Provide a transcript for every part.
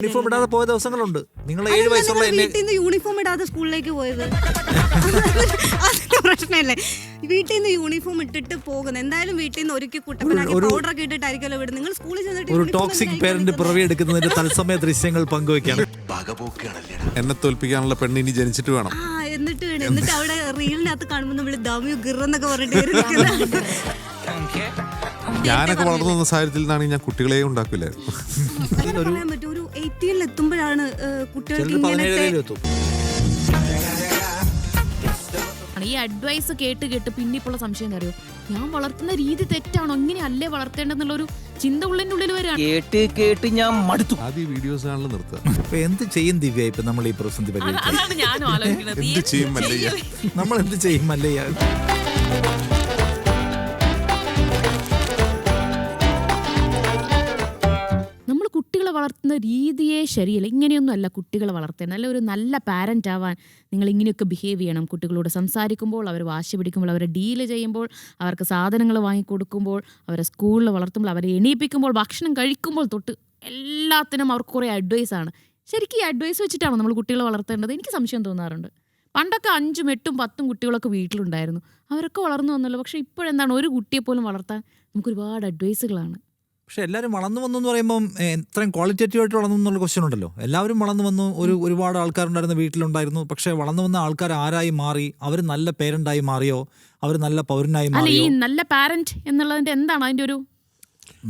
Uniform ഇടാതെ പോയ ദിവസങ്ങളുണ്ട്. നിങ്ങൾ 7 വയസ്സുള്ള വീട്ടിൽ നിന്ന് യൂണിഫോം ഇടാതെ സ്കൂളിലേക്ക് പോയത് അതിന്റെ പ്രശ്നമല്ലേ? വീട്ടിൽ നിന്ന് യൂണിഫോം ഇട്ടിട്ട് പോകുന്നത് എന്തായാലും വീട്ടിൽ നിന്ന് ഒരുക്കി കുട്ടപ്പനാക്കി പൗഡറൊക്കെ ഇട്ടിട്ടായിരിക്കുമല്ലോ വിടുന്നത്. നിങ്ങൾ സ്കൂളിൽ ചെന്നിട്ട് ഒരു ടോക്സിക് പേരന്റ് പിറവി എടുക്കുന്നതിന്റെ തത്സമയ ദൃശ്യങ്ങൾ പങ്കുവെക്കാം. എന്നെ തോൽപ്പിക്കാനുള്ള പെണ്ണ് ഇനി ജനിച്ചിട്ട് വേണം. എന്നിട്ട് അവിടെ റീലിനകത്ത് കാണുമ്പോൾ നമ്മൾ ദമ്യു ഗിറന്നൊക്കെ പറഞ്ഞിട്ട് ഞാനൊക്കെ വളർന്നു വന്ന സാഹചര്യത്തിൽ നിന്നാണെങ്കിൽ ഞാൻ കുട്ടികളെ ഉണ്ടാക്കില്ലായിരുന്നു. പറയാൻ പറ്റും ഒരു 18 എത്തുമ്പോഴാണ് കുട്ടികൾക്ക് ഈ അഡ്വൈസ് കേട്ട് പിന്നെ ഇപ്പോൾ സംശയം അറിയോ, ഞാൻ വളർത്തുന്ന രീതി തെറ്റാണോ, ഇങ്ങനെ അല്ലേ വളർത്തേണ്ടെന്നുള്ളൊരു ചിന്ത ഉള്ളിൻ്റെ ഉള്ളിൽ വരികയാണ്. കേട്ട് ഞാൻ മടുത്തു. ആദ്യം ഈ വീഡിയോസ് കാണൽ നിർത്തുക. ഇപ്പൊ എന്ത് ചെയ്യും ദിവ്യ? ഇപ്പൊ നമ്മൾ ഈ പ്രതിസന്ധി പരിഹരിക്കാൻ അതാണ് ഞാനും ആലോചിക്കുന്നത്. എന്ത് ചെയ്യും മല്ലയ്യ? നമ്മൾ എന്ത് ചെയ്യും മല്ലയ്യ? നമ്മൾ കുട്ടികളെ വളർത്തുന്ന രീതിയേ ശരിയല്ല. ഇങ്ങനെയൊന്നും അല്ല കുട്ടികളെ വളർത്തേണ്ടത്. നല്ല ഒരു നല്ല പാരൻ്റ് ആവാൻ നിങ്ങൾ ഇങ്ങനെയൊക്കെ ബിഹേവ് ചെയ്യണം. കുട്ടികളോട് സംസാരിക്കുമ്പോൾ, അവർ വാശി പിടിക്കുമ്പോൾ, അവരെ ഡീല് ചെയ്യുമ്പോൾ, അവർക്ക് സാധനങ്ങൾ വാങ്ങിക്കൊടുക്കുമ്പോൾ, അവരെ സ്കൂളിൽ വളർത്തുമ്പോൾ, അവരെ എണീപ്പിക്കുമ്പോൾ, ഭക്ഷണം കഴിക്കുമ്പോൾ തൊട്ട് എല്ലാത്തിനും അവർക്ക് കുറേ അഡ്വൈസാണ്. ശരിക്കും ഈ അഡ്വൈസ് വെച്ചിട്ടാണോ നമ്മൾ കുട്ടികളെ വളർത്തേണ്ടത്? എനിക്ക് സംശയം തോന്നാറുണ്ട്. പണ്ടൊക്കെ 5, 8, 10 കുട്ടികളൊക്കെ വീട്ടിലുണ്ടായിരുന്നു. അവരൊക്കെ വളർന്നു വന്നല്ലോ. പക്ഷേ ഇപ്പോഴെന്താണ്, ഒരു കുട്ടിയെ പോലും വളർത്താൻ നമുക്ക് ഒരുപാട് അഡ്വൈസുകളാണ്. പക്ഷെ എല്ലാവരും വളർന്നു വന്നു എന്ന് പറയുമ്പോൾ എത്രയും ക്വാളിറ്റേറ്റീവ് ആയിട്ട് വളർന്നു എന്നുള്ള ക്വസ്റ്റ്യൻ ഉണ്ടല്ലോ. എല്ലാവരും വളർന്നു വന്നു. ഒരുപാട് ആൾക്കാരുണ്ടായിരുന്ന വീട്ടിലുണ്ടായിരുന്നു. പക്ഷെ വളർന്നു വന്ന ആൾക്കാർ ആരായി മാറി? അവർ നല്ല പേരൻ്റായി മാറിയോ? അവർ നല്ല പൗരനായി അല്ല, ഈ മാറിയോ? നല്ല പാരന്റ് എന്നുള്ളതിന്റെ എന്താണ് അതിന്റെ ഒരു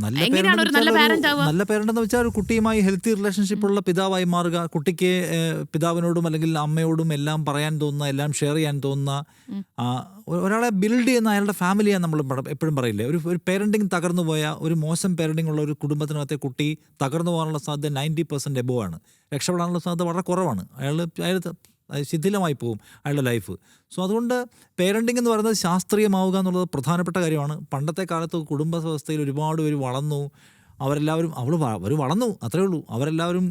നല്ല parent എന്ന് വെച്ചാൽ ഒരു കുട്ടിയുമായി ഹെൽത്തി റിലേഷൻഷിപ്പ് ഉള്ള പിതാവായി മാറുക. കുട്ടിക്ക് പിതാവിനോടും അല്ലെങ്കിൽ അമ്മയോടും എല്ലാം പറയാൻ തോന്നുന്ന, എല്ലാം ഷെയർ ചെയ്യാൻ തോന്നുന്ന ഒരാളെ ബിൽഡ് ചെയ്യുന്ന അയാളുടെ ഫാമിലിയാണ് നമ്മൾ എപ്പോഴും പറയില്ലേ. ഒരു പേരൻറ്റിങ് തകർന്നു പോയ, ഒരു മോശം പേരൻറ്റിങ് ഉള്ള ഒരു കുടുംബത്തിനകത്തെ കുട്ടി തകർന്നു പോകാനുള്ള സാധ്യത 90% എബോവ് ആണ്. രക്ഷപ്പെടാനുള്ള സാധ്യത വളരെ കുറവാണ്. അയാൾ ശിഥിലമായി പോകും അയാളുടെ ലൈഫ്. സോ അതുകൊണ്ട് പേരൻറ്റിങ് എന്ന് പറയുന്നത് ശാസ്ത്രീയമാവുക എന്നുള്ളത് പ്രധാനപ്പെട്ട കാര്യമാണ്. പണ്ടത്തെ കാലത്ത് കുടുംബ വ്യവസ്ഥയിൽ ഒരുപാട് പേര് വളർന്നു. അവരെല്ലാവരും അവർ വളർന്നു, അത്രേ ഉള്ളൂ. അവരെല്ലാവരും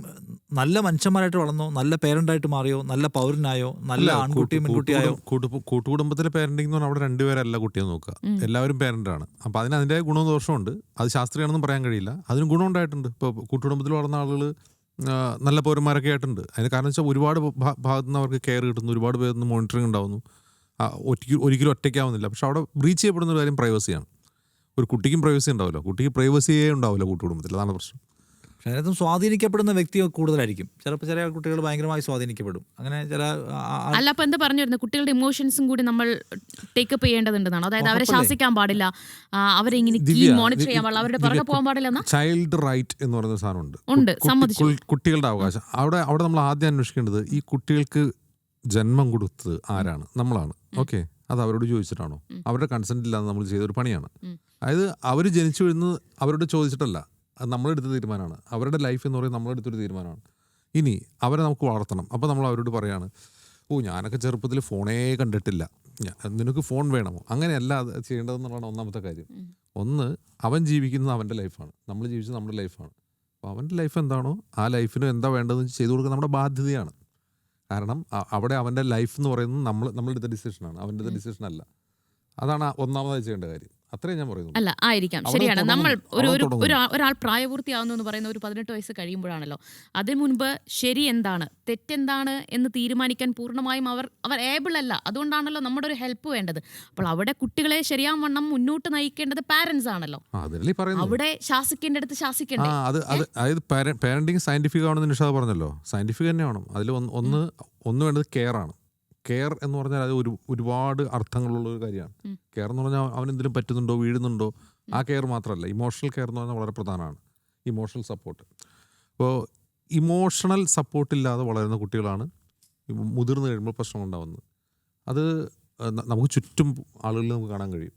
നല്ല മനുഷ്യന്മാരായിട്ട് വളർന്നോ, നല്ല പേരൻ്റായിട്ട് മാറിയോ, നല്ല പൗരനായോ, നല്ല ആൺകുട്ടിയും പെൺകുട്ടിയായോ? കൂട്ടുകുടുംബത്തിലെ പേരന്റിംഗ് എന്ന് പറഞ്ഞാൽ അവിടെ രണ്ടുപേരല്ല കുട്ടിയെ നോക്കുക, എല്ലാവരും പേരൻ്റാണ്. അപ്പോൾ അതിൻ്റെ ഗുണവും ദോഷമുണ്ട്. അത് ശാസ്ത്രീയമാണെന്നും പറയാൻ കഴിയില്ല. അതിന് ഗുണം ഉണ്ടായിട്ടുണ്ട്. ഇപ്പോൾ കൂട്ടുകുടുംബത്തിൽ വളർന്ന ആളുകൾ നല്ല പൗരന്മാരൊക്കെ ആയിട്ടുണ്ട്. അതിന് കാരണം വെച്ചാൽ ഒരുപാട് ഭാഗത്തു നിന്ന് അവർക്ക് കെയർ കിട്ടുന്നു, ഒരുപാട് പേരിൽ നിന്ന് മോണിറ്ററിങ് ഉണ്ടാവുന്നു. ഒരിക്കലും ഒറ്റയ്ക്കാവുന്നില്ല. പക്ഷെ അവിടെ ബ്രീച്ച് ചെയ്യപ്പെടുന്ന ഒരു കാര്യം പ്രൈവസിയാണ്. ഒരു കുട്ടിക്കും പ്രൈവസി ഉണ്ടാവില്ല. കുട്ടിക്ക് പ്രൈവസിയേ ഉണ്ടാവില്ല കൂട്ടുകുടുംബത്തിൽ. അതാണ് പ്രശ്നം. പക്ഷേ അതിനകത്തും സ്വാധീനിക്കപ്പെടുന്ന വ്യക്തി കൂടുതലായിരിക്കും. ചിലപ്പോൾ ചില കുട്ടികൾ ഭയങ്കരമായി സ്വാധീനിക്കപ്പെടും. അങ്ങനെ ചില അല്ല, അപ്പൊ എന്താ പറഞ്ഞു വരുന്നത്, കുട്ടികളുടെ ഇമോഷൻസും കൂടി നമ്മൾ ടേക്കപ്പ് ചെയ്യേണ്ടതുണ്ടെന്നാണ്. അതായത് അവരെ ശാസിക്കാൻ പാടില്ല, അവരെ ഇങ്ങനെ മോണിറ്റർ ചെയ്യാൻ പാടില്ല, അവരുടെ പുറകെ പോകാൻ പാടില്ല. ചൈൽഡ് റൈറ്റ് എന്ന് പറയുന്ന സാധനമുണ്ട്. കുട്ടികളുടെ അവകാശം. അവിടെ നമ്മൾ ആദ്യം അന്വേഷിക്കേണ്ടത് ഈ കുട്ടികൾക്ക് ജന്മം കൊടുത്തത് ആരാണ്? നമ്മളാണ്. ഓക്കെ, അത് അവരോട് ചോദിച്ചിട്ടാണോ? അവരുടെ കൺസെന്റ് ഇല്ലാതെ നമ്മൾ ചെയ്തൊരു പണിയാണ്. അതായത് അവർ ജനിച്ചു വീഴുന്നത് അവരോട് ചോദിച്ചിട്ടല്ല, അത് നമ്മളെടുത്ത തീരുമാനമാണ്. അവരുടെ ലൈഫ് എന്ന് പറയുന്നത് നമ്മളെടുത്തൊരു തീരുമാനമാണ്. ഇനി അവരെ നമുക്ക് വളർത്തണം. അപ്പോൾ നമ്മൾ അവരോട് പറയാണ്, ഞാനൊക്കെ ചെറുപ്പത്തിൽ ഫോണേ കണ്ടിട്ടില്ല, നിനക്ക് ഫോൺ വേണമോ? അങ്ങനെയല്ല അത് ചെയ്യേണ്ടതെന്നുള്ളതാണ് ഒന്നാമത്തെ കാര്യം. അവൻ ജീവിക്കുന്നത് അവൻ്റെ ലൈഫാണ്, നമ്മൾ ജീവിച്ചത് നമ്മുടെ ലൈഫാണ്. അപ്പോൾ അവൻ്റെ ലൈഫ് എന്താണോ ആ ലൈഫിന് എന്താ വേണ്ടതെന്ന് ചെയ്തു കൊടുക്കുക നമ്മുടെ ബാധ്യതയാണ്. കാരണം അവിടെ അവൻ്റെ ലൈഫ് എന്ന് പറയുന്നത് നമ്മളെടുത്ത ഡിസിഷനാണ്, അവൻ്റെ ഡിസിഷൻ അല്ല. അതാണ് ഒന്നാമതായി ചെയ്യേണ്ട കാര്യം. അത്രേ ഞാൻ പറയുന്നു. അല്ല, ആയിരിക്കാം, ശരിയാണ്. നമ്മൾ ഒരാൾ പ്രായപൂർത്തിയാവുന്നു എന്ന് പറയുന്ന ഒരു 18 വയസ്സ് കഴിയുമ്പോഴാണല്ലോ. അതിന് മുൻപ് ശരി എന്താണ്, തെറ്റെന്താണ് എന്ന് തീരുമാനിക്കാൻ പൂർണ്ണമായും അവർ ഏബിൾ അല്ല. അതുകൊണ്ടാണല്ലോ നമ്മുടെ ഒരു ഹെൽപ്പ് വേണ്ടത്. അപ്പോൾ അവിടെ കുട്ടികളെ ശരിയാവണ്ണം മുന്നോട്ട് നയിക്കേണ്ടത് പാരന്റ്സ് ആണല്ലോ. അവിടെ ശാസിക്കേണ്ടടുത്ത് ശാസിക്കേണ്ടത്. അതായത് പാരന്റിങ് സയന്റിഫിക് ആണെന്ന് നിഷാദ് പറഞ്ഞല്ലോ. സയന്റിഫിക് തന്നെ വേണം. അതിൽ ഒന്ന് വേണ്ടത് കെയർ ആണ്. കെയർ എന്ന് പറഞ്ഞാൽ അത് ഒരുപാട് അർത്ഥങ്ങളുള്ള ഒരു കാര്യമാണ്. കെയർ എന്ന് പറഞ്ഞാൽ അവനെന്തെങ്കിലും പറ്റുന്നുണ്ടോ, വീഴുന്നുണ്ടോ, ആ കെയർ മാത്രമല്ല. ഇമോഷണൽ കെയർ എന്ന് പറഞ്ഞാൽ വളരെ പ്രധാനമാണ്. Emotional support. അപ്പോൾ ഇമോഷണൽ സപ്പോർട്ടില്ലാതെ വളരുന്ന കുട്ടികളാണ് മുതിർന്നു കഴിയുമ്പോൾ പ്രശ്നങ്ങളുണ്ടാകുന്നത്. അത് നമുക്ക് ചുറ്റും ആളുകളിൽ നമുക്ക് കാണാൻ കഴിയും.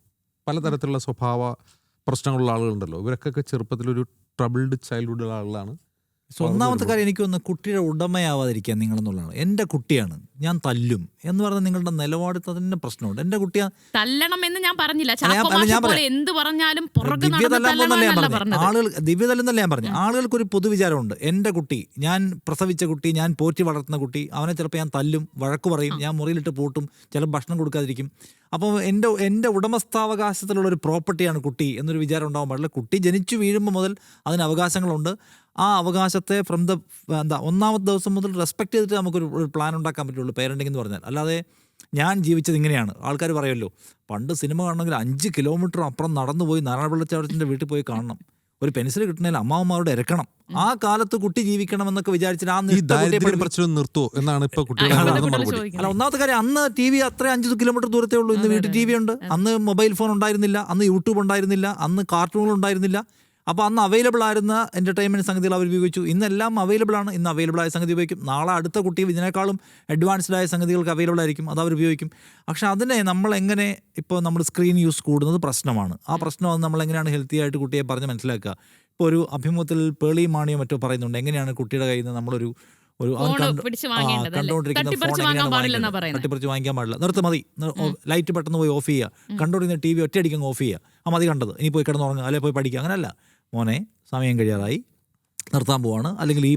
പലതരത്തിലുള്ള സ്വഭാവ പ്രശ്നങ്ങളുള്ള ആളുകളുണ്ടല്ലോ. ഇവരൊക്കെ ചെറുപ്പത്തിലൊരു ട്രബിൾഡ് ചൈൽഡ്ഹുഡ് ആളുകളാണ്. ഒന്നാമത്തെ കാര്യം എനിക്ക് തോന്നുന്നു കുട്ടിയുടെ ഉടമയാവാതിരിക്കുക നിങ്ങളെന്നുള്ളതാണ്. എൻ്റെ കുട്ടിയാണ്, ഞാൻ തല്ലും എന്ന് പറഞ്ഞാൽ നിങ്ങളുടെ നിലപാട് തന്നെ പ്രശ്നമുണ്ട്. എൻ്റെ കുട്ടിയാ തല്ലണം എന്ന് ഞാൻ പറഞ്ഞില്ല. ആളുകൾ ദിവ്യ തല്ലുന്നല്ല ഞാൻ പറഞ്ഞു. ആളുകൾക്കൊരു പൊതുവിചാരമുണ്ട്, എൻ്റെ കുട്ടി, ഞാൻ പ്രസവിച്ച കുട്ടി, ഞാൻ പോറ്റി വളർത്തുന്ന കുട്ടി, അവനെ ചിലപ്പോൾ ഞാൻ തല്ലും, വഴക്ക് പറയും, ഞാൻ മുറിയിലിട്ട് പൂട്ടും, ചിലപ്പോൾ ഭക്ഷണം കൊടുക്കാതിരിക്കും. അപ്പോൾ എൻ്റെ ഉടമസ്ഥാവകാശത്തിലുള്ളൊരു പ്രോപ്പർട്ടിയാണ് കുട്ടി എന്നൊരു വിചാരം ഉണ്ടാകാൻ പാടില്ല. കുട്ടി ജനിച്ചു വീഴുമ്പോൾ മുതൽ അതിന് അവകാശങ്ങളുണ്ട്. ആ അവകാശത്തെ ഫ്രം ദ ഒന്നാമത്തെ ദിവസം മുതൽ റെസ്പെക്ട് ചെയ്തിട്ട് നമുക്കൊരു പ്ലാൻ ഉണ്ടാക്കാൻ പറ്റുള്ളൂ പേരൻറ്റിംഗ് എന്ന് പറഞ്ഞാൽ. അല്ലാതെ ഞാൻ ജീവിച്ചത് ഇങ്ങനെയാണ്. ആൾക്കാർ പറയുമല്ലോ പണ്ട് സിനിമ കാണണമെങ്കിൽ 5 കിലോമീറ്റർ അപ്പുറം നടന്നു പോയി നാരായണ വെള്ളച്ചാട്ടത്തിൻ്റെ വീട്ടിൽ പോയി കാണണം, ഒരു പെൻസിൽ കിട്ടണമെങ്കിൽ അമ്മാവന്മാരോട് ഇരക്കണം. ആ കാലത്ത് കുട്ടി ജീവിക്കണം എന്നൊക്കെ വിചാരിച്ചിട്ട് നിർത്തുമോ എന്നാണ് ഇപ്പൊ കുട്ടികൾ. അല്ല, ഒന്നാമത്തെ കാര്യം അന്ന് TV അത്ര 5 കിലോമീറ്റർ ദൂരത്തേ ഉള്ളൂ. ഇന്ന് വീട്ടിൽ TV ഉണ്ട്. അന്ന് മൊബൈൽ ഫോൺ ഉണ്ടായിരുന്നില്ല, അന്ന് യൂട്യൂബ് ഉണ്ടായിരുന്നില്ല, അന്ന് കാർട്ടൂണുകൾ ഉണ്ടായിരുന്നില്ല. അപ്പോൾ അന്ന് അവൈലബിൾ ആയിരുന്ന എൻ്റർടൈൻമെൻറ്റ് സംഗതികൾ അവർ ഉപയോഗിച്ചു. ഇന്നെല്ലാം അവൈലബിൾ ആണ്. ഇന്ന് അവൈലബിൾ ആയ സംഗതി ഉപയോഗിക്കും. നാളെ അടുത്ത കുട്ടി ഇതിനേക്കാളും അഡ്വാൻസ്ഡ് ആയ സംഗതികൾക്ക് അവൈലബിൾ ആയിരിക്കും, അത് അവർ ഉപയോഗിക്കും. പക്ഷെ അതിനെ നമ്മൾ എങ്ങനെ, ഇപ്പോൾ നമ്മൾ സ്ക്രീൻ യൂസ് കൂടുന്നത് പ്രശ്നമാണ്. ആ പ്രശ്നം നമ്മൾ എങ്ങനെയാണ് ഹെൽത്തി ആയിട്ട് കുട്ടിയെ പറഞ്ഞ് മനസ്സിലാക്കുക. ഇപ്പോൾ ഒരു അഭിമുഖത്തിൽ പേളി മാണിയോ മറ്റോ പറയുന്നുണ്ട്, എങ്ങനെയാണ് കുട്ടിയുടെ കയ്യിൽ നിന്ന് നമ്മളൊരു കണ്ടുകൊണ്ടിരിക്കുന്ന ഫോൺ എങ്ങനെയാണ് തട്ടിപ്പറിച്ച് വാങ്ങിക്കാൻ പാടില്ല. നിർത്ത് മതി, ലൈറ്റ് പെട്ടെന്ന് പോയി ഓഫ് ചെയ്യുക, കണ്ടുകൊണ്ടിരുന്ന TV ഒറ്റയടിക്കങ്ങ് ഓഫ് ചെയ്യുക, ആ മതി കണ്ടത്, ഇനി പോയി കിടന്നുറങ്ങുക, അല്ലെങ്കിൽ പോയി പഠിക്കുക. അങ്ങനെയല്ല, മോനെ സമയം കഴിയാറായി, നിർത്താൻ പോവാണ്, അല്ലെങ്കിൽ ഈ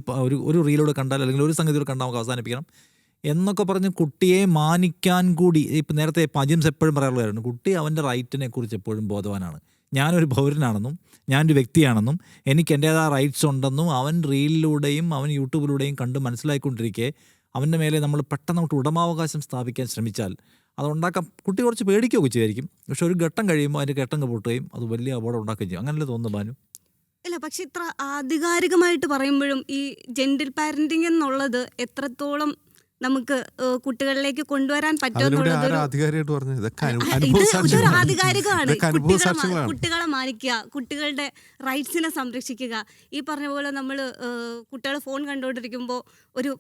ഒരു റീലൂടെ കണ്ടാൽ അല്ലെങ്കിൽ ഒരു സംഗതിയോടെ കണ്ടാൽ നമുക്ക് അവസാനിപ്പിക്കണം എന്നൊക്കെ പറഞ്ഞ് കുട്ടിയെ മാനിക്കാൻ കൂടി. ഇപ്പം നേരത്തെ അജിംസ് എപ്പോഴും പറയാറുള്ളതായിരുന്നു, കുട്ടി അവൻ്റെ റൈറ്റിനെ കുറിച്ച് എപ്പോഴും ബോധവാനാണ്. ഞാനൊരു പൗരനാണെന്നും ഞാനൊരു വ്യക്തിയാണെന്നും എനിക്ക് എൻ്റേതായ റൈറ്റ്സ് ഉണ്ടെന്നും അവൻ റീലിലൂടെയും അവൻ യൂട്യൂബിലൂടെയും കണ്ട് മനസ്സിലാക്കിക്കൊണ്ടിരിക്കെ അവൻ്റെ മേലെ നമ്മൾ പെട്ടെന്ന് അങ്ങോട്ട് ഉടമാവകാശം സ്ഥാപിക്കാൻ ശ്രമിച്ചാൽ അതുണ്ടാക്കാൻ കുട്ടി കുറച്ച് പേടിക്കുകയൊക്കെ ചെയ്യുമായിരിക്കും. പക്ഷെ ഒരു ഘട്ടം കഴിയുമ്പോൾ അതിൻ്റെ ഘട്ടം പൊട്ടുകയും അത് വലിയ അപകടം ഉണ്ടാക്കുകയും ചെയ്യും. അങ്ങനല്ലേ തോന്നുന്നു ബാനു? ഇല്ല, പക്ഷെ ഇത്ര ആധികാരികമായിട്ട് പറയുമ്പോഴും ഈ ജെൻറിൽ പാരന്റിങ് എന്നുള്ളത് എത്രത്തോളം നമുക്ക് കുട്ടികളിലേക്ക് കൊണ്ടുവരാൻ പറ്റുമെന്നുള്ളത് ഇതൊരു ആധികാരികമാണ്. കുട്ടികളെ മാനിക്കുക, കുട്ടികളുടെ റൈറ്റ്സിനെ സംരക്ഷിക്കുക. ഈ പറഞ്ഞ പോലെ നമ്മൾ കുട്ടികൾ ഫോൺ കണ്ടുകൊണ്ടിരിക്കുമ്പോൾ ഒരു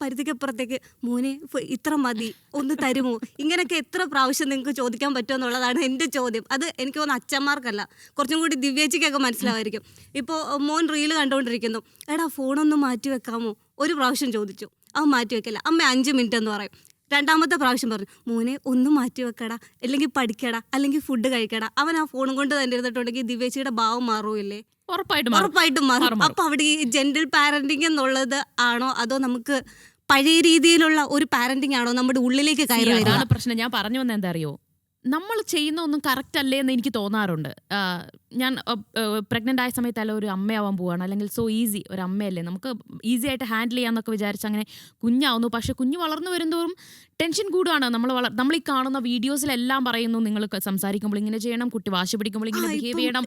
പരിധിക്കപ്പുറത്തേക്ക് മോനെ ഇത്ര മതി, ഒന്ന് തരുമോ, ഇങ്ങനെയൊക്കെ എത്ര പ്രാവശ്യം നിങ്ങൾക്ക് ചോദിക്കാൻ പറ്റുമോ എന്നുള്ളതാണ് എൻ്റെ ചോദ്യം. അത് എനിക്ക് തോന്നുന്നു അച്ഛന്മാർക്കല്ല, കുറച്ചും കൂടി ദിവ്യേച്ചിക്കൊക്കെ മനസ്സിലാവായിരിക്കും. ഇപ്പോൾ മോൻ റീല് കണ്ടുകൊണ്ടിരിക്കുന്നു, എടാ ഫോണൊന്ന് മാറ്റി വെക്കാമോ, ഒരു പ്രാവശ്യം ചോദിച്ചു, അവൻ മാറ്റി വെക്കില്ല. അമ്മ 5 മിനിറ്റ് എന്ന് പറയും. രണ്ടാമത്തെ പ്രാവശ്യം പറഞ്ഞു, മോനെ ഒന്ന് മാറ്റി വെക്കടാ, അല്ലെങ്കിൽ പഠിക്കടാ, അല്ലെങ്കിൽ ഫുഡ് കഴിക്കടാ. അവൻ ആ ഫോണും കൊണ്ട് തന്നെ ഇരുന്നിട്ടുണ്ടെങ്കിൽ ദിവ്യേച്ചിയുടെ ഭാവം മാറുമില്ലേ? ഉറപ്പായിട്ടും മാറും. അപ്പൊ അവിടെ ഈ ജെൻറിൽ പാരന്റിങ് എന്നുള്ളത് ആണോ, അതോ നമുക്ക് പഴയ രീതിയിലുള്ള ഒരു പാരന്റിങ് ആണോ നമ്മുടെ ഉള്ളിലേക്ക് കയറി വരിക? പ്രശ്നം ഞാൻ പറഞ്ഞു വന്ന എന്താ അറിയോ, നമ്മൾ ചെയ്യുന്ന ഒന്നും കറക്റ്റ് അല്ലേ എന്ന് എനിക്ക് തോന്നാറുണ്ട്. ഞാൻ പ്രഗ്നൻ്റ് ആയ സമയത്തല്ല ഒരു അമ്മയാവാൻ പോവാണ്, അല്ലെങ്കിൽ സോ ഈസി ഒരു അമ്മയല്ലേ, നമുക്ക് ഈസി ആയിട്ട് ഹാൻഡിൽ ചെയ്യാമെന്നൊക്കെ വിചാരിച്ച് അങ്ങനെ കുഞ്ഞാവുന്നു. പക്ഷെ കുഞ്ഞ് വളർന്നു വരുന്നതോറും ടെൻഷൻ കൂടുകയാണ്. നമ്മൾ ഈ കാണുന്ന വീഡിയോസിലെല്ലാം പറയുന്നു, നിങ്ങൾ സംസാരിക്കുമ്പോൾ ഇങ്ങനെ ചെയ്യണം, കുട്ടി വാശി പിടിക്കുമ്പോൾ ഇങ്ങനെ ബിഹേവ് ചെയ്യണം,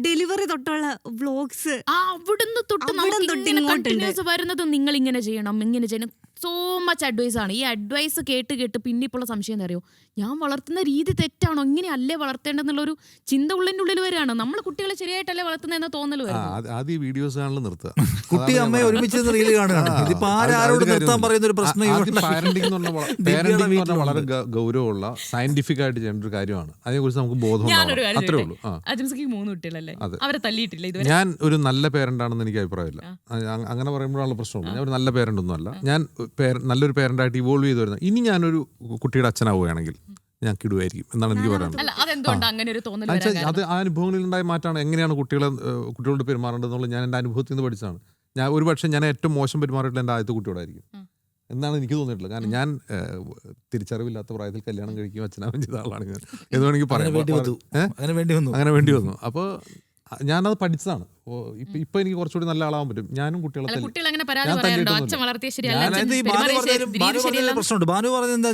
ഡെലിവറി തൊട്ടുള്ള വ്ലോഗ്സ് അവിടുന്ന് തൊട്ട് നമുക്ക് കണ്ടിന്യൂസ് വരുന്നത്, നിങ്ങൾ ഇങ്ങനെ ചെയ്യണം, ഇങ്ങനെ ചെയ്യണം. സോ മച്ച് അഡ്വൈസ് ആണ്. ഈ അഡ്വൈസ് കേട്ട് പിന്നെ ഇപ്പോൾ സംശയം എന്താ അറിയോ, ഞാൻ വളർത്തുന്ന രീതി തെറ്റാണോ, ഇങ്ങനെ അല്ലേ വളർത്തേണ്ടെന്നുള്ളൊരു ചിന്ത ഉള്ളിൻ്റെ ഉള്ളിൽ വരികയാണ്. നമ്മൾ കുട്ടികളെ ശരിയായിട്ടല്ലേ വളർത്തുന്നതെന്ന് തോന്നൽ വരും. ആദ്യം വീഡിയോസ് കാണൽ നിർത്തുക, കുട്ടി അമ്മയെ ഒരുമിച്ച് റീല് കാണുകയാണ്. ഇതിപ്പോ ആരോട് നിർത്താൻ പറയുന്ന ഒരു പ്രശ്നം. പാരന്റിംഗ് എന്ന് പറഞ്ഞാൽ വളരെ ഗൗരവമുള്ള സയന്റിഫിക് ആയിട്ട് ചെയ്യേണ്ട ഒരു കാര്യമാണ്. അതിനെക്കുറിച്ച് നമുക്ക് ബോധം അത്രേ ഉള്ളൂ. 3 കുട്ടികളല്ലേ, അവരെ തല്ലിയിട്ടില്ല ഇതുവരെ. ഞാൻ ഒരു നല്ല പേരന്റ് ആണെന്ന് എനിക്ക് അഭിപ്രായമില്ല. അങ്ങനെ പറയുമ്പോഴാണ് പ്രശ്നമുള്ളൂ. ഞാൻ ഒരു നല്ല പേരന്റ് ഒന്നും അല്ല. ഞാൻ നല്ലൊരു പേരന്റായിട്ട് ഇവോൾവ് ചെയ്ത് വരുന്നത്. ഇനി ഞാനൊരു കുട്ടിയുടെ അച്ഛനാവുകയാണെങ്കിൽ ഞാൻ കിടുവായിരിക്കും എന്നാണ് എനിക്ക് പറയുന്നത്. അത് ആ അനുഭവങ്ങളിൽ ഉണ്ടായ മാറ്റമാണ്. എങ്ങനെയാണ് കുട്ടികളോട് പെരുമാറേണ്ടത് എന്നുള്ളത് ഞാൻ എൻ്റെ അനുഭവത്തിൽ നിന്ന് പഠിച്ചതാണ്. ഞാൻ ഒരു പക്ഷേ ഞാൻ ഏറ്റവും മോശം പെരുമാറിയിട്ടുള്ള എൻ്റെ ആദ്യത്തെ കുട്ടിയോടായിരിക്കും എന്നാണ് എനിക്ക് തോന്നിയിട്ടുള്ളത്. കാരണം ഞാൻ തിരിച്ചറിവില്ലാത്ത പ്രായത്തിൽ കല്യാണം കഴിക്കുകയും അച്ഛനാവും ചെയ്ത ആളാണ് ഞാൻ. എന്ന് വേണമെങ്കിൽ പറയാം. അങ്ങനെ വേണ്ടി വന്നു. അപ്പോൾ ഞാനത് പഠിച്ചതാണ്. ഇപ്പൊ എനിക്ക് കുറച്ചുകൂടി നല്ല ആളാവാൻ പറ്റും. ഞാനും കുട്ടികളെ പ്രശ്നമുണ്ട്. ബാനു പറഞ്ഞത് എന്താ,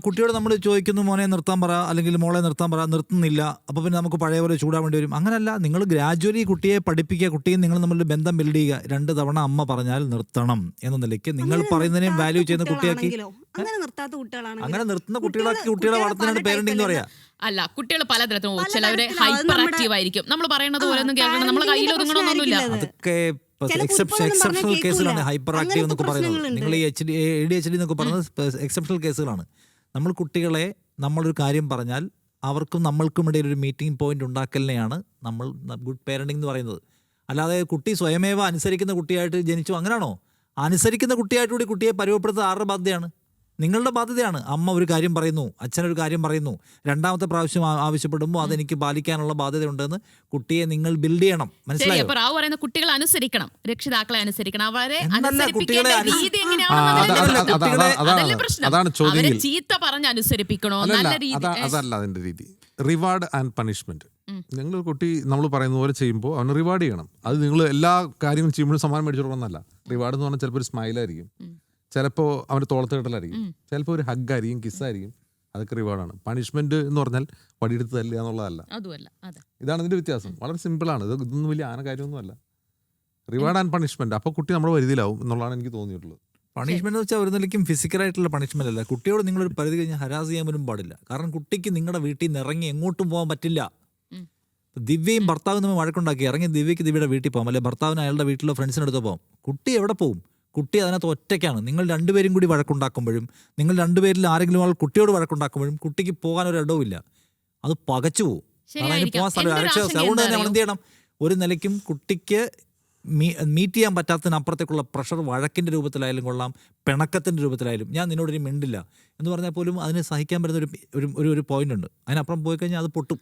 കുട്ടിയോട് നമ്മൾ ചോദിക്കുന്നു മോനെ നിർത്താൻ പറ, അല്ലെങ്കിൽ മോളെ നിർത്താൻ പറ, നിർത്തുന്നില്ല, അപ്പൊ പിന്നെ നമുക്ക് പഴയ പോലെ ചൂടാൻ വേണ്ടി വരും. അങ്ങനല്ല, നിങ്ങൾ ഗ്രാജുവലി കുട്ടിയെ പഠിപ്പിക്കുക, കുട്ടിയും നിങ്ങൾ തമ്മിൽ ബന്ധം ബിൽഡ് ചെയ്യുക. 2 തവണ അമ്മ പറഞ്ഞാൽ നിർത്തണം എന്ന നിലയ്ക്ക് നിങ്ങൾ പറയുന്നതിനെയും വാല്യൂ ചെയ്യുന്ന കുട്ടിയാക്കി, അങ്ങനെ നിർത്തുന്ന കുട്ടികളാക്കി കുട്ടികളെ വളർത്തുന്നതാണ് പേരന്റിംഗ് എന്ന് പറയാ. അല്ല, കുട്ടികൾ പലതരത്തിലും ചിലവര് ഹൈപ്പർ ആക്റ്റീവ് ആയിരിക്കും. നമ്മൾ പറയുന്നത് പോലെ ഒന്നും കേൾക്കണം, നമ്മളെ കയ്യിൽ ഒതുങ്ങണമെന്നൊന്നുമില്ല. അതൊക്കെ എക്സെപ്ഷണൽ കേസുകളാണ് ഹൈപ്പർ ആക്റ്റീവ് എന്നൊക്കെ പറയുന്നത്. നിങ്ങൾ ഈ ADHD എന്നൊക്കെ പറയുന്നത് എക്സെപ്ഷണൽ കേസുകളാണ്. നമ്മൾ കുട്ടികളെ നമ്മളൊരു കാര്യം പറഞ്ഞാൽ അവർക്കും നമ്മൾക്കും ഇടയിൽ ഒരു മീറ്റിംഗ് പോയിന്റ് ഉണ്ടാക്കലിനെയാണ് നമ്മൾ ഗുഡ് പേരന്റിംഗ് എന്ന് പറയുന്നത്. അല്ലാതെ കുട്ടി സ്വയമേവ അനുസരിക്കുന്ന കുട്ടിയായിട്ട് ജനിച്ചു അങ്ങനെയാണോ? അനുസരിക്കുന്ന കുട്ടിയായിട്ട് കൂടി കുട്ടിയെ പരുവപ്പെടുത്തുന്നത് ആരുടെ ബാധ്യതയാണ്? നിങ്ങളുടെ ബാധ്യതയാണ്. അമ്മ ഒരു കാര്യം പറയുന്നു, അച്ഛനൊരു കാര്യം പറയുന്നു, 2ാമത്തെ പ്രാവശ്യം ആവശ്യപ്പെടുമ്പോൾ അതെനിക്ക് പാലിക്കാനുള്ള ബാധ്യതയുണ്ടെന്ന് കുട്ടിയെ നിങ്ങൾ ബിൽഡ് ചെയ്യണം. മനസ്സിലായോ? കുട്ടികളെ അനുസരിക്കണം, രക്ഷിതാക്കളെ അനുസരിക്കണം. ചീത്ത പറഞ്ഞ് അനുസരിപ്പിക്കണോ? അതല്ല അതിന്റെ രീതി. Reward and punishment. നിങ്ങൾ കുട്ടി നമ്മൾ പറയുന്ന പോലെ ചെയ്യുമ്പോൾ അവന് റിവാർഡ് ചെയ്യണം. അത് നിങ്ങൾ എല്ലാ കാര്യങ്ങളും ചെയ്യുമ്പോഴും സമ്മാനം മേടിച്ചു കൊടുക്കണമെന്നല്ല. റിവാർഡ് എന്ന് പറഞ്ഞാൽ ചിലപ്പോൾ ഒരു സ്മൈലായിരിക്കും, ചിലപ്പോൾ അവൻ്റെ തോളത്ത് കെട്ടലായിരിക്കും, ചിലപ്പോൾ ഒരു ഹഗ്ഗായിരിക്കും, കിസ്സായിരിക്കും. അതൊക്കെ റിവാർഡാണ്. പണിഷ്മെന്റ് എന്ന് പറഞ്ഞാൽ വടിയെടുത്ത് തല്ലുക എന്നുള്ളതല്ല. ഇതാണ് ഇതിന്റെ വ്യത്യാസം. വളരെ സിമ്പിളാണ്. ഇതൊന്നും വലിയ ആന കാര്യമൊന്നുമല്ല. Reward and punishment. അപ്പോൾ കുട്ടി നമ്മുടെ പരിധിയിലാവും എന്നുള്ളതാണ് എനിക്ക് തോന്നിയിട്ടുള്ളത്. പണിഷ്മെന്റ് എന്ന് വെച്ചാൽ ഒരു നിലയ്ക്കും ഫിസിക്കലായിട്ടുള്ള പണിഷ്മെന്റ് അല്ല. കുട്ടിയോട് നിങ്ങളൊരു പരിധി കഴിഞ്ഞ് ഹരാസ് ചെയ്യാൻ പോലും പാടില്ല. കാരണം കുട്ടിക്ക് നിങ്ങളുടെ വീട്ടിൽ നിന്ന് ഇറങ്ങി എങ്ങോട്ടും പോകാൻ പറ്റില്ല. ദിവ്യയും ഭർത്താവും തമ്മിൽ വഴക്കുണ്ടാക്കി ഇറങ്ങി ദിവ്യക്ക് ദിവ്യയുടെ വീട്ടിൽ പോകാം, അല്ലെങ്കിൽ ഭർത്താവിന് അയാളുടെ വീട്ടിലെ ഫ്രണ്ട്സിനടുത്ത് പോകാം. കുട്ടി എവിടെ പോകും? കുട്ടി അതിനകത്ത് ഒറ്റയ്ക്കാണ്. നിങ്ങൾ രണ്ടുപേരും കൂടി വഴക്കുണ്ടാക്കുമ്പോഴും, നിങ്ങൾ രണ്ടുപേരിൽ ആരെങ്കിലും ആൾ കുട്ടിയോട് വഴക്കുണ്ടാക്കുമ്പോഴും കുട്ടിക്ക് പോകാൻ ഒരു ഇടവുമില്ല. അത് പകച്ചു പോകും. അതിന് പോകാൻ സ്ഥലം. അതുകൊണ്ട് തന്നെ നമ്മൾ എന്ത് ചെയ്യണം? ഒരു നിലയ്ക്കും കുട്ടിക്ക് മീറ്റ് ചെയ്യാൻ പറ്റാത്തതിനപ്പുറത്തേക്കുള്ള പ്രഷർ വഴക്കിൻ്റെ രൂപത്തിലായാലും കൊള്ളാം, പിണക്കത്തിൻ്റെ രൂപത്തിലായാലും, ഞാൻ നിന്നോടൊരു മിണ്ടില്ല എന്ന് പറഞ്ഞാൽ പോലും അതിന് സഹിക്കാൻ പറ്റുന്ന ഒരു പോയിന്റ് ഉണ്ട്. അതിനപ്പുറം പോയി കഴിഞ്ഞാൽ അത് പൊട്ടും.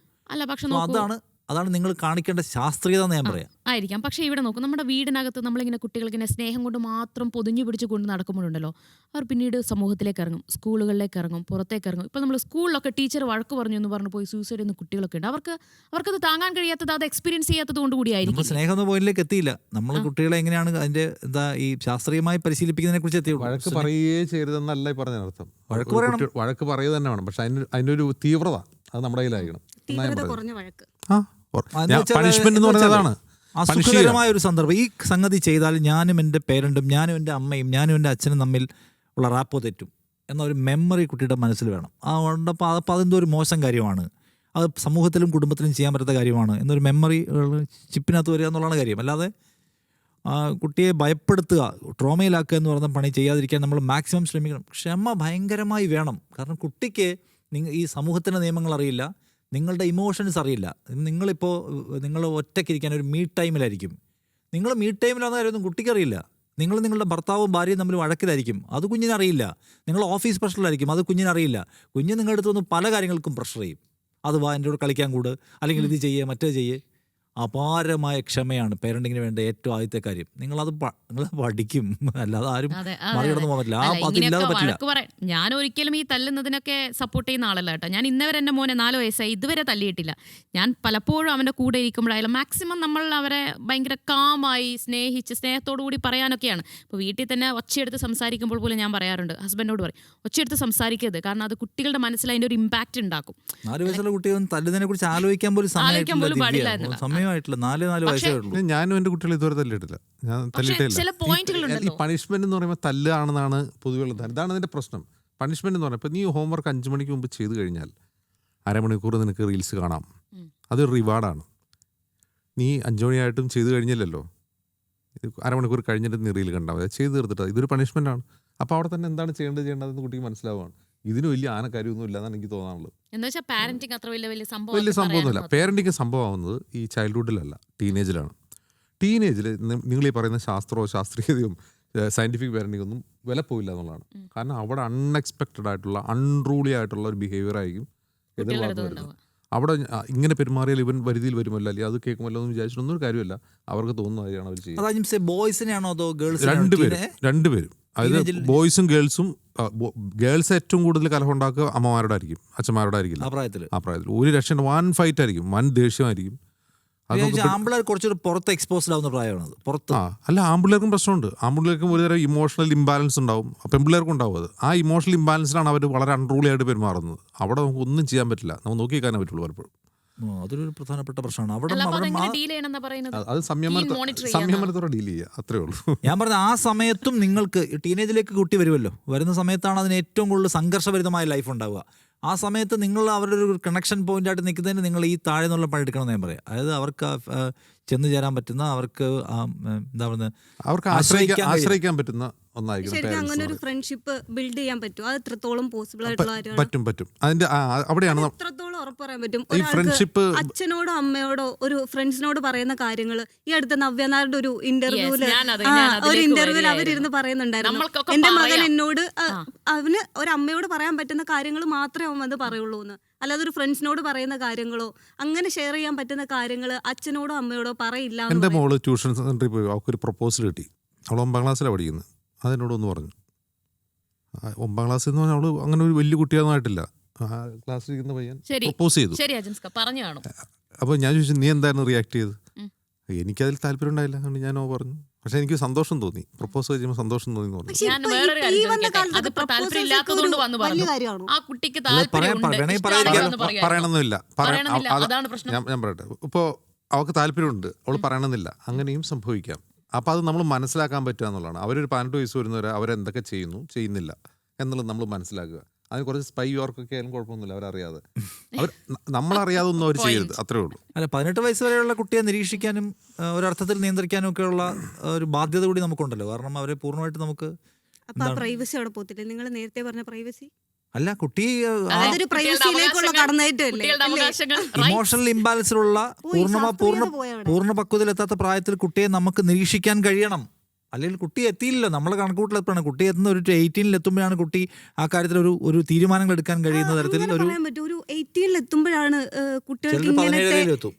അതാണ് നിങ്ങൾ കാണിക്കേണ്ട ശാസ്ത്രീയത എന്ന് ഞാൻ പറയാം. ആയിരിക്കാം. പക്ഷേ ഇവിടെ നോക്കും, നമ്മുടെ വീടിനകത്ത് നമ്മളിങ്ങനെ കുട്ടികൾക്കിങ്ങനെ സ്നേഹം കൊണ്ട് മാത്രം പൊതിഞ്ഞു പിടിച്ച് കൊണ്ട് നടക്കുമ്പോഴുണ്ടല്ലോ, അവർ പിന്നീട് സമൂഹത്തിലേക്ക് ഇറങ്ങും, സ്കൂളുകളിലേക്ക് ഇറങ്ങും, പുറത്തേക്ക് ഇറങ്ങും. ഇപ്പോൾ നമ്മൾ സ്കൂളിലൊക്കെ ടീച്ചർ വഴക്ക് പറഞ്ഞു എന്ന് പറഞ്ഞ് പോയി സൂസൈഡ് ചെയ്യുന്ന കുട്ടികളൊക്കെ ഉണ്ട്. അവർക്കത് താങ്ങാൻ കഴിയാത്തത്, അത് എക്സ്പീരിയൻസ് ചെയ്യാത്തത് കൊണ്ട് കൂടിയായിരിക്കും. സ്നേഹം എന്ന പോയിന്റിലേക്ക് എത്തിയില്ല. നമ്മൾ കുട്ടികളെ എങ്ങനെയാണ് അതിന്റെ ഈ ശാസ്ത്രീയമായി പരിശീലിപ്പിക്കുന്നതിനെ കുറിച്ച് എത്തി. വഴക്ക് പറയുകയേ ചെയ്യരുതെന്നല്ല ഈ പറഞ്ഞർത്ഥം. വഴക്ക് പറയുക തന്നെ വേണം, പക്ഷെ അതിൻ്റെ ഒരു തീവ്രത അത് നമ്മുടെ കയ്യിലായിരിക്കണം. അസുഖകരമായ ഒരു സന്ദർഭം. ഈ സംഗതി ചെയ്താൽ ഞാനും എൻ്റെ പേരൻറ്റും, ഞാനും എൻ്റെ അമ്മയും, ഞാനും എൻ്റെ അച്ഛനും തമ്മിൽ ഉള്ള റാപ്പോ തെറ്റും എന്നൊരു മെമ്മറി കുട്ടിയുടെ മനസ്സിൽ വേണം. അപ്പോൾ അതെന്തോ ഒരു മോശം കാര്യമാണ്, അത് സമൂഹത്തിലും കുടുംബത്തിലും ചെയ്യാൻ പറ്റാത്ത കാര്യമാണ് എന്നൊരു മെമ്മറി ചിപ്പിനകത്ത് വരിക എന്നുള്ളതാണ് കാര്യം. അല്ലാതെ കുട്ടിയെ ഭയപ്പെടുത്തുക, ട്രോമയിലാക്കുക എന്ന് പറയുന്ന പണി ചെയ്യാതിരിക്കാൻ നമ്മൾ മാക്സിമം ശ്രമിക്കണം. ക്ഷമ ഭയങ്കരമായി വേണം. കാരണം കുട്ടിക്ക് ഈ സമൂഹത്തിൻ്റെ നിയമങ്ങൾ അറിയില്ല, നിങ്ങളുടെ ഇമോഷൻസ് അറിയില്ല. നിങ്ങൾ ഒറ്റയ്ക്കിരിക്കാൻ ഒരു മീ ടൈമിലായിരിക്കും. നിങ്ങൾ മീ ടൈമിലാണെന്ന കാര്യമൊന്നും കുട്ടിക്കറിയില്ല. നിങ്ങളുടെ ഭർത്താവും ഭാര്യയും തമ്മിൽ വഴക്കിലായിരിക്കും, അത് കുഞ്ഞിനറിയില്ല. നിങ്ങൾ ഓഫീസ് പ്രഷറിലായിരിക്കും, അത് കുഞ്ഞിനറിയില്ല. കുഞ്ഞ് നിങ്ങളുടെ അടുത്ത് വന്ന് പല കാര്യങ്ങൾക്കും പ്രഷർ ചെയ്യും. അത് വാ എൻ്റെ കൂടെ കളിക്കാൻ കൂട്, അല്ലെങ്കിൽ ഇത് ചെയ്യേ മറ്റേ ചെയ്യേ. അപാരമായ ക്ഷമയാണ് പേരൻറ്റിങ്ങിന് വേണ്ട ഏറ്റവും ആദ്യത്തെ കാര്യം. നിങ്ങൾ പഠിക്കും, അല്ലാതെ ആരും മറികടന്നു പോകാൻ പറ്റില്ല. അതില്ലാതെ പറ്റില്ല. ഞാൻ ഒരിക്കലും ഈ തല്ലുന്നതിനൊക്കെ സപ്പോർട്ട് ചെയ്യുന്ന ആളല്ല കേട്ടോ. ഞാൻ ഇന്നവരെ എൻ്റെ മോനെ 4 വയസ്സായി ഇതുവരെ തല്ലിയിട്ടില്ല. ഞാൻ പലപ്പോഴും അവൻ്റെ കൂടെ ഇരിക്കുമ്പോഴായാലും മാക്സിമം നമ്മൾ അവരെ ഭയങ്കര കാമായി സ്നേഹിച്ച് സ്നേഹത്തോടു കൂടി പറയാനൊക്കെയാണ്. ഇപ്പോൾ വീട്ടിൽ തന്നെ ഒച്ചയെടുത്ത് സംസാരിക്കുമ്പോൾ പോലും ഞാൻ പറയാറുണ്ട്, ഹസ്ബൻഡോട് പറയും, ഒച്ചയെടുത്ത് സംസാരിക്കരുത്, കാരണം അത് കുട്ടികളുടെ മനസ്സിൽ അതിൻ്റെ ഒരു ഇമ്പാക്റ്റ് ഉണ്ടാക്കും. 4 വയസ്സുള്ള കുട്ടിയൊന്നും തല്ലുന്നതിനെ കുറിച്ച് ആലോചിക്കാൻ പോലും പാടില്ല. ഞാനും എൻ്റെ കുട്ടികൾ ഇതുവരെ തല്ലിയിട്ടില്ല. ഞാൻ തല്ലിയിട്ടില്ല. ഈ പണിഷ്മെന്റ് എന്ന് പറയുമ്പോൾ തല്ലുകയാണെന്നാണ് പൊതുവെയുള്ള ധാരണ. ഇതാണ് അതിന്റെ പ്രശ്നം. പണിഷ്മെന്റ് എന്ന് പറഞ്ഞാൽ ഇപ്പം നീ ഹോംവർക്ക് 5 മണിക്ക് മുമ്പ് ചെയ്ത് കഴിഞ്ഞാൽ അരമണിക്കൂർ നിനക്ക് റീൽസ് കാണാം, അതൊരു റിവാർഡാണ്. നീ 5 മണിയായിട്ടും ചെയ്ത് കഴിഞ്ഞില്ലല്ലോ, അരമണിക്കൂർ കഴിഞ്ഞിട്ട് നീ റീൽ കണ്ടാൽ മതി, ചെയ്ത് തീർത്തിട്ട് ഇതൊരു പണിഷ്മെന്റ് ആണ്. അപ്പോൾ അവിടെ തന്നെ എന്താണ് ചെയ്യേണ്ടതെന്ന് കുട്ടിക്ക് മനസ്സിലാവുകയാണ്. ഇതിന് വലിയ ആനക്കാര്യമൊന്നും ഇല്ല എന്നാണ് എനിക്ക് തോന്നാനുള്ളത്. വലിയ സംഭവമൊന്നുമില്ല. പേരൻറ്റിങ് സംഭവമാവുന്നത് ഈ ചൈൽഡ്ഹുഡിലല്ല, ടീനേജിലാണ്. ടീനേജിൽ നിങ്ങൾ ഈ പറയുന്ന ശാസ്ത്രീയതയും സയൻറ്റിഫിക് പേരൻറ്റിംഗ് ഒന്നും വില പോയില്ല എന്നുള്ളതാണ്. കാരണം അവിടെ അൺഎക്സ്പെക്റ്റഡ് ആയിട്ടുള്ള അൺറൂളി ആയിട്ടുള്ള ഒരു ബിഹേവിയർ ആയിരിക്കും എതിർഭാഗത്ത് വരുന്നത്. അവിടെ ഇങ്ങനെ പെരുമാറിയാൽ ഇവൻ വരുതിയിൽ വരുമല്ലോ, അല്ലെങ്കിൽ അത് കേൾക്കുമല്ലോ എന്ന് വിചാരിച്ചിട്ടൊന്നും ഒരു കാര്യമില്ല. അവർക്ക് തോന്നുന്ന കാര്യമാണ് അവർ ചെയ്യുന്നത്. രണ്ടുപേരും അതായത് ബോയ്സും ഗേൾസും. ഗേൾസ് ഏറ്റവും കൂടുതൽ കലഹം ഉണ്ടാക്കുക അമ്മമാരോടെ ആയിരിക്കും, അച്ഛന്മാരോടെ ആയിരിക്കില്ല. ആ പ്രായത്തിൽ ഒരു രക്ഷ വൻ ഫൈറ്റ് ആയിരിക്കും, വൻ ദേഷ്യമായിരിക്കും. ആമ്പിള്ളേർ കുറച്ചൊരു പുറത്ത് എക്സ്പോസ്ഡ് ആവുന്ന പ്രായമാണ്. അല്ല, ആമ്പിള്ളേർക്കും പ്രശ്നമുണ്ട്. ആമ്പിള്ളേർക്കും ഒരുതരം ഇമോഷണൽ ഇംബാലൻസ് ഉണ്ടാവും, പെൺപിള്ളേർക്കും ഉണ്ടാവും. അത് ആ ഇമോഷണൽ ഇംബാലൻസിലാണ് അവർ വളരെ അൺറൂളി ആയിട്ട് പെരുമാറുന്നത്. അവിടെ നമുക്ക് ഒന്നും ചെയ്യാൻ പറ്റില്ല, നമുക്ക് നോക്കിക്കാനേ പറ്റുള്ളൂ പലപ്പോഴും. അതൊരു പ്രധാനപ്പെട്ട പ്രശ്നമാണ്. അത് സംയമനത്തോടെ ഡീൽ ചെയ്യുക, അത്രേ ഉള്ളൂ. ഞാൻ പറഞ്ഞ ആ സമയത്തും നിങ്ങൾക്ക് ടീനേജിലേക്ക് കുട്ടി വരുമല്ലോ, വരുന്ന സമയത്താണ് അതിന് ഏറ്റവും കൂടുതൽ സംഘർഷഭരിതമായ ലൈഫ് ഉണ്ടാവുക. ആ സമയത്ത് നിങ്ങൾ അവരുടെ ഒരു കണക്ഷൻ പോയിന്റ് ആയിട്ട് നിൽക്കുന്നതിന് നിങ്ങൾ ഈ താഴെ നിന്നുള്ള പണി എടുക്കണമെന്ന് ഞാൻ പറയാം. അതായത് അവർക്ക് ചെന്ന് ചേരാൻ പറ്റുന്ന, അവർക്ക് എന്താ പറയുന്നത്, അവർക്ക് ആശ്രയിക്കാൻ പറ്റുന്ന ശരിക്കും അങ്ങനെ ഒരു ഫ്രണ്ട്ഷിപ്പ് ബിൽഡ് ചെയ്യാൻ പറ്റും. അത് എത്രത്തോളം പോസിബിൾ ആയിട്ടുള്ള കാര്യമാണ്. പറ്റും. അതിന്റെ അവിടെയാണ് എത്രത്തോളം ഉറപ്പ് പറയാൻ പറ്റും. അച്ഛനോടോ അമ്മയോടോ ഒരു ഫ്രണ്ട്സിനോട് പറയുന്ന കാര്യങ്ങൾ ഈ അടുത്ത നവ്യനാരുടെ ഒരു ഇന്റർവ്യൂല് അവരിരുന്ന് പറയുന്നുണ്ടായിരുന്നു, എന്റെ മകൻ എന്നോട് അവന് ഒരു അമ്മയോട് പറയാൻ പറ്റുന്ന കാര്യങ്ങൾ മാത്രമേ അവൻ അത് പറയുള്ളൂ എന്ന്, അല്ലാതെ ഒരു ഫ്രണ്ട്സിനോട് പറയുന്ന കാര്യങ്ങളോ അങ്ങനെ ഷെയർ ചെയ്യാൻ പറ്റുന്ന കാര്യങ്ങൾ അച്ഛനോടോ അമ്മയോടോ പറയില്ല. എൻ്റെ മോള് ട്യൂഷൻ സെന്ററിൽ പോയി, അവൾക്കൊരു പ്രപ്പോസൽ കിട്ടി. അവൾ 9ാം ക്ലാസ്സിലാണ് പഠിക്കുന്നത്. അതിനോടൊന്ന് പറഞ്ഞു, 9ാം ക്ലാസ്സിൽ എന്ന് പറഞ്ഞാൽ അവള് അങ്ങനെ ഒരു വലിയ കുട്ടിയൊന്നും ആയിട്ടില്ല. ക്ലാസ്സിലിരിക്കുന്ന പയ്യൻ പ്രപ്പോസ് ചെയ്തു. അപ്പോൾ ഞാൻ ചോദിച്ചു നീ എന്തായിരുന്നു റിയാക്ട് ചെയ്ത്? എനിക്കതിൽ താല്പര്യം ഉണ്ടായില്ല, അതുകൊണ്ട് ഞാൻ പറഞ്ഞു. പക്ഷെ എനിക്ക് സന്തോഷം തോന്നി, പ്രപ്പോസ് ചെയ്യുമ്പോൾ സന്തോഷം തോന്നി എന്ന് പറഞ്ഞു. പക്ഷെ ഞാൻ ഇപ്പൊ വേറൊരു ഈ കാര്യം വന്ന ചോദിക്കട്ടെ? കാലത്തൊക്കെ അതിപ്പോ proposals താല്പര്യമില്ലാത്തതുകൊണ്ട് ഒക്കെ വന്ന് ഒരു വലിയ പറഞ്ഞു. കാര്യമാണോ? ആ കുട്ടിക്ക് താല്പര്യമുണ്ട്, വേണമെങ്കിൽ ഇഷ്ടമാണെന്ന് പറയാം. പറയണമെന്നില്ല. പറയണമെന്നില്ല, അതാണ് പ്രശ്നം. ഞാൻ പറയട്ടെ, ഇപ്പോൾ അവൾക്ക് താല്പര്യമുണ്ട്, അവൾ പറയണമെന്നില്ല, അങ്ങനെയും സംഭവിക്കാം. അപ്പോൾ അത് നമ്മൾ മനസ്സിലാക്കാൻ പറ്റുക എന്നുള്ളതാണ്. അവരൊരു 18 വയസ്സ് വരുന്നവരെ അവരെന്തൊക്കെ ചെയ്യുന്നു ചെയ്യുന്നില്ല എന്നുള്ളത് നമ്മൾ മനസ്സിലാക്കുക. അതിന് കുറച്ച് സ്പൈ വർക്കൊക്കെ ആയാലും കുഴപ്പമൊന്നുമില്ല, അവരറിയാതെ നമ്മളറിയാതെ ഒന്നും അവർ ചെയ്യരുത്, അത്രേ ഉള്ളൂ. അല്ല, 18 വയസ്സ് വരെയുള്ള കുട്ടിയെ നിരീക്ഷിക്കാനും ഒരർത്ഥത്തിൽ നിയന്ത്രിക്കാനും ഒക്കെയുള്ള ഒരു ബാധ്യത കൂടി നമുക്കുണ്ടല്ലോ. കാരണം അവരെ പൂർണ്ണമായിട്ട് നമുക്ക് അപ്പൊ ആ പ്രൈവസി അവിടെ പോത്തില്ലേ? നിങ്ങൾ നേരത്തെ പറഞ്ഞ പ്രൈവസി അല്ല, കുട്ടി അതൊരു പ്രൈവസിയിലേക്കുള്ള കടന്നേറ്റമല്ലേ? കുട്ടികളുടെ അവകാശങ്ങൾ, ഇമോഷണൽ ഇംബാലൻസിലുള്ള പൂർണ്ണ പക്വതയിലെത്താത്ത പ്രായത്തിൽ കുട്ടിയെ നമുക്ക് നിരീക്ഷിക്കാൻ കഴിയണം. അല്ലെങ്കിൽ കുട്ടി എത്തിയില്ലല്ലോ, നമ്മളെ കണക്കൂട്ടിലെത്താണ്. കുട്ടി എത്തുന്ന ഒരു 18 എത്തുമ്പോഴാണ് കുട്ടി ആ കാര്യത്തിൽ ഒരു തീരുമാനങ്ങൾ എടുക്കാൻ കഴിയുന്ന തരത്തിൽ ഒരു 18 എത്തുമ്പോഴാണ് കുട്ടികൾക്ക് ചിലർ ഇങ്ങനത്തെ 17 എത്തും,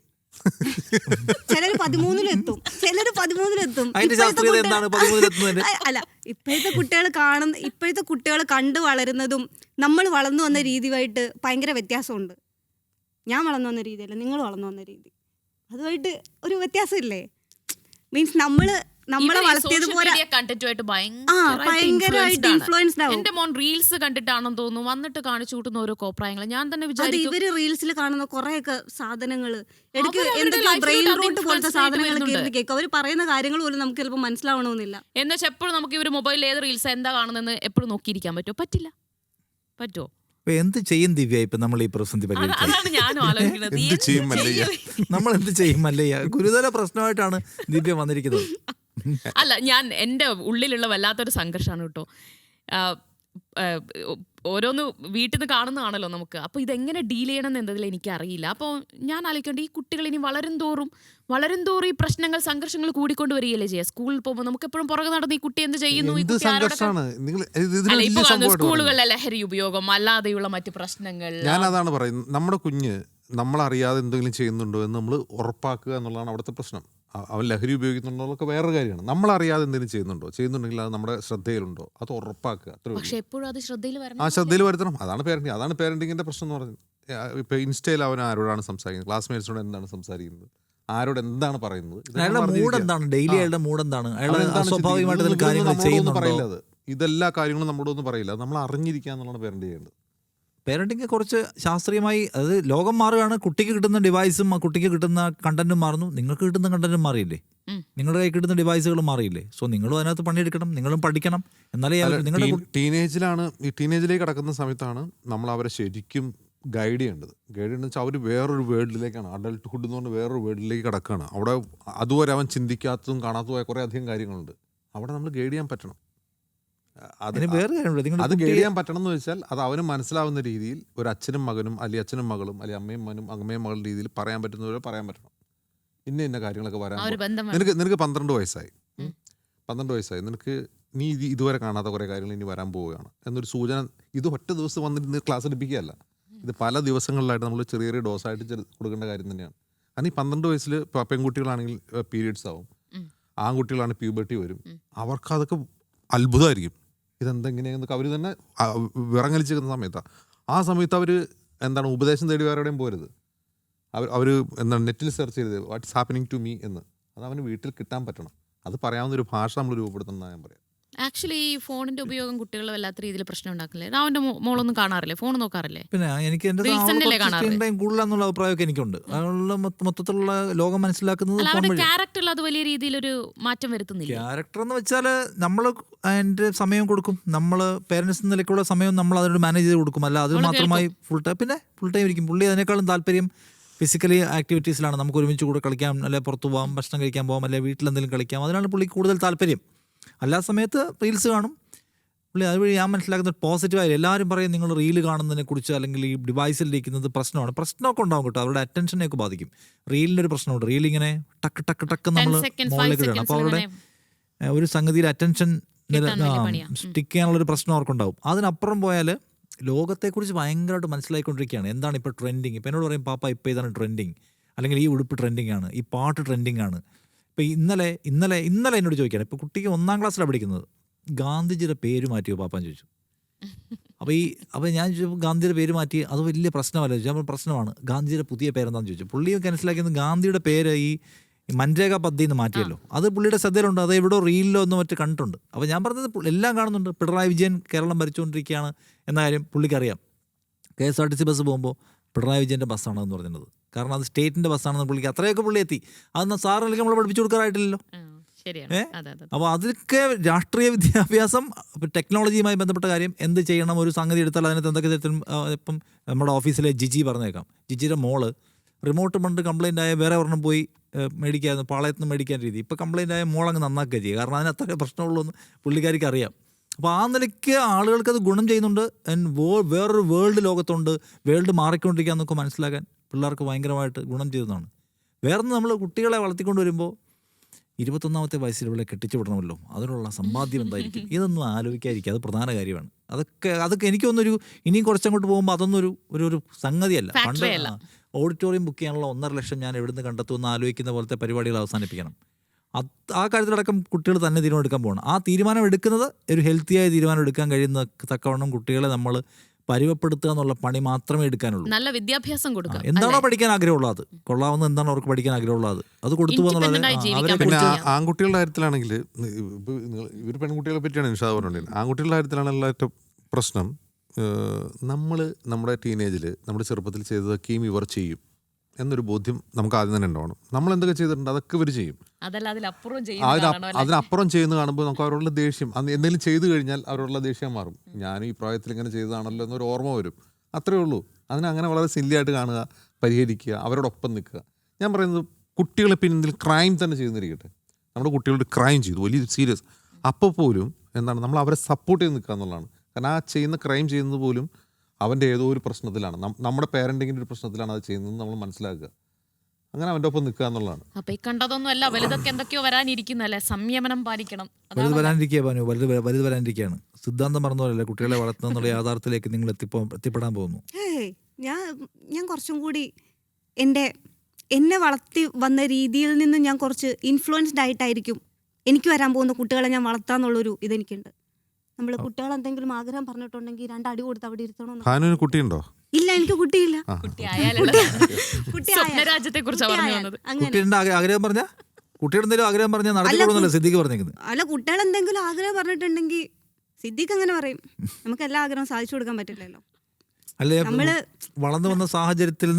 ചിലർ 13 എത്തും, ചിലർ 13 എത്തും. അതിന്റെ ശാസ്ത്രീയത എന്താണ് 13 എത്തുന്നതിന്റെ? അല്ല, ഇപ്പോഴത്തെ കുട്ടികൾ കണ്ടു വളരുന്നതും നമ്മൾ വളർന്നു വന്ന രീതിയുമായിട്ട് ഭയങ്കര വ്യത്യാസമുണ്ട്. ഞാൻ വളർന്നു വന്ന രീതിയല്ല, നിങ്ങൾ വളർന്നു വന്ന രീതി, അതുമായിട്ട് ഒരു വ്യത്യാസമില്ലേ? മീൻസ് നമ്മളെ വളർത്തിയതുപോലെ ഭയങ്കരമായിട്ട് ഇൻഫ്ലുവൻസ്ഡ് ആവും. എന്റെ മോൻ റീൽസ് കണ്ടിട്ടാണെന്ന് തോന്നുന്നു വന്നിട്ട് കാണിച്ചു കൂട്ടുന്ന ഓരോ കോപ്രായങ്ങൾ. ഞാൻ തന്നെ വിചാരിക്കും ഇവര് റീൽസിൽ കാണുന്ന കുറെയൊക്കെ സാധനങ്ങള് എന്തൊക്കെയോ ബ്രെയിൻ റോട്ട് പോലത്തെ സാധനങ്ങൾ കേൾക്കും. അവർ പറയുന്ന കാര്യങ്ങൾ പോലും നമുക്ക് ചിലപ്പോൾ മനസ്സിലാവണമെന്നില്ല. എന്നുവെച്ചാൽ എപ്പോഴും നമുക്ക് ഇവര് മൊബൈലിൽ ഏത് റീൽസ് എന്താ കാണുന്നതെന്ന് എപ്പോഴും നോക്കിയിരിക്കാൻ പറ്റുമോ? പറ്റുമോ? എന്ത് ചെയ്യും ദിവ്യ ഇപ്പൊ നമ്മൾ ഈ പ്രതിസന്ധി പരിഹരിക്കാൻ? അതാണ് ഞാനും ആലോചിക്കുന്നത്. നമ്മൾ എന്ത് ചെയ്യും മല്ലയ്യ? ഗുരുതര പ്രശ്നമായിട്ടാണ് ദിവ്യ വന്നിരിക്കുന്നത്. അല്ല, ഞാൻ എൻ്റെ ഉള്ളിലുള്ള വല്ലാത്തൊരു സംഘർഷമാണ് കേട്ടോ. ഓരോന്ന് വീട്ടിൽ നിന്ന് കാണുന്നതാണല്ലോ നമുക്ക്. അപ്പോൾ ഇതെങ്ങനെ ഡീൽ ചെയ്യണമെന്ന് എന്നതിൽ എനിക്കറിയില്ല. അപ്പോൾ ഞാൻ ആലോചിക്കേണ്ട, ഈ കുട്ടികൾ ഇനി വളരും തോറും ഈ പ്രശ്നങ്ങൾ, സംഘർഷങ്ങൾ കൂടിക്കൊണ്ട് വരികയല്ലേ ചെയ്യുക. സ്കൂളിൽ പോകുമ്പോൾ നമുക്ക് എപ്പോഴും പുറകെ നടന്ന് ഈ കുട്ടി എന്ത് ചെയ്യുന്നു, ഈ കുട്ടി സ്കൂളുകളിലെ ലഹരി ഉപയോഗം, അല്ലാതെയുള്ള മറ്റു പ്രശ്നങ്ങൾ. ഞാൻ അതാണ് പറയുന്നത്, നമ്മുടെ കുഞ്ഞ് നമ്മളറിയാതെ എന്തെങ്കിലും ചെയ്യുന്നുണ്ടോ എന്ന് നമ്മൾ ഉറപ്പാക്കുക എന്നുള്ളതാണ് അവിടുത്തെ പ്രശ്നം. അവൻ ലഹരി ഉപയോഗിക്കുന്നുണ്ടോന്നൊക്കെ വേറൊരു കാര്യമാണ്. നമ്മളറിയാതെ എന്തെങ്കിലും ചെയ്യുന്നുണ്ടെങ്കിൽ അത് നമ്മുടെ ശ്രദ്ധയിലുണ്ടോ അത് ഉറപ്പാക്കുക, അത്രേ പക്ഷേ എപ്പോഴും അത് ശ്രദ്ധയിൽ വരണം. ആ ശ്രദ്ധയിൽ വരുത്തണം. അതാണ് പേരന്റിങ്ങിന്റെ പ്രശ്നം എന്ന് പറയുന്നത്. ഇപ്പൊ ഇൻസ്റ്റയിൽ അവൻ ആരോടാണ് സംസാരിക്കുന്നത്, ക്ലാസ്മേറ്റ്സിനോട് എന്താണ് സംസാരിക്കുന്നത്, ആരോട് എന്താണ് പറയുന്നത്, മൂഡ് എന്താണ്, ഡെയിലി അയാളുടെ മൂഡ് എന്താണ്, സ്വാഭാവികമായിട്ട് കാര്യങ്ങൾ പറയുന്നത്, ഇതെല്ലാ കാര്യങ്ങളും നമ്മളോടൊന്നും പറയില്ല. അത് നമ്മൾ അറിഞ്ഞിരിക്കുക എന്നുള്ളതാണ് പേരന്റ് ചെയ്യേണ്ടത്. പേരന്റിങ് കുറച്ച് ശാസ്ത്രീയമായി, അത് ലോകം മാറുകയാണ്. കുട്ടിക്ക് കിട്ടുന്ന ഡിവൈസും കുട്ടിക്ക് കിട്ടുന്ന കണ്ടന്റും മാറുന്നു, നിങ്ങൾക്ക് കിട്ടുന്ന കണ്ടന്റും മാറിയില്ലേ, നിങ്ങളുടെ കൈ കിട്ടുന്ന ഡിവൈസുകളും മാറിയില്ലേ. സോ നിങ്ങളും അതിനകത്ത് പണിയെടുക്കണം, നിങ്ങളും പഠിക്കണം. എന്നാലേ നിങ്ങളുടെ ടീനേജിലേക്ക് കടക്കുന്ന സമയത്താണ് നമ്മൾ അവരെ ശരിക്കും ഗൈഡ് ചെയ്യേണ്ടത്. വെച്ചാൽ അവർ വേറൊരു വേൾഡിലേക്കാണ്, അഡൾട്ട്ഹുഡ് എന്ന് പറഞ്ഞാൽ വേറൊരു വേൾഡിലേക്ക് കിടക്കുകയാണ്. അവിടെ അതുവരെ അവൻ ചിന്തിക്കാത്തതും കാണാത്തതുമായ കുറേ അധികം കാര്യങ്ങളുണ്ട്. അവിടെ നമ്മൾ ഗൈഡ് ചെയ്യാൻ പറ്റണം. അത് ഗൈഡ് ചെയ്യാൻ പറ്റണം എന്ന് വെച്ചാൽ അത് അവന് മനസ്സിലാവുന്ന രീതിയിൽ ഒരു അച്ഛനും മകനും, അല്ലെങ്കിൽ അച്ഛനും മകളും, അല്ലെങ്കിൽ അമ്മയും മകനും, അമ്മയും മകളുടെ രീതിയിൽ പറയാൻ പറ്റുന്നവരെ പറയാൻ പറ്റണം. ഇന്ന കാര്യങ്ങളൊക്കെ വരാൻ, നിനക്ക് 12 വയസ്സായി, നിനക്ക് നീ ഇതുവരെ കാണാത്ത കുറേ കാര്യങ്ങൾ ഇനി വരാൻ പോവുകയാണ് എന്നൊരു സൂചന. ഇത് ഒറ്റ ദിവസം വന്നിട്ട് ക്ലാസ് എടുപ്പിക്കുകയല്ല, ഇത് പല ദിവസങ്ങളിലായിട്ട് നമ്മൾ ചെറിയ ഡോസായിട്ട് കൊടുക്കേണ്ട കാര്യം തന്നെയാണ്. കാരണം ഈ 12 വയസ്സിൽ പെൺകുട്ടികളാണെങ്കിൽ പീരിയഡ്സ് ആവും, ആൺകുട്ടികളാണെങ്കിൽ പ്യൂബർട്ടി വരും. അവർക്ക് അതൊക്കെ അത്ഭുതമായിരിക്കും. ഇതെന്തെങ്ങനെയെന്നൊക്കെ അവർ തന്നെ വിറങ്ങലിച്ചിരിക്കുന്ന സമയത്താണ്. ആ സമയത്ത് അവർ ഉപദേശം തേടി വേറെ എവിടെയും പോരുത്. അവർ നെറ്റിൽ സെർച്ച് ചെയ്ത് വാട്ട്സ് ഹാപ്പനിങ് ടു മീ എന്ന് അത് അവന് വീട്ടിൽ കിട്ടാൻ പറ്റണം. അത് പറയാവുന്നൊരു ഭാഷ നമ്മൾ രൂപപ്പെടുത്തണം ഞാൻ പറയാം. ആക്ച്വലി ഈ ഫോണിന്റെ ഉപയോഗം കുട്ടികൾ വല്ലാത്ത രീതിയിൽ പ്രശ്നം ഉണ്ടാക്കില്ലേ? അവന്റെ മോളൊന്നും കാണാറില്ലേ, ഫോൺ നോക്കാറില്ലേ? പിന്നെ എനിക്ക് എന്റെ കൂടുതലെന്നുള്ള അഭിപ്രായമൊക്കെ എനിക്കുണ്ട്. അതിനുള്ള മൊത്തത്തിലുള്ള ലോകം മനസ്സിലാക്കുന്നത് അവരുടെ ക്യാരക്ടറിൽ അത് വലിയ രീതിയിലൊരു മാറ്റം വരുത്തുന്നില്ല. ക്യാരക്ടർ എന്ന് വെച്ചാൽ നമ്മൾ അതിന്റെ സമയം കൊടുക്കും, നമ്മൾ പേരൻസ് നിലയ്ക്കുള്ള സമയം നമ്മൾ അതിനോട് മാനേജ് ചെയ്ത് കൊടുക്കും. അല്ല അത് മാത്രമായി ഫുൾ ടൈം ഇരിക്കും. പുള്ളി അതിനേക്കാളും താല്പര്യം ഫിസിക്കലി ആക്ടിവിറ്റീസിലാണ്. നമുക്ക് ഒരുമിച്ച് കൂടെ കളിക്കാം, അല്ലെ പുറത്തു പോകാം, ഭക്ഷണം കഴിക്കാൻ പോകാം, അല്ലെ വീട്ടിലെന്തെങ്കിലും കളിക്കാം. അതിനാണ് പുള്ളിക്ക് കൂടുതൽ താല്പര്യം. എല്ലാ സമയത്ത് റീൽസ് കാണും പുള്ളി. അതുവഴി ഞാൻ മനസ്സിലാക്കുന്ന പോസിറ്റീവായി എല്ലാവരും പറയും നിങ്ങൾ റീല് കാണുന്നതിനെ കുറിച്ച് അല്ലെങ്കിൽ ഈ ഡിവൈസിലിരിക്കുന്നത് പ്രശ്നമൊക്കെ ഉണ്ടാവും കേട്ടോ. അവരുടെ അറ്റൻഷനെയൊക്കെ ബാധിക്കും. റീലിൻ്റെ ഒരു പ്രശ്നമുണ്ട്. റീൽ ഇങ്ങനെ ടക്ക് നമ്മൾ മുകളിലേക്ക് ഇടണം. അപ്പോൾ അവരുടെ ഒരു സംഗതിയിൽ അറ്റൻഷൻ സ്റ്റിക്ക് ചെയ്യാനുള്ളൊരു പ്രശ്നം അവർക്കുണ്ടാവും. അതിനപ്പുറം പോയാൽ ലോകത്തെക്കുറിച്ച് ഭയങ്കരമായിട്ട് മനസ്സിലായിക്കൊണ്ടിരിക്കുകയാണ്. എന്താണ് ഇപ്പോൾ ട്രെൻഡിങ്. ഇപ്പം എന്നോട് പറയും പാപ്പ ഇപ്പോൾ ഇതാണ് ട്രെൻഡിങ്, അല്ലെങ്കിൽ ഈ ഉടുപ്പ് ട്രെൻഡിങ് ആണ്, ഈ പാട്ട് ട്രെൻഡിങ് ആണ്. ഇപ്പോൾ ഇന്നലെ എന്നോട് ചോദിക്കുകയാണ്, ഇപ്പോൾ കുട്ടിക്ക് 1ാം ക്ലാസ്സിലാണ് പഠിക്കുന്നത്, ഗാന്ധിജിയുടെ പേര് മാറ്റിയോ പാപ്പാന്ന് ചോദിച്ചു. അപ്പോൾ ഞാൻ ചോദിച്ചപ്പോൾ ഗാന്ധിയുടെ പേര് മാറ്റി, അത് വലിയ പ്രശ്നമല്ല ചോദിച്ചാൽ പ്രശ്നമാണ്. ഗാന്ധിയുടെ പുതിയ പേരെന്താണെന്ന് ചോദിച്ചു. പുള്ളി മനസ്സിലാക്കിയത് ഗാന്ധിയുടെ പേര് ഈ മൻരേഗ പദ്ധതി എന്ന് മാറ്റിയല്ലോ, അത് പുള്ളിയുടെ ശ്രദ്ധയിലുണ്ട്, അത് എവിടെയോ റീലിലോ ഒന്നും മറ്റു കണ്ടിട്ടുണ്ട്. അപ്പോൾ ഞാൻ പറഞ്ഞത് എല്ലാം കാണുന്നുണ്ട്. പിണറായി വിജയൻ കേരളം ഭരിച്ചുകൊണ്ടിരിക്കുകയാണ് എന്ന കാര്യം പുള്ളിക്കറിയാം. KSRTC ബസ് പോകുമ്പോൾ പിണറായി വിജയൻ്റെ ബസ്സാണെന്ന് പറഞ്ഞത്, കാരണം അത് സ്റ്റേറ്റിൻ്റെ ബസ്സാണെന്ന് പുള്ളിക്ക് അത്രയൊക്കെ പുള്ളി എത്തി. അതൊന്നും സാറിലേക്ക് നമ്മൾ പഠിപ്പിച്ചു കൊടുക്കാറായിട്ടില്ലല്ലോ. അപ്പോൾ അതിലൊക്കെ രാഷ്ട്രീയ വിദ്യാഭ്യാസം, ടെക്നോളജിയുമായി ബന്ധപ്പെട്ട കാര്യം, എന്ത് ചെയ്യണം, ഒരു സംഗതി എടുത്താൽ അതിനകത്ത് എന്തൊക്കെ തരത്തിലും. ഇപ്പം നമ്മുടെ ഓഫീസിലെ ജിജി പറഞ്ഞേക്കാം, ജിജിയുടെ മോള് റിമോട്ട് പണ്ട് കംപ്ലൈൻ്റ് ആയ വേറെ ഒരെണ്ണം പോയി മേടിക്കായിരുന്നു, പാളയത്ത് നിന്ന് മേടിക്കാൻ രീതി. ഇപ്പോൾ കംപ്ലൈൻ്റ് ആയ മോളങ്ങ് നന്നാക്കുക ചെയ്യുക, കാരണം അതിന് അത്ര പ്രശ്നമുള്ളൂ എന്ന് പുള്ളിക്കാരിക്ക് അറിയാം. അപ്പോൾ ആ നിലയ്ക്ക് ആളുകൾക്ക് അത് ഗുണം ചെയ്യുന്നുണ്ട്. വേറൊരു വേൾഡ് ലോകത്തുണ്ട്, വേൾഡ് മാറിക്കൊണ്ടിരിക്കുക എന്നൊക്കെ മനസ്സിലാക്കാൻ പിള്ളേർക്ക് ഭയങ്കരമായിട്ട് ഗുണം ചെയ്യുന്നതാണ്. വേറൊന്ന്, നമ്മൾ കുട്ടികളെ വളർത്തിക്കൊണ്ട് വരുമ്പോൾ 21ാമത്തെ വയസ്സിൽ ഇവിടെ കെട്ടിച്ചു വിടണമല്ലോ, അതിനുള്ള സമ്പാദ്യം എന്തായിരിക്കും, ഇതൊന്നും ആലോചിക്കാതിരിക്കുക, അത് പ്രധാന കാര്യമാണ്. അതൊക്കെ എനിക്ക് തോന്നുന്നൊരു ഇനിയും കുറച്ചങ്ങോട്ട് പോകുമ്പോൾ അതൊന്നും ഒരു സംഗതിയല്ല. പണ്ട് ഓഡിറ്റോറിയം ബുക്ക് ചെയ്യാനുള്ള 1.5 ലക്ഷം ഞാൻ എവിടുന്ന് കണ്ടെത്തുമെന്ന് ആലോചിക്കുന്ന പോലത്തെ പരിപാടികൾ അവസാനിപ്പിക്കണം. ആ കാര്യത്തിലടക്കം കുട്ടികൾ തന്നെ തീരുമാനം എടുക്കാൻ പോകണം. ആ തീരുമാനം എടുക്കുന്നത് ഒരു ഹെൽത്തിയായ തീരുമാനം എടുക്കാൻ കഴിയുന്ന തക്കവണ്ണം കുട്ടികളെ നമ്മൾ പരിവപ്പെടുത്തുക എന്നുള്ള പണി മാത്രമേ എടുക്കാനുള്ളൂ. നല്ല വിദ്യാഭ്യാസം കൊടുക്കുക. എന്താണോ പഠിക്കാൻ ആഗ്രഹമുള്ളത്, അത് കൊള്ളാവുന്ന എന്താണോ അവർക്ക് പഠിക്കാൻ ആഗ്രഹമുള്ളത് അത് കൊടുത്തു പോകുന്നത്. പിന്നെ ആൺകുട്ടികളുടെ കാര്യത്തിലാണെങ്കിൽ, ഇവർ പെൺകുട്ടികളെ പറ്റിയാണ് നിഷാദ് പറഞ്ഞിട്ടുള്ളത്. ആൺകുട്ടികളുടെ കാര്യത്തിലാണല്ലോ ഏറ്റവും പ്രശ്നം. നമ്മൾ നമ്മുടെ ടീനേജിൽ, നമ്മുടെ ചെറുപ്പത്തിൽ ചെയ്തതൊക്കെയും ഇവർ ചെയ്യും എന്നൊരു ബോധ്യം നമുക്ക് ആദ്യം തന്നെ ഉണ്ടാവണം. നമ്മൾ എന്തൊക്കെ ചെയ്തിട്ടുണ്ട് അതൊക്കെ ഇവർ ചെയ്യും. അതിനപ്പുറം ചെയ്യുന്ന കാണുമ്പോൾ നമുക്ക് അവരോടുള്ള ദേഷ്യം, എന്തെങ്കിലും ചെയ്തു കഴിഞ്ഞാൽ അവരോടുള്ള ദേഷ്യം മാറും. ഞാൻ ഈ പ്രായത്തിൽ ഇങ്ങനെ ചെയ്തതാണല്ലോ എന്നൊരു ഓർമ്മ വരും. അത്രേ ഉള്ളൂ. അങ്ങനെ വളരെ സില്ലിയായിട്ട് കാണുക, പരിഹരിക്കുക, അവരോടൊപ്പം നിൽക്കുക. ഞാൻ പറയുന്നത് കുട്ടികളെ പിന്നെ എന്തെങ്കിലും ക്രൈം തന്നെ ചെയ്യുന്നിരിക്കട്ടെ, നമ്മുടെ കുട്ടികളുടെ ക്രൈം ചെയ്തു വലിയ സീരിയസ്, അപ്പോൾ പോലും എന്താണ് നമ്മൾ അവരെ സപ്പോർട്ട് ചെയ്ത് നിൽക്കുക എന്നുള്ളതാണ്. കാരണം ആ ചെയ്യുന്ന ക്രൈം ചെയ്യുന്നത് പോലും അവൻ്റെ ഏതോ ഒരു പ്രശ്നത്തിലാണ്, നമ്മുടെ പേരൻറ്റിങ്ങിൻ്റെ ഒരു പ്രശ്നത്തിലാണ് അത് ചെയ്യുന്നത് നമ്മൾ മനസ്സിലാക്കുക. അങ്ങനെ അവൻ്റെ ഒപ്പം നിൽക്കുക എന്നുള്ളതാണ്. അപ്പൊ ഈ കണ്ടതൊന്നും അല്ല, വലുതൊക്കെ എന്തൊക്കെയോ വരാനിരിക്കുന്നല്ലേ, സംയമനം പാലിക്കണം. വലുത് വരാനിരിക്കുകയാണ്. സിദ്ധാന്തം പറഞ്ഞ കുട്ടികളെ വളർത്തുന്നുള്ള യാഥാർത്ഥ്യത്തിലേക്ക് നിങ്ങൾ എത്തിപ്പെടാൻ പോകുന്നു. ഞാൻ കുറച്ചും കൂടി എന്നെ വളർത്തി വന്ന രീതിയിൽ നിന്ന് ഞാൻ കുറച്ച് ഇൻഫ്ലുവൻസ്ഡ് ആയിട്ടായിരിക്കും എനിക്ക് വരാൻ പോകുന്ന കുട്ടികളെ ഞാൻ വളർത്താന്നുള്ളൊരു ഇതെനിക്കുണ്ട്. നമ്മൾ കുട്ടികൾ എന്തെങ്കിലും ആഗ്രഹം പറഞ്ഞിട്ടുണ്ടെങ്കിൽ 2 അടി കൊടുത്ത് അവിടെ ഇരുത്തണം. കുട്ടിയുണ്ടോ? ഇല്ല, എനിക്ക് കുട്ടിയില്ല. അല്ല, കുട്ടികൾ എന്തെങ്കിലും ആഗ്രഹം പറഞ്ഞിട്ടുണ്ടെങ്കിൽ സിദ്ദീഖ് അങ്ങനെ പറയും. നമുക്ക് എല്ലാ ആഗ്രഹവും സാധിച്ചു കൊടുക്കാൻ പറ്റില്ലല്ലോ. നമ്മള് വളർന്നു വന്ന സാഹചര്യത്തിൽ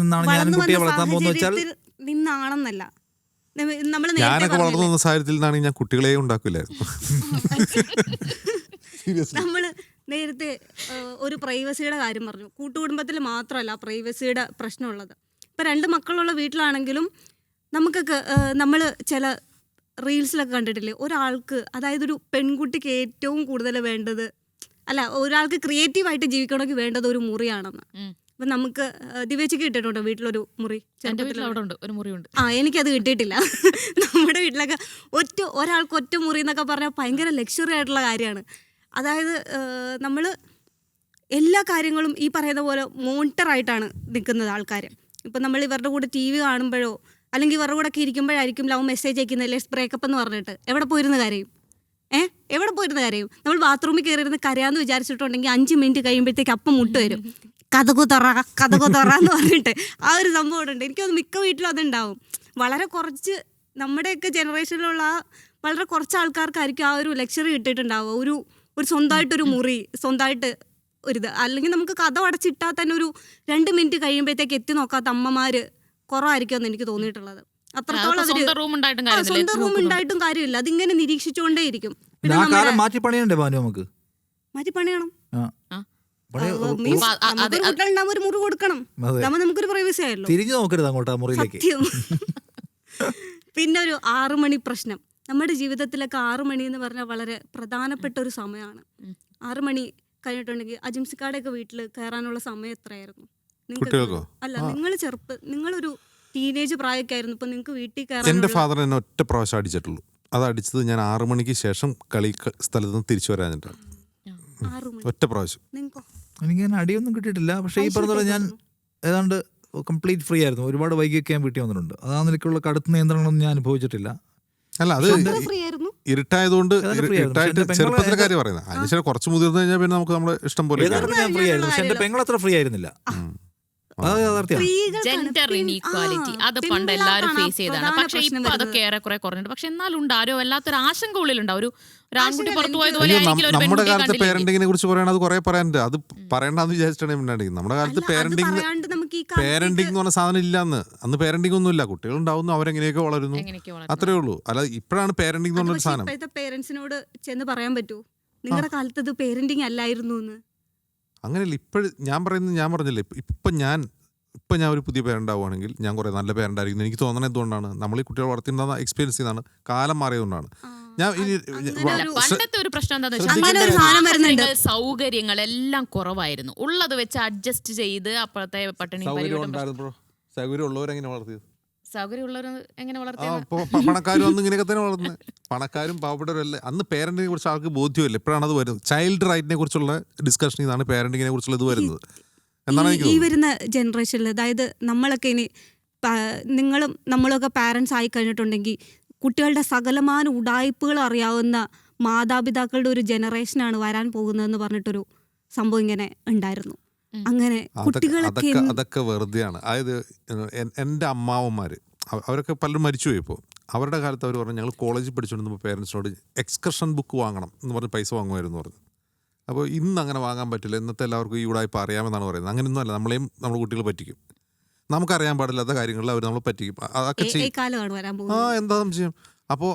നിന്നാണെന്നല്ല, ഞാനൊക്കെ വളർന്നു വന്ന സാഹചര്യത്തിൽ നിന്നാണ് ഞാൻ കുട്ടികളെ ഉണ്ടാക്കില്ലായിരുന്നു. നമ്മള് നേരത്തെ ഒരു പ്രൈവസിയുടെ കാര്യം പറഞ്ഞു. കൂട്ടുകുടുംബത്തിൽ മാത്രമല്ല പ്രൈവസിയുടെ പ്രശ്നമുള്ളത്. ഇപ്പം 2 മക്കളുള്ള വീട്ടിലാണെങ്കിലും നമുക്കൊക്കെ നമ്മൾ ചില റീൽസിലൊക്കെ കണ്ടിട്ടില്ലേ, ഒരാൾക്ക്, അതായത് ഒരു പെൺകുട്ടിക്ക് ഏറ്റവും കൂടുതൽ വേണ്ടത്, അല്ല ഒരാൾക്ക് ക്രിയേറ്റീവായിട്ട് ജീവിക്കണമെങ്കിൽ വേണ്ടത് ഒരു മുറിയാണെന്ന്. അപ്പം നമുക്ക് ദിവ്യച്ചയ്ക്ക് കിട്ടിയിട്ടുണ്ടോ വീട്ടിലൊരു മുറി? എനിക്കത് കിട്ടിയിട്ടില്ല. നമ്മുടെ വീട്ടിലൊക്കെ ഒരാൾക്ക് ഒറ്റ മുറി എന്നൊക്കെ പറഞ്ഞാൽ ഭയങ്കര ലക്ഷറി ആയിട്ടുള്ള കാര്യമാണ്. അതായത് നമ്മൾ എല്ലാ കാര്യങ്ങളും ഈ പറയുന്ന പോലെ മോണിറ്ററായിട്ടാണ് നിൽക്കുന്നത് ആൾക്കാർ. ഇപ്പം നമ്മൾ ഇവരുടെ കൂടെ TV കാണുമ്പോഴോ അല്ലെങ്കിൽ ഇവരുടെ കൂടെ ഒക്കെ ഇരിക്കുമ്പോഴായിരിക്കും ലവ് മെസ്സേജ് അയക്കുന്നത്, ലെറ്റ്സ് ബ്രേക്കപ്പ് എന്ന് പറഞ്ഞിട്ട്. എവിടെ പോയിരുന്ന് കരയും? എവിടെ പോയിരുന്ന് കരയും? നമ്മൾ ബാത്റൂമിൽ കയറിയിരുന്ന് കരയാന്ന് വിചാരിച്ചിട്ടുണ്ടെങ്കിൽ 5 മിനിറ്റ് കഴിയുമ്പോഴത്തേക്ക് അപ്പം മുട്ട് വരും, കഥകു തുറ എന്ന് പറഞ്ഞിട്ട്. ആ ഒരു സംഭവം ഉണ്ട്. എനിക്കത് മിക്ക വീട്ടിലും അതുണ്ടാവും. വളരെ കുറച്ച് നമ്മുടെയൊക്കെ ജനറേഷനിലുള്ള വളരെ കുറച്ച് ആൾക്കാർക്കായിരിക്കും ആ ഒരു ലക്ഷറി കിട്ടിയിട്ടുണ്ടാവുക, ഒരു സ്വന്തമായിട്ടൊരു മുറി, സ്വന്തമായിട്ട് ഒരിത്. അല്ലെങ്കിൽ നമുക്ക് കഥ അടച്ചിട്ടാൽ തന്നെ ഒരു 2 മിനിറ്റ് കഴിയുമ്പോഴത്തേക്ക് എത്തി നോക്കാത്ത അമ്മമാര് കുറവായിരിക്കും എന്ന് എനിക്ക് തോന്നിയിട്ടുള്ളത്. അത്രത്തോളം സ്വന്തം റൂം ഉണ്ടായിട്ടും കാര്യമില്ല, അതിങ്ങനെ നിരീക്ഷിച്ചുകൊണ്ടേയിരിക്കും. മാറ്റി പണിയണം, ഒരു മുറി കൊടുക്കണം, നമുക്കൊരു പ്രൈവസി ആയല്ലോ. തിരിഞ്ഞു നോക്കരുത് അങ്ങോട്ട് ആ മുറിയിലേക്ക്. പിന്നെ ഒരു 6 മണി പ്രശ്നം. നമ്മുടെ ജീവിതത്തിലൊക്കെ 6 മണി എന്ന് പറഞ്ഞാൽ വളരെ പ്രധാനപ്പെട്ട ഒരു സമയമാണ്. 6 മണി കഴിഞ്ഞിട്ടുണ്ടെങ്കിൽ അജിംസിക്കാടെയൊക്കെ വീട്ടിൽ കയറാനുള്ള സമയം എത്രയായിരുന്നു? അല്ല, നിങ്ങളൊരു ടീനേജ് പ്രായമൊക്കെ ആയിരുന്നു, ഇപ്പൊ നിങ്ങൾക്ക് വീട്ടിൽ കയറാൻ. എന്റെ ഫാദർ എന്നെ ഒറ്റ പ്രാവശ്യം അടിച്ചിട്ടുള്ളൂ. അത് അടിച്ചത് ഞാൻ 6 മണിക്ക് ശേഷം കളി സ്ഥലത്ത് നിന്ന് തിരിച്ചു വരാനിട്ടാണ്. ഒറ്റ പ്രാവശ്യം. എനിക്ക് അടിയൊന്നും കിട്ടിയിട്ടില്ല. പക്ഷേ ഈ പറഞ്ഞ ഞാൻ ഏതാണ്ട് കംപ്ലീറ്റ് ഫ്രീ ആയിരുന്നു. ഒരുപാട് വൈകിയൊക്കെ ഞാൻ വീട്ടിൽ വന്നിട്ടുണ്ട്. ആ നിലയ്ക്കുള്ള കടുത്ത നിയന്ത്രണങ്ങളൊന്നും ഞാൻ അനുഭവിച്ചിട്ടില്ല. അല്ല, അത് ഇരുട്ടായതുകൊണ്ട് ഏതാണ്ട് free ആയിരുന്നു. ഇരുട്ടായിട്ട് പക്ഷേ എൻ്റെ ചെറുപ്പത്തിലെ പെങ്ങളെ കാര്യം പറയുന്നത്. അതിനുശേഷം കുറച്ച് മുതിർന്നു കഴിഞ്ഞാൽ പിന്നെ നമുക്ക് നമ്മുടെ ഇഷ്ടം പോലെ ഏതാണ്ട് ഞാൻ ഫ്രീ ആയിരുന്നു, പക്ഷെ എന്റെ പെങ്ങളത്ര ഫ്രീ ആയിരുന്നില്ല. അത് യാഥാർത്ഥ്യമാണ്. ജെൻഡർ ഇനീക്വാലിറ്റി അത് പണ്ട് എല്ലാവരും ഫേസ് ചെയ്താണ്. പക്ഷെ ഇപ്പൊ അതൊക്കെ ഏറെക്കുറെ കുറഞ്ഞിട്ടുണ്ട്. പക്ഷെ എന്നാലും ഉണ്ട് ആരോ വല്ലാത്തൊരു ആശങ്ക ഉള്ളിലുണ്ടാവും. ഒരു ആൺകുട്ടി പുറത്തു പോയതുപോലെ ആയിരിക്കില്ല ഒരു നമ്മുടെ പെൺകുട്ടി കാലത്ത് കണ്ടില്ലെങ്കിൽ. പേരന്റിങ്ങിനെ കുറിച്ച് പറയണത് അത് കുറെ പറയാനുണ്ട്. അത് പറയണ്ടെന്ന് വിചാരിച്ചിട്ടാണ് മിണ്ടാണ്ടിരിക്കുന്നത്. നമ്മുടെ കാലത്ത് പേരന്റിങ് പേരന്റിങ് എന്ന് പറഞ്ഞ സാധനം ഇല്ലാന്ന്. അന്ന് പേരന്റിങ് ഒന്നും ഇല്ല. കുട്ടികളുണ്ടാവുന്നു, അവരെങ്ങനെയൊക്കെ വളരുന്നു, എങ്ങനെയൊക്കെ വളർന്നു. അത്രേ ഉള്ളൂ. അല്ല ഇപ്പോഴാണ് പേരന്റിങ് എന്ന് പറഞ്ഞൊരു സാധനം. ഇപ്പോഴത്തെ പേരൻസിനോട് ചെന്ന് പറയാൻ പറ്റൂ നിങ്ങളുടെ കാലത്ത് ഇത് പേരന്റിങ് അല്ലായിരുന്നു എന്ന്? അങ്ങനെയല്ല. ഇപ്പോഴും ഞാൻ പറഞ്ഞില്ലേ, ഇപ്പം ഞാൻ ഒരു പുതിയ പേരന്റ് ആവുകയാണെങ്കിൽ ഞാൻ കുറേ നല്ല പേരന്റ് ആയിരിക്കും എനിക്ക് തോന്നണത്. എന്തുകൊണ്ടാണ്? നമ്മൾ ഈ കുട്ടികളെ വളർത്തിയിട്ടുണ്ടാകുന്ന എക്സ്പീരിയൻസ് ചെയ്താണ്, കാലം മാറിയതുകൊണ്ടാണ്. ഞാൻ പണ്ടത്തെ ഒരു പ്രശ്നം എന്താ സൗകര്യങ്ങളെല്ലാം കുറവായിരുന്നു. ഉള്ളത് വെച്ച് അഡ്ജസ്റ്റ് ചെയ്ത് അപ്പോഴത്തെ പട്ടിണി സൗകര്യം ഉള്ളവരെങ്ങനെ വളർത്തിയത്? സൗകര്യമുള്ളവർ എങ്ങനെ വളർത്തിയത്? പണക്കാരും അന്ന് ഇങ്ങനെയൊക്കെ തന്നെ വളർന്നത്. പണക്കാരും പാവപ്പെട്ടവരല്ലേ. അന്ന് പേരന്റിനെ കുറിച്ച് ആൾക്ക് ബോധ്യമില്ല. ഇപ്പോഴാണ് അത് വരുന്നത്. ചൈൽഡ് റൈറ്റിനെ കുറിച്ചുള്ള ഡിസ്കഷൻ ഇതാണ് പേരന്റിങ്ങിനെ കുറിച്ചുള്ള ഇത് വരുന്നത്. ഈ വരുന്ന ജനറേഷനിൽ, അതായത് നമ്മളൊക്കെ ഇനി നിങ്ങളും നമ്മളൊക്കെ പാരൻസ് ആയി കഴിഞ്ഞിട്ടുണ്ടെങ്കിൽ കുട്ടികളുടെ സകലമാന ഉടായ്പകൾ അറിയാവുന്ന മാതാപിതാക്കളുടെ ഒരു ജനറേഷനാണ് വരാൻ പോകുന്നതെന്ന് പറഞ്ഞിട്ടൊരു സംഭവം ഇങ്ങനെ ഉണ്ടായിരുന്നു. അങ്ങനെ കുട്ടികളൊക്കെ അതൊക്കെ വെറുതെയാണ്. അതായത് എൻ്റെ അമ്മാവന്മാര് അവരൊക്കെ പലരും മരിച്ചുപോയി. ഇപ്പോൾ അവരുടെ കാലത്ത് അവർ പറഞ്ഞു ഞങ്ങൾ കോളേജിൽ പഠിച്ചുകൊണ്ടിരുമ്പോൾ പേരൻസിനോട് എക്സ്കർഷൻ ബുക്ക് വാങ്ങണം എന്ന് പറഞ്ഞ് പൈസ വാങ്ങുമായിരുന്നു പറഞ്ഞു. അപ്പോൾ ഇന്ന് അങ്ങനെ വാങ്ങാൻ പറ്റില്ല. ഇന്നത്തെ എല്ലാവർക്കും ഈ ഉടായ്പ അറിയാമെന്നാണ് പറയുന്നത്. അങ്ങനെയൊന്നും അല്ല. നമ്മളെയും നമ്മുടെ കുട്ടികൾ പറ്റിക്കും. നമുക്കറിയാൻ പാടില്ലാത്ത കാര്യങ്ങളിൽ അവർ നമ്മൾ പറ്റിക്കും. അതൊക്കെ ചെയ്യും. എന്താ സംശയം? അപ്പോൾ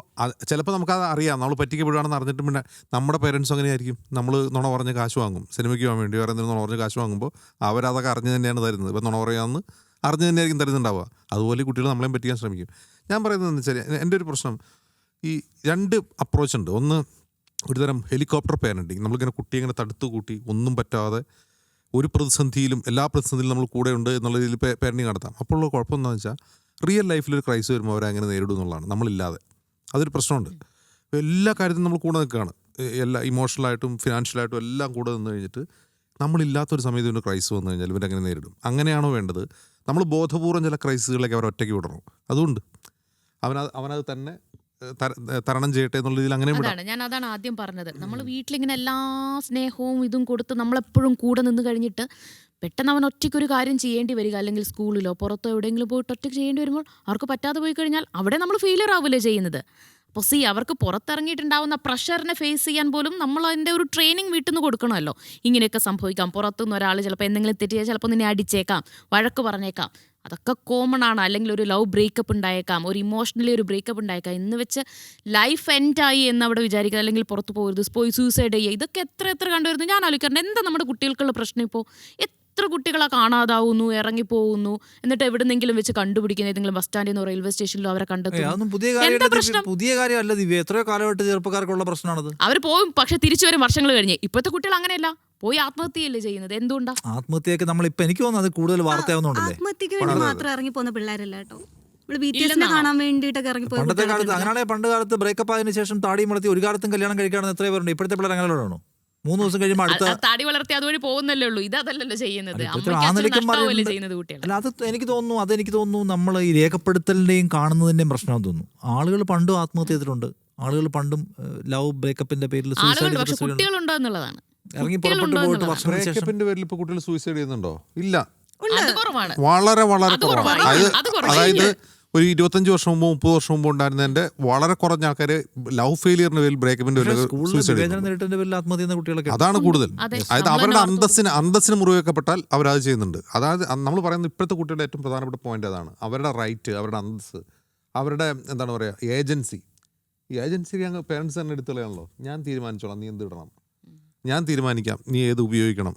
ചിലപ്പോൾ നമുക്കത് അറിയാം നമ്മൾ പറ്റിക്കപ്പെടുകയാണെന്ന് അറിഞ്ഞിട്ട് പിന്നെ നമ്മുടെ പേരൻസും അങ്ങനെയായിരിക്കും. നമ്മൾ നുണ പറഞ്ഞ് കാശ് വാങ്ങും സിനിമയ്ക്ക് പോകാൻ വേണ്ടി. വേറെ എന്തെങ്കിലും നുണ പറഞ്ഞ് കാശ് വാങ്ങുമ്പോൾ അവരതൊക്കെ അറിഞ്ഞ് തന്നെയാണ് തരുന്നത്. ഇപ്പം നുണ പറയാമെന്ന് അറിഞ്ഞ് തന്നെയായിരിക്കും തരുന്നുണ്ടാവുക. അതുപോലെ കുട്ടികൾ നമ്മളെയും പറ്റിക്കാൻ ശ്രമിക്കും. ഞാൻ പറയുന്നത് എന്ന് വെച്ചാൽ എൻ്റെ ഒരു പ്രശ്നം ഈ രണ്ട് അപ്രോച്ച് ഉണ്ട്. ഒന്ന് ഒരുതരം ഹെലികോപ്റ്റർ പേരൻറ്റിങ്. നമ്മളിങ്ങനെ കുട്ടിയെ ഇങ്ങനെ തടുത്തു കൂട്ടി ഒന്നും പറ്റാതെ ഒരു പ്രതിസന്ധിയിലും എല്ലാ പ്രതിസന്ധിയിലും നമ്മൾ കൂടെ ഉണ്ട് എന്നുള്ള രീതിയിൽ പേരൻറ്റിങ് നടത്താം. അപ്പോൾ ഉള്ള കുഴപ്പം എന്താണെന്ന് വെച്ചാൽ റിയൽ ലൈഫിലൊരു ക്രൈസിസ് വരുമ്പോൾ അവരങ്ങനെ നേരിടും എന്നുള്ളതാണ്. നമ്മളില്ലാതെ അതൊരു പ്രശ്നമുണ്ട്. എല്ലാ കാര്യത്തിലും നമ്മൾ കൂടെ നിൽക്കുകയാണ്. എല്ലാ ഇമോഷണലായിട്ടും ഫിനാൻഷ്യലായിട്ടും എല്ലാം കൂടെ നിന്ന് കഴിഞ്ഞിട്ട് നമ്മളില്ലാത്തൊരു സമയത്ത് ഒരു ക്രൈസിസ് വന്നു കഴിഞ്ഞാൽ ഇവരെങ്ങനെ നേരിടും? അങ്ങനെയാണോ വേണ്ടത്? നമ്മൾ ബോധപൂർവ്വം ചില ക്രൈസിസുകളൊക്കെ അവർ ഒറ്റയ്ക്ക് വിടണം. അതുകൊണ്ട് അവനത് തന്നെ തരണം ചെയ്യട്ടെ എന്നുള്ള രീതിയിൽ അങ്ങനെ അതാണ് ആദ്യം പറഞ്ഞത്. നമ്മൾ വീട്ടിലിങ്ങനെ എല്ലാ സ്നേഹവും ഇതും കൊടുത്ത് നമ്മളെപ്പോഴും കൂടെ നിന്ന് കഴിഞ്ഞിട്ട് പെട്ടെന്ന് അവൻ ഒറ്റയ്ക്കൊരു കാര്യം ചെയ്യേണ്ടി വരിക, അല്ലെങ്കിൽ സ്കൂളിലോ പുറത്തോ എവിടെയെങ്കിലും പോയിട്ട് ഒറ്റയ്ക്ക് ചെയ്യേണ്ടി വരുമ്പോൾ അവർക്ക് പറ്റാതെ പോയി കഴിഞ്ഞാൽ അവിടെ നമ്മൾ ഫെയിലിയർ ആവില്ലേ ചെയ്യുന്നത്. അപ്പോൾ അവർക്ക് പുറത്തിറങ്ങിയിട്ടുണ്ടാവുന്ന പ്രഷറിനെ ഫേസ് ചെയ്യാൻ പോലും നമ്മൾ അതിൻ്റെ ഒരു ട്രെയിനിങ് വീട്ടിൽ നിന്ന് കൊടുക്കണമല്ലോ. ഇങ്ങനെയൊക്കെ സംഭവിക്കാം. പുറത്തുനിന്ന് ഒരാൾ ചിലപ്പോൾ എന്തെങ്കിലും തെറ്റിയാൽ ചിലപ്പോൾ നിന്നെ അടിച്ചേക്കാം, വഴക്ക് പറഞ്ഞേക്കാം. അതൊക്കെ കോമൺ ആണ്. അല്ലെങ്കിൽ ഒരു ലവ് ബ്രേക്കപ്പ് ഉണ്ടായേക്കാം, ഒരു ഇമോഷണലി ഒരു ബ്രേക്കപ്പ് ഉണ്ടായേക്കാം. എന്ന് വെച്ച് ലൈഫ് എൻഡായി എന്ന് അവിടെ വിചാരിക്കുക, അല്ലെങ്കിൽ പുറത്ത് പോകരുത്, പോയി സൂസൈഡ് ചെയ്യുക. ഇതൊക്കെ എത്ര കണ്ടുവരുന്നു. ഞാൻ ആലോചിക്കാറുണ്ട് എന്താ നമ്മുടെ കുട്ടികൾക്കുള്ള പ്രശ്നം. ഇപ്പോൾ എത്ര കുട്ടികളെ കാണാതാവുന്നു, ഇറങ്ങിപ്പോകുന്നു, എന്നിട്ട് എവിടെന്നെങ്കിലും വെച്ച് കണ്ടുപിടിക്കുന്ന ഏതെങ്കിലും ബസ് സ്റ്റാൻഡിൽ നിന്നോ റെയിൽവേ സ്റ്റേഷനിലോ അവരെ കണ്ടെത്തുന്നു. പുതിയ കാര്യമല്ല ദിവ്യ, എത്രയോ കാലമായിട്ട് ചെറുപ്പക്കാർക്കുള്ള പ്രശ്നമാണത്. അവർ പോവും, പക്ഷെ തിരിച്ചു വരും വർഷങ്ങൾ കഴിഞ്ഞ്. ഇപ്പോഴത്തെ കുട്ടികൾ അങ്ങനെയല്ല, പോയി ആത്മഹത്യയല്ലേ ചെയ്യുന്നത്. എന്തുകൊണ്ടാ ആത്മഹത്യയൊക്കെ? നമ്മളിപ്പോ എനിക്ക് തോന്നുന്നത് കൂടുതൽ വാർത്തയാവുന്നുണ്ടല്ലേ. ആത്മഹത്യക്ക് വേണ്ടി മാത്രം ഇറങ്ങി പോകുന്ന പിള്ളേരല്ല കേട്ടോ, കാണാൻ വേണ്ടിട്ടൊക്കെ ഇറങ്ങി പോകും. പണ്ടത്തെ കാലത്ത് അങ്ങനെയാണെങ്കിൽ പണ്ട് കാലത്ത് ബ്രേക്കപ്പ് ആയതിനു ശേഷം താടി വളർത്തി ഒരു കാലത്തും കല്യാണം കഴിക്കാണെന്ന് എത്രയോ പേരുണ്ട്. ഇപ്പോഴത്തെ പിള്ളേർ അങ്ങനെയാണോ? 3 ദിവസം കഴിയുമ്പോൾ അടുത്ത താടി വളർത്തി അതുവഴി പോകുന്നല്ലേ ഉള്ളൂ. ഇതല്ലല്ലോ ചെയ്യുന്നത്. അല്ല, എനിക്ക് തോന്നുന്നു നമ്മൾ ഈ രേഖപ്പെടുത്തലിന്റെയും കാണുന്നതിന്റെയും പ്രശ്നം തോന്നുന്നു. ആളുകൾ പണ്ടും ആത്മഹത്യ ചെയ്തിട്ടുണ്ട്. ആളുകൾ പണ്ടും ലവ് ബ്രേക്കപ്പിന്റെ പേരിൽ കുട്ടികളുണ്ടോ എന്നുള്ളതാണ്. ഇറങ്ങി പുറപ്പെട്ടു പോയിട്ട് ബ്രേക്കപ്പിന്റെ പേരിൽ ഇപ്പോൾ കുട്ടികൾ സൂയിസൈഡ് ചെയ്യുന്നുണ്ടോ? ഇല്ല, വളരെ വളരെ കുറവാണ്. അതായത് ഒരു 25 വർഷം മുമ്പ് 30 വർഷം മുമ്പ് ഉണ്ടായിരുന്നതിന്റെ വളരെ കുറഞ്ഞ ആൾക്കാര് ലവ് ഫെയിലിയറിന്റെ പേരിൽ ബ്രേക്കപ്പിന്റെ പേരിൽ അതാണ് കൂടുതൽ. അതായത് അവരുടെ അന്തസ്സിന് മുറിവേക്കപ്പെട്ടാൽ അവരത് ചെയ്യുന്നുണ്ട്. അതായത് നമ്മൾ പറയുന്നത് ഇപ്പോഴത്തെ കുട്ടികളുടെ ഏറ്റവും പ്രധാനപ്പെട്ട പോയിന്റ് അതാണ്. അവരുടെ റൈറ്റ്, അവരുടെ അന്തസ്സ്, അവരുടെ എന്താണ് പറയുക ഏജൻസി. ഈ ഏജൻസി അങ്ങ് പേരൻസ് തന്നെ എടുത്തുകളയാണല്ലോ. ഞാൻ തീരുമാനിച്ചോളാം നീ എന്ത് ഇടണം, ഞാൻ തീരുമാനിക്കാം നീ ഏത് ഉപയോഗിക്കണം.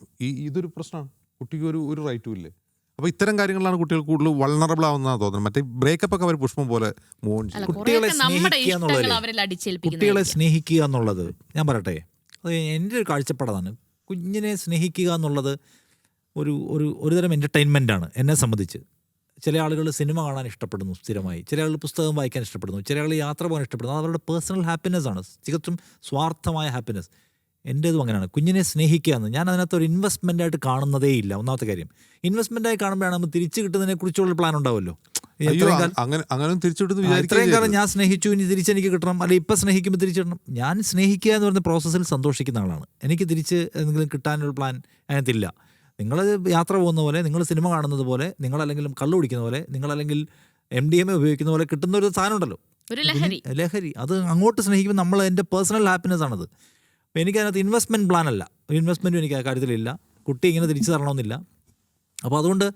ഇതൊരു പ്രശ്നമാണ്. കുട്ടിക്ക് ഒരു റൈറ്റും ഇല്ലേ. അപ്പോൾ ഇത്തരം കാര്യങ്ങളിലാണ് കുട്ടികൾ കൂടുതൽ വൾണറബിൾ ആവുന്നതാണ് തോന്നുന്നത്. മറ്റേ ബ്രേക്കപ്പ് ഒക്കെ അവർ പുഷ്പം പോലെ കുട്ടികളെ സ്നേഹിക്കുക എന്നുള്ളത് ഞാൻ പറയട്ടെ, അത് എൻ്റെ ഒരു കാഴ്ചപ്പാടാണ്. കുഞ്ഞിനെ സ്നേഹിക്കുക എന്നുള്ളത് ഒരുതരം എൻ്റർടൈൻമെൻറ്റാണ് എന്നെ സംബന്ധിച്ച്. ചില ആളുകൾ സിനിമ കാണാൻ ഇഷ്ടപ്പെടുന്നു സ്ഥിരമായി, ചില ആളുകൾ പുസ്തകം വായിക്കാൻ ഇഷ്ടപ്പെടുന്നു, ചില ആളുകൾ യാത്ര പോകാൻ ഇഷ്ടപ്പെടുന്നു. അത് അവരുടെ പേഴ്സണൽ ഹാപ്പിനെസ് ആണ്, തികച്ചും സ്വാർത്ഥമായ ഹാപ്പിനെസ്. എൻ്റേതും അങ്ങനെയാണ്. കുഞ്ഞിനെ സ്നേഹിക്കുക എന്ന് ഞാൻ അതിനകത്ത് ഒരു ഇൻവെസ്റ്റ്മെൻ്റ് ആയിട്ട് കാണുന്നതേ ഇല്ല. ഒന്നാമത്തെ കാര്യം, ഇൻവെസ്റ്റ്മെൻ്റായി കാണുമ്പോഴാണ് നമുക്ക് തിരിച്ചു കിട്ടുന്നതിനെ കുറിച്ചുള്ള പ്ലാൻ ഉണ്ടാവുമല്ലോ. അയ്യോ, അങ്ങനെ തിരിച്ചുവിട്ടെന്ന് ഇത്രയും കാലം വിചാരിക്കാൻ ഞാൻ സ്നേഹിച്ചു, ഇനി തിരിച്ചെനിക്ക് കിട്ടണം, അല്ലെങ്കിൽ ഇപ്പം സ്നേഹിക്കുമ്പോൾ തിരിച്ചിടണം. ഞാൻ സ്നേഹിക്കുക എന്ന് പറയുന്ന പ്രോസസ്സിൽ സന്തോഷിക്കുന്ന ആളാണ്. എനിക്ക് തിരിച്ച് എന്തെങ്കിലും കിട്ടാനൊരു പ്ലാൻ അതിനകത്തില്ല. നിങ്ങൾ യാത്ര പോകുന്ന പോലെ, നിങ്ങൾ സിനിമ കാണുന്നത് പോലെ, നിങ്ങളല്ലെങ്കിലും കള്ളു കുടിക്കുന്ന പോലെ, നിങ്ങളല്ലെങ്കിൽ MDMA ഉപയോഗിക്കുന്ന പോലെ കിട്ടുന്ന ഒരു സാധനം ഉണ്ടല്ലോ, ഒരു ലഹരി. അത് അങ്ങോട്ട് സ്നേഹിക്കുമ്പോൾ നമ്മൾ എൻ്റെ പേഴ്സണൽ ഹാപ്പിനെസ് ആണത്. അപ്പോൾ എനിക്കതിനകത്ത് ഇൻവെസ്റ്റ്മെൻറ്റ് പ്ലാൻ അല്ല, ഒരു ഇൻവെസ്റ്റ്മെൻറ്റും എനിക്ക് ആ കാര്യത്തിലില്ല. കുട്ടി ഇങ്ങനെ തിരിച്ചു തരണമെന്നില്ല. അപ്പോൾ അതുകൊണ്ട്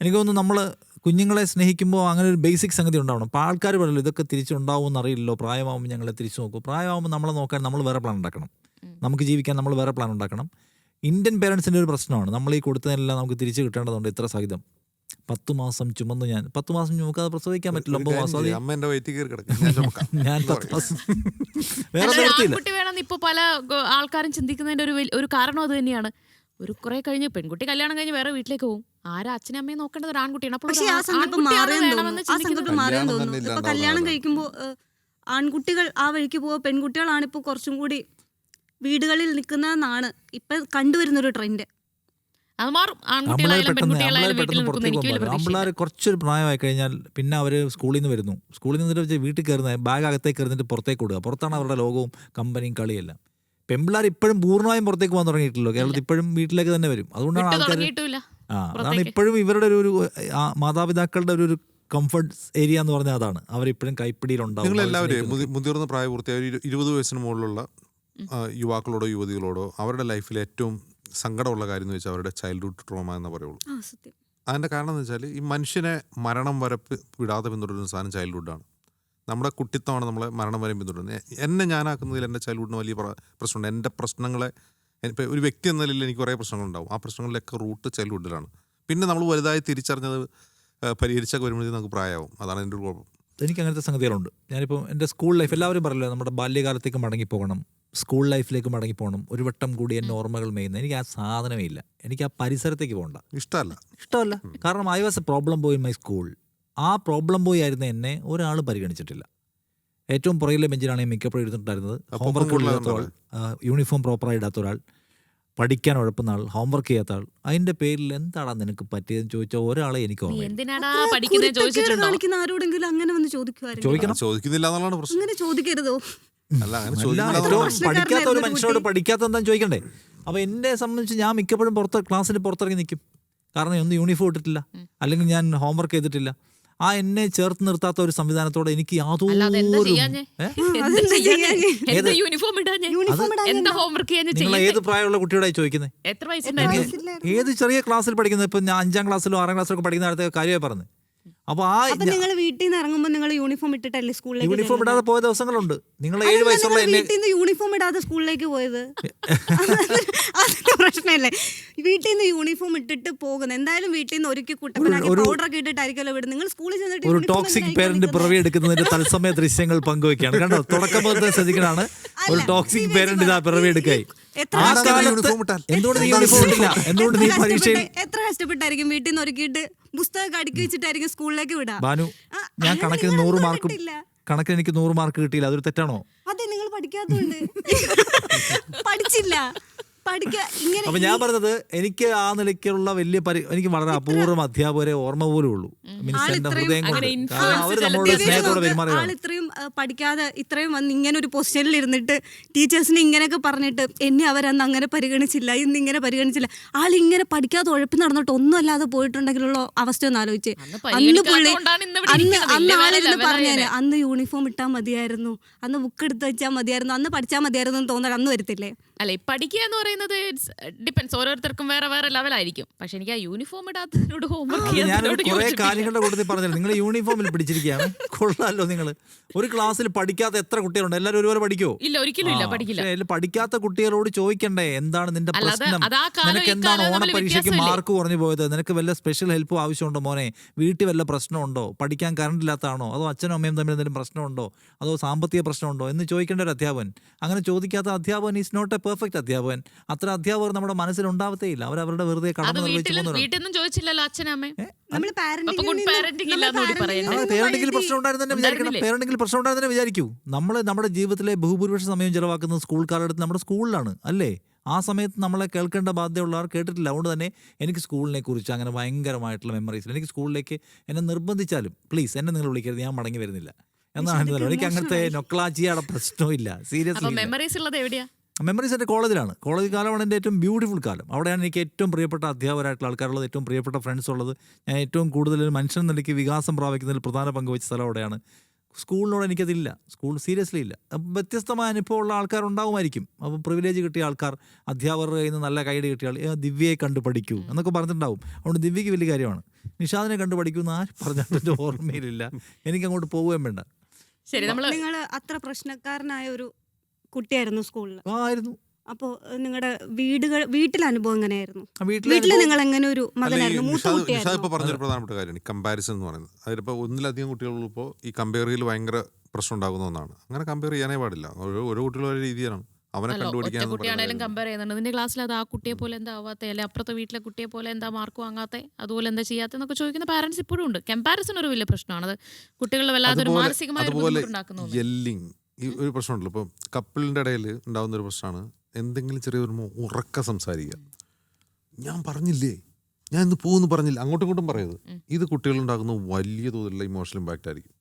എനിക്ക് തോന്നുന്നു നമ്മൾ കുഞ്ഞുങ്ങളെ സ്നേഹിക്കുമ്പോൾ അങ്ങനെ ഒരു ബേസിക് സംഗതി ഉണ്ടാവണം. അപ്പോൾ ആൾക്കാർ പറയല്ലോ ഇതൊക്കെ തിരിച്ചുണ്ടാവുമെന്ന് അറിയില്ലല്ലോ, പ്രായമാകുമ്പോൾ ഞങ്ങളെ തിരിച്ചു നോക്കൂ. പ്രായമാകുമ്പോൾ നമ്മളെ നോക്കാൻ നമ്മൾ വേറെ പ്ലാൻ ഉണ്ടാക്കണം, നമുക്ക് ജീവിക്കാൻ നമ്മൾ വേറെ പ്ലാൻ ഉണ്ടാക്കണം. ഇന്ത്യൻ പേരൻസിൻ്റെ ഒരു പ്രശ്നമാണ്, നമ്മൾ ഈ കൊടുത്തതെല്ലാം നമുക്ക് തിരിച്ച് കിട്ടേണ്ടതുണ്ട്. ഇത്ര സഹിതം 10 മാസം ചുമന്ന് ഞാൻ 10 മാസം നമുക്കത് പ്രസവിക്കാൻ പറ്റില്ല. 9 മാസം ഞാൻ 10 മാസം വേറെ നിവൃത്തിയില്ല. ആൺകുട്ടി വേണമെന്ന് ഇപ്പോൾ പല ആൾക്കാരും ചിന്തിക്കുന്നതിന്റെ ഒരു കാരണം അത് തന്നെയാണ്. ഒരു കുറെ കഴിഞ്ഞ് പെൺകുട്ടി കല്യാണം കഴിഞ്ഞ് വേറെ വീട്ടിലേക്ക് പോകും. ആരാ അച്ഛനും അമ്മയും നോക്കേണ്ടത് ഒരു ആൺകുട്ടിയാണ്. അപ്പോൾ പക്ഷേ ആ സങ്കല്പം മാറിയെന്ന് തോന്നുന്നു. ഇപ്പൊ കല്യാണം കഴിക്കുമ്പോൾ ആൺകുട്ടികൾ ആ വഴിക്ക് പോവുക, പെൺകുട്ടികളാണ് ഇപ്പോൾ കുറച്ചും കൂടി വീടുകളിൽ നിൽക്കുന്നതെന്നാണ് ഇപ്പൊ കണ്ടുവരുന്നൊരു ട്രെൻഡ്. അത് മാറും. ആൺപിള്ളേർ കുറച്ചൊരു പ്രായമായി കഴിഞ്ഞാൽ പിന്നെ അവർ സ്കൂളിൽ നിന്ന് വരുന്നു, സ്കൂളിൽ നിന്നിട്ട് വീട്ടിൽ കയറുന്ന ബാഗ് അകത്തേക്ക് കയറുന്നിട്ട് പുറത്തേക്ക് വിടുക. പുറത്താണ് അവരുടെ ലോകവും കമ്പനിയും കളിയെല്ലാം. പെൺപിള്ളേർ ഇപ്പോഴും പൂർണ്ണമായും പുറത്തേക്ക് പോകാൻ തുടങ്ങിയിട്ടില്ലോ. കേരളത്തിൽ ഇപ്പോഴും വീട്ടിലേക്ക് തന്നെ വരും. അതുകൊണ്ടാണ് ആൾക്കാർ അതാണ് ഇപ്പോഴും ഇവരുടെ ഒരു മാതാപിതാക്കളുടെ ഒരു കംഫർട്ട് ഏരിയ എന്ന് പറഞ്ഞാൽ അതാണ്. അവരിപ്പോഴും കൈപ്പിടിയിലുണ്ടാവും. നിങ്ങളെല്ലാവരും മുതിർന്ന പ്രായപൂർത്തിയായ 20 വയസ്സിന് മുകളിലുള്ള യുവാക്കളോടോ യുവതികളോടോ അവരുടെ ലൈഫിൽ ഏറ്റവും സങ്കടമുള്ള കാര്യം എന്ന് വെച്ചാൽ അവരുടെ ചൈൽഡ്ഹുഡ് ട്രോമ എന്ന് പറയുള്ളൂ. അതിൻ്റെ കാരണം എന്ന് വെച്ചാൽ ഈ മനുഷ്യനെ മരണം വരെ വിടാതെ പിന്തുടരുന്ന സാധനം ചൈൽഡ്ഹുഡാണ്. നമ്മുടെ കുട്ടിത്തമാണ് നമ്മളെ മരണം വരെ പിന്തുടരുന്നത്. എന്നെ ഞാനാക്കുന്നതിൽ എൻ്റെ ചൈൽഡ്ഹുഡിന് വലിയ പ്രശ്നമുണ്ട്. എൻ്റെ പ്രശ്നങ്ങളെ ഇപ്പോൾ ഒരു വ്യക്തി എന്ന നിലയിൽ എനിക്ക് കുറേ പ്രശ്നങ്ങളുണ്ടാവും. ആ പ്രശ്നങ്ങളിലൊക്കെ റൂട്ട് ചൈൽഡ്ഹുഡിലാണ്. പിന്നെ നമ്മൾ വലുതായി തിരിച്ചറിഞ്ഞത് പരിഹരിച്ചൊക്കെ വരുമ്പോഴത്തേക്ക് നമുക്ക് പ്രായമാവും. അതാണ് എൻ്റെ ഒരു കുഴപ്പം. എനിക്ക് അങ്ങനത്തെ സംഗതികളുണ്ട്. ഞാനിപ്പോൾ എൻ്റെ സ്കൂൾ ലൈഫ് എല്ലാവരും പറയല്ലോ നമ്മുടെ ബാല്യകാലത്തേക്ക് മടങ്ങിപ്പോകണം, സ്കൂൾ ലൈഫിലേക്ക് മടങ്ങിപ്പോകണം, ഒരു വട്ടം കൂടി എൻ്റെ ഓർമ്മകൾ മേയുന്നത്. എനിക്ക് ആ സാധനമേ ഇല്ല. എനിക്ക് ആ പരിസരത്തേക്ക് പോകണ്ട, ഇഷ്ടമല്ല. കാരണം I was A problem boy in my school. ആ പ്രോബ്ലം ബോയ് ആയിരുന്ന എന്നെ ഒരാൾ പരിഗണിച്ചിട്ടില്ല. ഏറ്റവും പുറകിലെ ബെഞ്ചിലാണ് ഞാൻ മിക്കപ്പോഴും ഇരുന്നിട്ടുണ്ടായിരുന്നത്. ഹോംവർക്ക് ഇല്ലാത്ത ആൾ, യൂണിഫോം പ്രോപ്പറായി ഇടാത്ത ഒരാൾ, പഠിക്കാൻ ഉഴപ്പുന്ന ആൾ, ഹോംവർക്ക് ചെയ്യാത്ത ആൾ. അതിന്റെ പേരിൽ എന്താടാ നിനക്ക് പറ്റിയതെന്ന് ചോദിച്ചാൽ ഒരാളെ എനിക്ക് ചോദിക്കരുതോ? പഠിക്കാത്ത ഒരു മനുഷ്യനോട് പഠിക്കാത്ത എന്താന്ന് ചോദിക്കണ്ടേ? അപ്പൊ എന്നെ സംബന്ധിച്ച് ഞാൻ മിക്കപ്പോഴും ക്ലാസ്സിന് പുറത്തിറങ്ങി നിൽക്കും. കാരണം ഒന്നും യൂണിഫോം ഇട്ടിട്ടില്ല, അല്ലെങ്കിൽ ഞാൻ ഹോംവർക്ക് ചെയ്തിട്ടില്ല. ആ എന്നെ ചേർത്ത് നിർത്താത്ത ഒരു സംവിധാനത്തോടെ എനിക്ക് നിങ്ങൾ ഏത് പ്രായമുള്ള കുട്ടിയോടായി ചോദിക്കുന്നത്? ഏത് ചെറിയ ക്ലാസ്സിൽ പഠിക്കുന്നത്? ഇപ്പൊ ഞാൻ 5ാം ക്ലാസ്സിലോ 6ാം ക്ലാസ്സിലോ പഠിക്കുന്ന അടുത്ത കാര്യമായി പറഞ്ഞു. അപ്പൊ നിങ്ങൾ വീട്ടിൽ നിന്ന് ഇറങ്ങുമ്പോൾ നിങ്ങൾ യൂണിഫോം ഇട്ടിട്ടല്ലേ സ്കൂളിലേക്ക്? യൂണിഫോം ഇടാതെ പോയ ദിവസങ്ങളുണ്ട്. നിങ്ങൾ 7 വയസ്സുള്ള വീട്ടിൽ നിന്ന് യൂണിഫോം ഇടാതെ സ്കൂളിലേക്ക് പോയത് പ്രശ്നമല്ലേ? വീട്ടിൽ നിന്ന് യൂണിഫോം ഇട്ടിട്ട് പോകുന്നത് എന്തായാലും വീട്ടിൽ നിന്ന് ഒരുക്കി കുട്ടപ്പനാക്കി പൗഡറൊക്കെ ഇട്ടിട്ടായിരിക്കുമല്ലോ വിടുന്നത്. നിങ്ങൾ സ്കൂളിൽ ചെന്നിട്ട് ഒരു ടോക്സിക് പേരന്റ് പിറവി എടുക്കുന്നതിന്റെ തത്സമയ ദൃശ്യങ്ങൾ പങ്കുവെക്കുകയാണ്. കണ്ടോ, തുടക്കം മുതൽ ശ്രദ്ധിക്കണാണ്. ഒരു ടോക്സിക് പേരന്റ് ഇതാ പിറവി എടുക്കായി. എന്തുകൊണ്ട് നീ യൂണിഫോം ഇല്ല? എന്തുകൊണ്ട് നീ പരീക്ഷയിൽ എത്ര കഷ്ടപ്പെട്ടായിരിക്കും വീട്ടിൽ നിന്ന് ഒരുക്കിയിട്ട് പുസ്തകം അടുക്കി വെച്ചിട്ടായിരിക്കും സ്കൂളിലേക്ക് വിടാ. ബാനു, ഞാൻ കണക്കിന് 100 മാർക്ക് എനിക്ക് 100 മാർക്ക് കിട്ടിയില്ല. അതൊരു തെറ്റാണോ? അതെ, നിങ്ങൾ പഠിക്കാത്തതുകൊണ്ട് പഠിച്ചില്ല. അപ്പൊ ഞാൻ പറഞ്ഞത് എനിക്ക് ആ നിലയ്ക്കുള്ള വലിയ എനിക്ക് വളരെ അപൂർവം അധ്യാപകരെ ഓർമ്മ പോലും ഉള്ളൂ. മീൻസ് എന്റെ ഹൃദയം കൊണ്ട് അവർ നമ്മളോട് സ്നേഹത്തോടെ പെരുമാറിയതാണ്. ഇത്രയും പഠിക്കാതെ ഇത്രയും വന്ന് ഇങ്ങനെ ഒരു പൊസിഷനിൽ ഇരുന്നിട്ട് ടീച്ചേഴ്സിനെ ഇങ്ങനെയൊക്കെ പറഞ്ഞിട്ട് എന്നെ അവരന്ന് അങ്ങനെ പരിഗണിച്ചില്ല, ഇന്ന് ഇങ്ങനെ പരിഗണിച്ചില്ല. ആളിങ്ങനെ പഠിക്കാതെ ഉഴപ്പി നടന്നിട്ട് ഒന്നും അല്ലാതെ പോയിട്ടുണ്ടെങ്കിലുള്ള അവസ്ഥ ഒന്ന് ആലോചിച്ച്. അന്ന് ആളിരുന്ന് പറഞ്ഞേനെ അന്ന് യൂണിഫോം ഇട്ടാൽ മതിയായിരുന്നു, അന്ന് ബുക്ക് എടുത്ത് വെച്ചാൽ മതിയായിരുന്നു, അന്ന് പഠിച്ചാൽ മതിയായിരുന്നു എന്ന് തോന്നാൻ അന്ന് വരത്തില്ലേ? അല്ലെ, പഠിക്കുക എന്ന് പറയുന്നത് ഡിപ്പെൻസ്, ഓരോരുത്തർക്കും വേറെ വേറെ ലെവലായിരിക്കും. പക്ഷെ എനിക്ക് ആ യൂണിഫോം ഇടാത്തതിനോട് കുറെ കാര്യങ്ങളുടെ കൂട്ടത്തിൽ പറഞ്ഞത് നിങ്ങൾ യൂണിഫോമിൽ പിടിച്ചിരിക്കുകയാണ്. കൊള്ളാലോ, നിങ്ങൾ ഒരു ക്ലാസ്സിൽ പഠിക്കാത്ത എത്ര കുട്ടികളുണ്ട്? എല്ലാവരും ഒരുപോലെ പഠിക്കോ? ഇല്ല, ഒരിക്കലും ഇല്ല, പഠിക്കില്ല. പഠിക്കാത്ത കുട്ടികളോട് ചോദിക്കണ്ടേ എന്താണ് നിന്റെ പ്രശ്നം, നിനക്ക് എന്താണ് ഓണപരീക്ഷയ്ക്ക് മാർക്ക് കുറഞ്ഞു പോയത്, നിനക്ക് വല്ല സ്പെഷ്യൽ ഹെൽപ്പ് ആവശ്യമുണ്ടോ മോനെ, വീട്ടിൽ വല്ല പ്രശ്നമുണ്ടോ, പഠിക്കാൻ കറണ്ട് ഇല്ലാത്തതാണോ, അതോ അച്ഛനും അമ്മയും തമ്മിൽ എന്തെങ്കിലും പ്രശ്നമുണ്ടോ, അതോ സാമ്പത്തിക പ്രശ്നമുണ്ടോ എന്ന് ചോദിക്കേണ്ട ഒരു അധ്യാപകൻ. അങ്ങനെ ചോദിക്കാത്ത അധ്യാപകൻ ഈസ് നോട്ട് എ പെർഫെക്റ്റ് അധ്യാപകൻ. അത്ര അധ്യാപകർ നമ്മുടെ മനസ്സിൽ ഉണ്ടാവത്തേയില്ല. അവരവരുടെ വെറുതെ കടന്നു ചോദിച്ചില്ലല്ലോ അച്ഛനും അമ്മയും. പേരന്റിംഗിൽ പ്രശ്നം ഉണ്ടായിരുന്നെ വിചാരിക്കണം. പേരന്റിംഗിൽ പ്രശ്നം ഉണ്ടായിരുന്നെ വിചാരിക്കൂ. നമ്മൾ നമ്മുടെ ജീവിതത്തിലെ ബഹുഭൂരിപക്ഷ സമയം ചെലവാക്കുന്നത് സ്കൂൾ കാലഘട്ടത്തിൽ നമ്മുടെ സ്കൂളിലാണ്, അല്ലേ? ആ സമയത്ത് നമ്മളെ കേൾക്കേണ്ട ബാധ്യതയുള്ളവർ കേട്ടിട്ടില്ല. അതുകൊണ്ട് തന്നെ എനിക്ക് സ്കൂളിനെ കുറിച്ച് അങ്ങനെ ഭയങ്കരമായിട്ടുള്ള മെമ്മറീസ്. എനിക്ക് സ്കൂളിലേക്ക് എന്നെ നിർബന്ധിച്ചാലും പ്ലീസ് എന്നെ നിങ്ങൾ വിളിക്കരുത്, ഞാൻ മടങ്ങി വരുന്നില്ല എന്നാണ് എൻ്റെ നിലപാട്. എനിക്ക് അങ്ങനത്തെ നൊക്ലാജിയുടെ പ്രശ്നമില്ല. സീരിയസ്ലി മെമ്മറീസ് ഉള്ളത് എവിടെയാ? മെമ്മറീസ് എൻ്റെ കോളേജിലാണ്. കോളേജ് കാലമാണ് എൻ്റെ ഏറ്റവും ബ്യൂട്ടിഫുൾ കാലം. അവിടെയാണ് എനിക്ക് ഏറ്റവും പ്രിയപ്പെട്ട അധ്യാപകരായിട്ടുള്ള ആൾക്കാരുള്ളത്, ഏറ്റവും പ്രിയപ്പെട്ട ഫ്രണ്ട്സ് ഉള്ളത്. ഞാൻ ഏറ്റവും കൂടുതൽ ഒരു മനുഷ്യൻ നിലയ്ക്ക് വികാസം പ്രാപിക്കുന്നതിൽ പ്രധാന പങ്കുവച്ച സ്ഥലം അവിടെയാണ്. സ്കൂളിനോട് എനിക്കതില്ല. സ്കൂൾ സീരിയസ്ലി ഇല്ല. വ്യത്യസ്തമായ അനുഭവമുള്ള ആൾക്കാരുണ്ടാകുമായിരിക്കും. അപ്പോൾ പ്രിവിലേജ് കിട്ടിയ ആൾക്കാർ, അധ്യാപകരുടെ കയ്യിൽ നിന്ന് നല്ല കൈഡ് കിട്ടിയ ആൾ, ദിവ്യയെ കണ്ടു പഠിക്കൂ എന്നൊക്കെ പറഞ്ഞിട്ടുണ്ടാവും. അതുകൊണ്ട് ദിവ്യയ്ക്ക് വലിയ കാര്യമാണ്. നിഷാദിനെ കണ്ടു പഠിക്കൂ എന്ന് ആരും പറഞ്ഞിട്ട് ഓർമ്മയിലില്ല. എനിക്കങ്ങോട്ട് പോവുകയും വേണ്ട. ശരി, നിങ്ങൾ അത്ര പ്രശ്നക്കാരനായ ഒരു കുട്ടിയായിരുന്നു സ്കൂളിൽ ആയിരുന്നു. അപ്പോൾ നിങ്ങളുടെ വീട്ടിലെ അനുഭവം എങ്ങനെയായിരുന്നു? വീട്ടിൽ നിങ്ങൾ എങ്ങനെ ഒരു മകനായിരുന്നു, മൂത്ത നിഷാദ് കുട്ടിയായിരുന്നു? ഇപ്പോൾ പറഞ്ഞൊരു പ്രധാനപ്പെട്ട കാര്യമാണ് ഈ കമ്പാരിസൺ എന്ന് പറയുന്നത്. അതിലിപ്പോൾ ഒന്നിലധികം കുട്ടികളുള്ളപ്പോൾ ഈ കമ്പയർ ചെയ്യൽ ഭയങ്കര പ്രശ്നം ഉണ്ടാകുന്ന ഒന്നാണ്. അങ്ങനെ കമ്പയർ ചെയ്യാനേ പാടില്ല. ഓരോ കുട്ടികളും ഓരോ രീതിയാണ്. അവനെ കണ്ടുപിടിക്കാൻ കുട്ടിയാണെങ്കിലും കമ്പയർ ചെയ്യുന്നുണ്ട്. നിന്റെ ക്ലാസ്സിൽ അത് ആ കുട്ടിയെ പോലെ എന്താ ആവാത്ത, അല്ലെ അപ്പുറത്തെ വീട്ടിലെ കുട്ടിയെ പോലെ എന്താ മാർക്ക് വാങ്ങാത്ത, അതുപോലെ എന്താ ചെയ്യാത്തെന്നൊക്കെ ചോദിക്കുന്ന പാരന്റ്സ് ഇപ്പോഴും ഉണ്ട്. കമ്പാരിസൺ ഒരു വലിയ പ്രശ്നമാണ്. അത് കുട്ടികളുടെ വല്ലാത്തൊരു മാനസികമായ ബുദ്ധിമുട്ടുണ്ടാക്കുന്നു. യെല്ലിങ് ഈ ഒരു പ്രശ്നമുണ്ടല്ലോ. ഇപ്പോൾ കപ്പിളിൻ്റെ ഇടയിൽ ഉണ്ടാകുന്ന ഒരു പ്രശ്നമാണ് എന്തെങ്കിലും ചെറിയ വരുമ്പോൾ ഉറക്ക സംസാരിക്കുക. ഞാൻ പറഞ്ഞില്ലേ, ഞാൻ ഇന്ന് പോകുന്നു പറഞ്ഞില്ല, അങ്ങോട്ടും ഇങ്ങോട്ടും പറയരുത്. ഇത് കുട്ടികളുണ്ടാക്കുന്ന വലിയ തോതിലുള്ള ഇമോഷണൽ ഇമ്പാക്റ്റ് ആയിരിക്കും.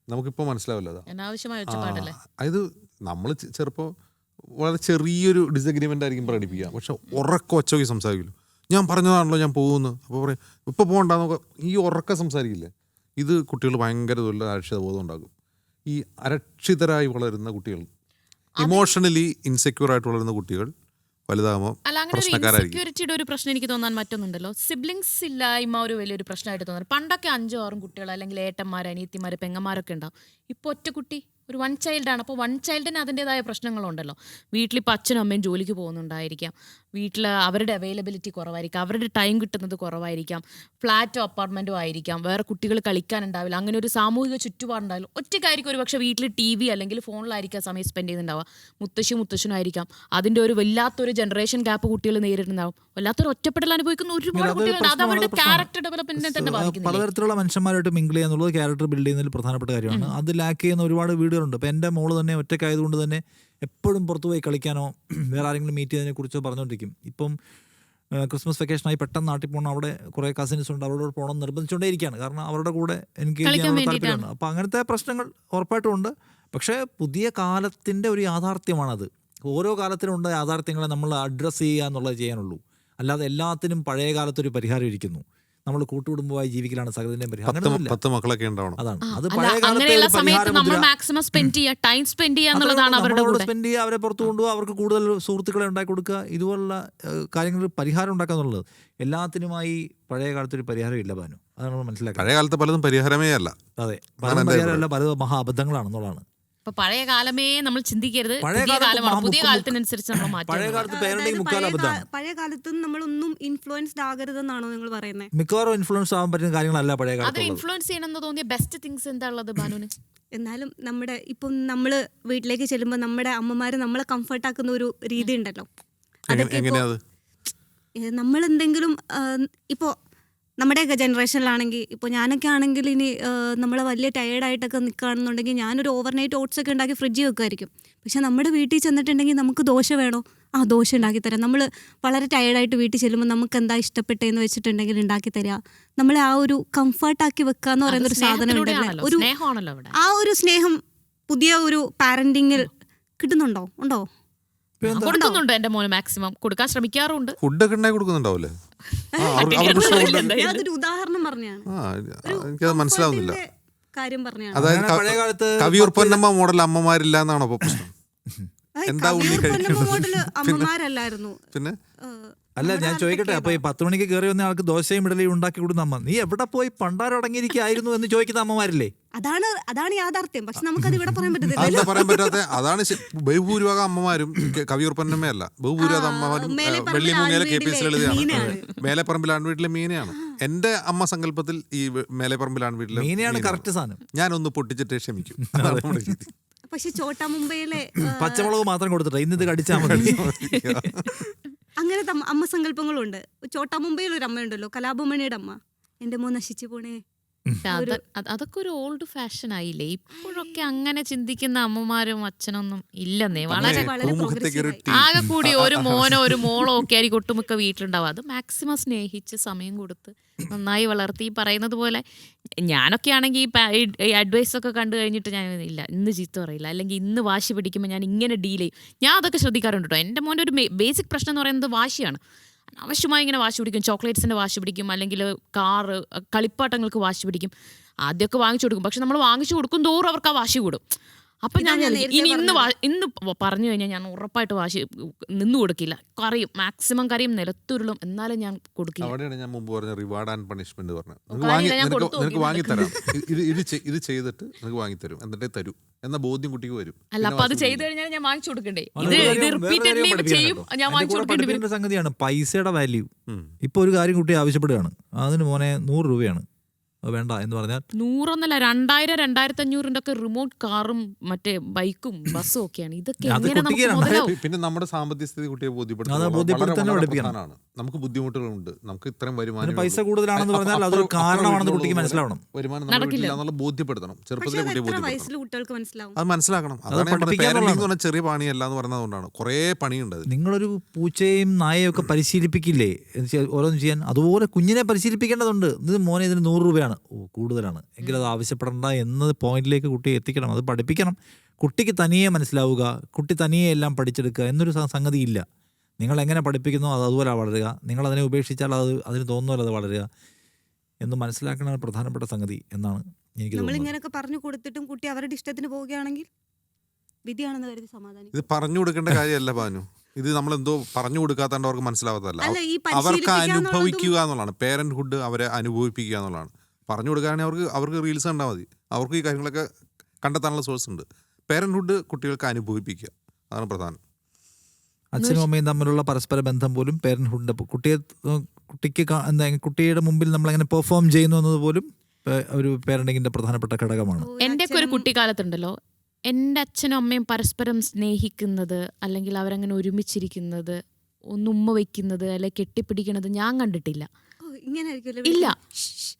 നമുക്കിപ്പോൾ മനസ്സിലാവില്ല അതായത് നമ്മൾ ചിലപ്പോൾ വളരെ ചെറിയൊരു ഡിസഗ്രിമെൻ്റ് ആയിരിക്കും പ്രകടിപ്പിക്കുക, പക്ഷെ ഉറക്കം ഒച്ചയ്ക്ക് സംസാരിക്കില്ല. ഞാൻ പറഞ്ഞതാണല്ലോ ഞാൻ പോകുന്നു, അപ്പോൾ പറയും ഇപ്പോൾ പോകണ്ടെന്നൊക്കെ. ഈ ഉറക്കം സംസാരിക്കില്ലേ, ഇത് കുട്ടികൾ ഭയങ്കര തോതിലുള്ള അരക്ഷിതബോധം ഉണ്ടാകും. ഈ അരക്ഷിതരായി വളരുന്ന കുട്ടികൾ, ഇമോഷണലി ഇൻസെക്യൂർ ആയിട്ട് വളരുന്ന കുട്ടികൾ വലുതാകുമ്പോൾ പ്രശ്നക്കാരായിരിക്കും. ഇൻസെക്യൂരിറ്റിയുടെ ഒരു പ്രശ്നം എനിക്ക് തോന്നാൻ മറ്റൊന്നുണ്ടല്ലോ, സിബ്ലിങ്സ് ഇല്ലായ്മ ഒരു വലിയൊരു പ്രശ്നമായിട്ട് തോന്നുന്നത്. പണ്ടൊക്കെ 5 6 കുട്ടികൾ, അല്ലെങ്കിൽ ഏട്ടന്മാർ, അനിയത്തിമാർ, പെങ്ങന്മാരൊക്കെ ഉണ്ടാവും. ഇപ്പോൾ ഒറ്റ കുട്ടി, ഒരു 1 ചൈൽഡാണ്. അപ്പോൾ 1 ചൈൽഡിന് അതിൻ്റെതായ പ്രശ്നങ്ങളുണ്ടല്ലോ. വീട്ടിലിപ്പോൾ അച്ഛനും അമ്മയും ജോലിക്ക് പോകുന്നുണ്ടായിരിക്കാം, വീട്ടിൽ അവരുടെ അവൈലബിലിറ്റി കുറവായിരിക്കാം, അവരുടെ ടൈം കിട്ടുന്നത് കുറവായിരിക്കാം, ഫ്ലാറ്റോ അപ്പാർട്ട്മെൻറ്റോ ആയിരിക്കാം, വേറെ കുട്ടികൾ കളിക്കാനുണ്ടാവില്ല, അങ്ങനെ ഒരു സാമൂഹിക ചുറ്റുപാടുണ്ടാവില്ല. ഒറ്റയ്ക്കായിരിക്കും ഒരു പക്ഷേ വീട്ടിൽ TV അല്ലെങ്കിൽ ഫോണിലായിരിക്കാം സമയം സ്പെൻഡ് ചെയ്യുന്നുണ്ടാവുക. മുത്തശ്ശനും ആയിരിക്കാം. അതിൻ്റെ ഒരു വല്ലാത്തൊരു ജനറേഷൻ ഗ്യാപ്പ് കുട്ടികൾ നേരിടുന്നുണ്ടാവും. വല്ലാത്തൊരു ഒറ്റപ്പെടൽ അനുഭവിക്കുന്ന ഒരുപാട് കുട്ടികളുണ്ട്. അത് അവരുടെ ക്യാരക്ടർ ഡെവലപ്മെന്റിനെ തന്നെ ബാധിക്കുന്നു. പലതരത്തിലുള്ള മനുഷ്യന്മാരായിട്ട് മിങ്കിൾ ചെയ്യാന്നുള്ളത് ക്യാരക്ടർ ബിൽഡ് ചെയ്യുന്നതിൽ പ്രധാനപ്പെട്ട കാര്യമാണ്. അത് ലാക്ക് ചെയ്യുന്ന ഒരുപാട് വീടുകളുണ്ട്. അപ്പോൾ എൻ്റെ മോള് തന്നെ ഒറ്റയ്ക്കായതുകൊണ്ട് തന്നെ എപ്പോഴും പുറത്തു പോയി കളിക്കാനോ വേറെ ആരെങ്കിലും മീറ്റ് ചെയ്തതിനെ കുറിച്ചോ പറഞ്ഞുകൊണ്ടിരിക്കും. ഇപ്പം ക്രിസ്മസ് വെക്കേഷനായി പെട്ടെന്ന് നാട്ടിൽ പോകണം, അവിടെ കുറേ കസിൻസ് ഉണ്ട്, അവരോട് പോകണം നിർബന്ധിച്ചുകൊണ്ടേ ഇരിക്കുകയാണ്. കാരണം അവരുടെ കൂടെ എനിക്ക് താല്പര്യമാണ്. അപ്പോൾ അങ്ങനത്തെ പ്രശ്നങ്ങൾ ഉറപ്പായിട്ടും ഉണ്ട്. പക്ഷേ പുതിയ കാലത്തിൻ്റെ ഒരു യാഥാർത്ഥ്യമാണത്. ഓരോ കാലത്തിനുണ്ട് യാഥാർത്ഥ്യങ്ങളെ നമ്മൾ അഡ്രസ്സ് ചെയ്യുക എന്നുള്ളത് ചെയ്യാനുള്ളൂ. അല്ലാതെ എല്ലാത്തിനും പഴയ കാലത്തൊരു പരിഹാരം ഇരിക്കുന്നു. നമ്മൾ കൂട്ടുകുടുംബമായി ജീവിക്കലാണ് സകലത്തിന്റെയും പരിഹാരം. 10 മക്കളൊക്കെ ഉണ്ടാവണം. അതാണ് അത് പഴയ കാലത്തെ സ്പെൻഡ് ചെയ്യുക, അവരെ പുറത്തു കൊണ്ടുപോകുക, അവർക്ക് കൂടുതൽ സുഹൃത്തുക്കളെ ഉണ്ടാക്കി കൊടുക്കുക, ഇതുപോലുള്ള കാര്യങ്ങൾ പരിഹാരം ഉണ്ടാക്കുക എന്നുള്ളത്. എല്ലാത്തിനുമായി പഴയ കാലത്തൊരു പരിഹാരം ഇല്ല ബാനു. അതാണ് നമ്മൾ മനസ്സിലാക്കുക. പഴയ കാലത്ത് പലതും പരിഹാരമേ അല്ല. അതെ, പലതും പരിഹാരമല്ല, പലതും മഹാ അബദ്ധങ്ങളാണെന്നുള്ളതാണ്. പഴയ കാലമേ നമ്മൾ ചിന്തിക്കരുത്, പുതിയ കാലത്തിനനുസരിച്ച് നമ്മൾ മാറ്റം. പഴയ കാലത്ത് നമ്മളൊന്നും ഇൻഫ്ലുവൻസ്ഡ് ആകരുതെന്നാണോ നിങ്ങൾ പറയുന്നത്? മിക്കവാറും ഇൻഫ്ലുവൻസ് ആവാൻ പറ്റുന്ന കാര്യങ്ങളല്ല പഴയ കാലത്ത്. അത് ഇൻഫ്ലുവൻസ് ചെയ്യണമെന്ന് തോന്നിയ ബെസ്റ്റ് തിങ്സ് എന്താ ഉള്ളത് ബാനുവിന്? എന്നാലും ഇപ്പം നമ്മൾ വീട്ടിലേക്ക് ചെല്ലുമ്പോൾ നമ്മുടെ അമ്മമാർ നമ്മളെ കംഫർട്ടാക്കുന്ന ഒരു രീതി ഉണ്ടല്ലോ. അതൊക്കെ നമ്മളെന്തെങ്കിലും ഇപ്പോൾ നമ്മുടെയൊക്കെ ജനറേഷനിലാണെങ്കിൽ, ഇപ്പോൾ ഞാനൊക്കെ ആണെങ്കിൽ ഇനി നമ്മൾ വലിയ ടയേർഡായിട്ടൊക്കെ നിൽക്കുകയാണെന്നുണ്ടെങ്കിൽ ഞാനൊരു ഓവർനൈറ്റ് ഓട്സ് ഒക്കെ ഉണ്ടാക്കി ഫ്രിഡ്ജിൽ വെക്കുമായിരിക്കും. പക്ഷെ നമ്മുടെ വീട്ടിൽ ചെന്നിട്ടുണ്ടെങ്കിൽ നമുക്ക് ദോശ വേണോ, ദോശ ഉണ്ടാക്കി തരാം. നമ്മൾ വളരെ ടയേർഡായിട്ട് വീട്ടിൽ ചെല്ലുമ്പോൾ നമുക്ക് എന്താ ഇഷ്ടപ്പെട്ടതെന്ന് വെച്ചിട്ടുണ്ടെങ്കിൽ ഉണ്ടാക്കി തരിക. നമ്മളെ ആ ഒരു കംഫർട്ടാക്കി വെക്കുക എന്ന് പറയുന്ന ഒരു സാധനം ഉണ്ടല്ലോ. ഒരു സ്നേഹം പുതിയ ഒരു പാരന്റിങ്ങിൽ കിട്ടുന്നുണ്ടോ? കൊടുക്കുന്നുണ്ട്. എന്റെ മോന് മാക്സിമം കൊടുക്കാൻ ശ്രമിക്കാറുണ്ട്. ഫുഡൊക്കെ ഉണ്ടാക്കി കൊടുക്കുന്നുണ്ടാവില്ലേ? അതൊരു ഉദാഹരണം പറഞ്ഞാണ്, എനിക്കത് മനസ്സിലാവുന്നില്ല. കാര്യം പറഞ്ഞാണ്. അതായത് കവിയൂർ പൊന്നമ്മ മോഡൽ അമ്മമാരില്ല എന്നാണോ പ്രശ്നം? എന്താ മോഡല് അമ്മമാരല്ലായിരുന്നു പിന്നെ? അല്ല, ഞാൻ ചോദിക്കട്ടെ, അപ്പൊ ഈ 10 മണിക്ക് കയറി വന്ന ആൾക്ക് ദോശയും ഇഡലിയും ഉണ്ടാക്കി കൊടുക്കുന്ന അമ്മ, നീ എവിടെ പോയി പണ്ടാരടങ്ങിയിരിക്കായിരുന്നു എന്ന് ചോദിക്കുന്ന അമ്മമാരില്ലേ? അതാണ് യാഥാർത്ഥ്യം. പക്ഷെ നമുക്കത് ഇവിടെ പറയാൻ പറ്റത്തില്ല. പറയാൻ പറ്റാത്ത അതാണ് ബഹുഭൂരിഭാഗം അമ്മമാരും കവിയൂർ പൊന്നമ്മയല്ല, ബഹുഭൂരിഭാഗം അമ്മമാരും വെള്ളിമൂങ്ങയിലെ KPSL എഴുതിയാണ്. മേലെപ്പറമ്പിൽ ആൺവീട്ടിലെ മീനയാണ്. എന്റെ അമ്മ സങ്കല്പത്തിൽ ഈ മേലെപ്പറമ്പിൽ ആൺവീട്ടിലെ മീനയാണ് കറക്റ്റ് സാധനം. ഞാനൊന്ന് പൊട്ടിച്ചിട്ട് ക്ഷമിക്കും. അതാണ് നമ്മുടെ രീതി. പക്ഷെ ചോട്ടാ മുംബൈയിലെ പച്ചമുളക് മാത്രം കൊടുത്തിട്ട് ഇന്നത് കടിച്ചാൽ മതി. അങ്ങനത്തെ അമ്മ സങ്കല്പങ്ങളുണ്ട്. ചോട്ടാ മുംബൈയിൽ ഒരു അമ്മയുണ്ടല്ലോ, കലാഭമണിയുടെ അമ്മ. എൻ്റെ മോൻ നശിച്ചു പോണേ, അതൊക്കെ ഒരു ഓൾഡ് ഫാഷൻ ആയില്ലേ. ഇപ്പോഴൊക്കെ അങ്ങനെ ചിന്തിക്കുന്ന അമ്മമാരും അച്ഛനൊന്നും ഇല്ലെന്നേ. വളരെ ആകെ കൂടി ഒരു മോനോ ഒരു മോളോ ഒക്കെ ആയിരിക്കും ഒട്ടുമിക്ക വീട്ടിലുണ്ടാവും. അത് മാക്സിമം സ്നേഹിച്ച് സമയം കൊടുത്ത് നന്നായി വളർത്തി. ഈ പറയുന്നത് പോലെ ഞാനൊക്കെ ആണെങ്കിൽ ഈ അഡ്വൈസ് ഒക്കെ കണ്ടു കഴിഞ്ഞിട്ട് ഞാൻ ഇല്ല ഇന്ന് ചീത്ത പറയില്ല, അല്ലെങ്കിൽ ഇന്ന് വാശി പിടിക്കുമ്പോൾ ഞാൻ ഇങ്ങനെ ഡീൽ ചെയ്യും. ഞാൻ അതൊക്കെ ശ്രദ്ധിക്കാറുണ്ട് കേട്ടോ. എൻ്റെ മോൻ്റെ ഒരു ബേസിക് പ്രശ്നം എന്ന് പറയുന്നത് വാശിയാണ്. ആവശ്യമായി ഇങ്ങനെ വാശി പിടിക്കും. ചോക്ലേറ്റ്സിൻ്റെ വാശി പിടിക്കും, അല്ലെങ്കിൽ കാറ് കളിപ്പാട്ടങ്ങൾക്ക് വാശി പിടിക്കും. ആദ്യമൊക്കെ വാങ്ങിച്ചു കൊടുക്കും, പക്ഷെ നമ്മൾ വാങ്ങിച്ചു കൊടുക്കും തോറും അവർക്ക് ആ വാശി കൂടും. അപ്പം ഞാൻ ഇനി ഇന്ന് പറഞ്ഞു കഴിഞ്ഞാൽ ഞാൻ ഉറപ്പായിട്ട് വാശി നിന്ന് കൊടുക്കില്ല. കറിയും മാക്സിമം കറിയും നിലത്തുരുളും, എന്നാലും ഞാൻ കൊടുക്കില്ല. അവിടെയാണ് ഞാൻ മുമ്പ് പറഞ്ഞ റിവാർഡ് ആൻഡ് പണിഷ്മെന്റ് പറഞ്ഞത്. നിനക്ക് വാങ്ങിത്തരാം, ഇത് ചെയ്തിട്ട് നിനക്ക് വാങ്ങിത്തരും, എന്നിട്ടേ തരൂ എന്ന ബോധ്യം കുട്ടിക്ക് വരും. അല്ല അപ്പൊ അത് ചെയ്തു കഴിഞ്ഞാൽ ഞാൻ വാങ്ങിച്ചു കൊടുക്കണ്ടേ? ഇത് റിപ്പീറ്റഡ്ലി ചെയ്യും, ഞാൻ വാങ്ങിച്ചു കൊടുക്കേണ്ടി വരും. സംഗതിയാണ് പൈസയുടെ വാല്യൂ. ഇപ്പൊ ഒരു കാര്യം കുട്ടി ആവശ്യപ്പെടുകയാണ്, അതിന് മോനെ 100 രൂപയാണ്, വേണ്ട എന്ന് പറഞ്ഞാൽ 100 2000 2500 ഒക്കെ റിമോട്ട് കാറും മറ്റേ ബൈക്കും ബസ്സും ഒക്കെയാണ്. ഇതൊക്കെ പിന്നെ നമ്മുടെ സാമ്പത്തിക സ്ഥിതി കുട്ടിയെ ബോധ്യപ്പെടുത്താനാണ്. നമുക്ക് ബുദ്ധിമുട്ടുകളുണ്ട്, നമുക്ക് ഇത്രയും വരുമാനം, പൈസ കൂടുതലാണെന്ന് പറഞ്ഞാൽ അതൊരു കാരണമാണെന്ന് കുട്ടിക്ക് മനസ്സിലാവണം. വരുമാനം എന്നുള്ള ബോധ്യപ്പെടുത്തണം. ചെറുപ്പത്തിലെ കുട്ടിയെ ബോധ്യപ്പെടുത്തണം, അത് മനസ്സിലാക്കണം. അതാണ് ചെറിയ പണിയല്ല എന്ന് പറയുന്നതുകൊണ്ടാണ്. കുറെ പണിയുണ്ട്. നിങ്ങളൊരു പൂച്ചയും നായയും ഒക്കെ പരിശീലിപ്പിക്കില്ലേ ഓരോന്നും ചെയ്യാൻ? അതുപോലെ കുഞ്ഞിനെ പരിശീലിപ്പിക്കേണ്ടതുണ്ട്. ഇത് മോനെ ഇതിന് 100 രൂപയാണ്, കൂടുതലാണ് എങ്കിൽ അത് ആവശ്യപ്പെടേണ്ട എന്ന പോയിന്റിലേക്ക് കുട്ടിയെ എത്തിക്കണം. അത് പഠിപ്പിക്കണം. കുട്ടിക്ക് തനിയെ മനസ്സിലാവുക, കുട്ടി തനിയെ എല്ലാം പഠിച്ചെടുക്കുക എന്നൊരു സംഗതിയില്ല. നിങ്ങൾ എങ്ങനെ പഠിപ്പിക്കുന്നോ അത് അതുപോലെ വളരുക, നിങ്ങളതിനെ ഉപേക്ഷിച്ചാൽ അതിന് തോന്നുമല്ലോ അത് വളരുക എന്ന് മനസ്സിലാക്കണം. പ്രധാനപ്പെട്ട സംഗതി എന്നാണ് എനിക്ക് തോന്നുന്നത്. നമ്മളിങ്ങനെയൊക്കെ പറഞ്ഞു കൊടുത്തിട്ടും കുട്ടി അവരുടെ ഇഷ്ടത്തിന് പോവുകയാണെങ്കിൽ വിധിയാണെന്ന് കരുതി സമാധാനം. ഇത് പറഞ്ഞു കൊടുക്കേണ്ട കാര്യമല്ല ബാനു. ഇത് നമ്മളെന്തോ പറഞ്ഞു കൊടുക്കാത്തതുകൊണ്ട് അവർക്ക് മനസ്സിലാവാത്തതല്ല, അവർക്ക് അനുഭവിക്കുക എന്നുള്ളതാണ്. പേരന്റ്ഹുഡ് അവരെ അനുഭവിപ്പിക്കുക എന്നുള്ളതാണ്. പറഞ്ഞു കൊടുക്കുകയാണെങ്കിൽ അവർക്ക് റീൽസ് കണ്ടാൽ മതി. അവർക്ക് ഈ കാര്യങ്ങളൊക്കെ കണ്ടെത്താനുള്ള സോഴ്സ് ഉണ്ട്. പേരന്റ്ഹുഡ് കുട്ടികൾക്ക് അനുഭവിപ്പിക്കുക, അതാണ് പ്രധാനം. അച്ഛനും അമ്മയും തമ്മിലുള്ള പരസ്പര ബന്ധം പോലും പേരന്റ്ഹുഡ് കുട്ടിക്ക് കുട്ടിയുടെ മുമ്പിൽ നമ്മളെങ്ങനെ പെർഫോം ചെയ്യുന്നു എന്നത് പോലും ഒരു പേരന്റിങ്ങിന്റെ പ്രധാനപ്പെട്ട ഘടകമാണ്. എൻ്റെയൊക്കെ ഒരു കുട്ടിക്കാലത്തുണ്ടല്ലോ, എൻ്റെ അച്ഛനും അമ്മയും പരസ്പരം സ്നേഹിക്കുന്നത്, അല്ലെങ്കിൽ അവരങ്ങനെ ഒരുമിച്ചിരിക്കുന്നത്, ഒന്നുമ്മ വയ്ക്കുന്നത്, അല്ലെങ്കിൽ കെട്ടിപ്പിടിക്കുന്നത് ഞാൻ കണ്ടിട്ടില്ല. ഇല്ല.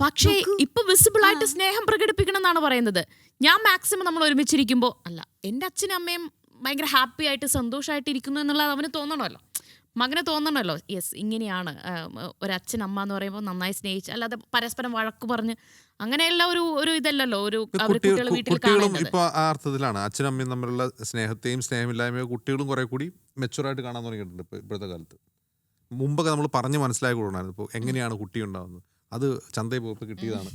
പക്ഷേ ഇപ്പൊ വിസിബിൾ ആയിട്ട് സ്നേഹം പ്രകടിപ്പിക്കണം എന്നാണ് പറയുന്നത്. ഞാൻ മാക്സിമം നമ്മൾ ഒരുമിച്ചിരിക്കുമ്പോൾ അല്ല, എൻ്റെ അച്ഛനും അമ്മയും ഭയങ്കര ഹാപ്പി ആയിട്ട് സന്തോഷമായിട്ട് ഇരിക്കുന്നു എന്നുള്ളത് അവന് തോന്നണമല്ലോ, മകന് തോന്നണമല്ലോ. യെസ്, ഇങ്ങനെയാണ് ഒരച്ഛൻ അമ്മ എന്ന് പറയുമ്പോൾ നന്നായി സ്നേഹിച്ച്, അല്ലാതെ പരസ്പരം വഴക്ക് പറഞ്ഞ് അങ്ങനെയുള്ള ഒരു ഇതല്ലല്ലോ ഒരു കുട്ടികളും ഇപ്പൊ ആ അർത്ഥത്തിലാണ്. അച്ഛനും അമ്മയും തമ്മിലുള്ള സ്നേഹത്തെയും സ്നേഹമില്ലായ്മയും കുട്ടികളും കുറെ കൂടി മെച്ചുറായിട്ട് കാണാൻ തുടങ്ങിയിട്ടുണ്ട് ഇപ്പോഴത്തെ കാലത്ത്. മുമ്പൊക്കെ നമ്മൾ പറഞ്ഞ് മനസ്സിലാക്കി കൊടുക്കണമായിരുന്നു. ഇപ്പോൾ എങ്ങനെയാണ് കുട്ടി ഉണ്ടാകുന്നത്, അത് ചന്തയിൽ പോയപ്പോൾ കിട്ടിയതാണ്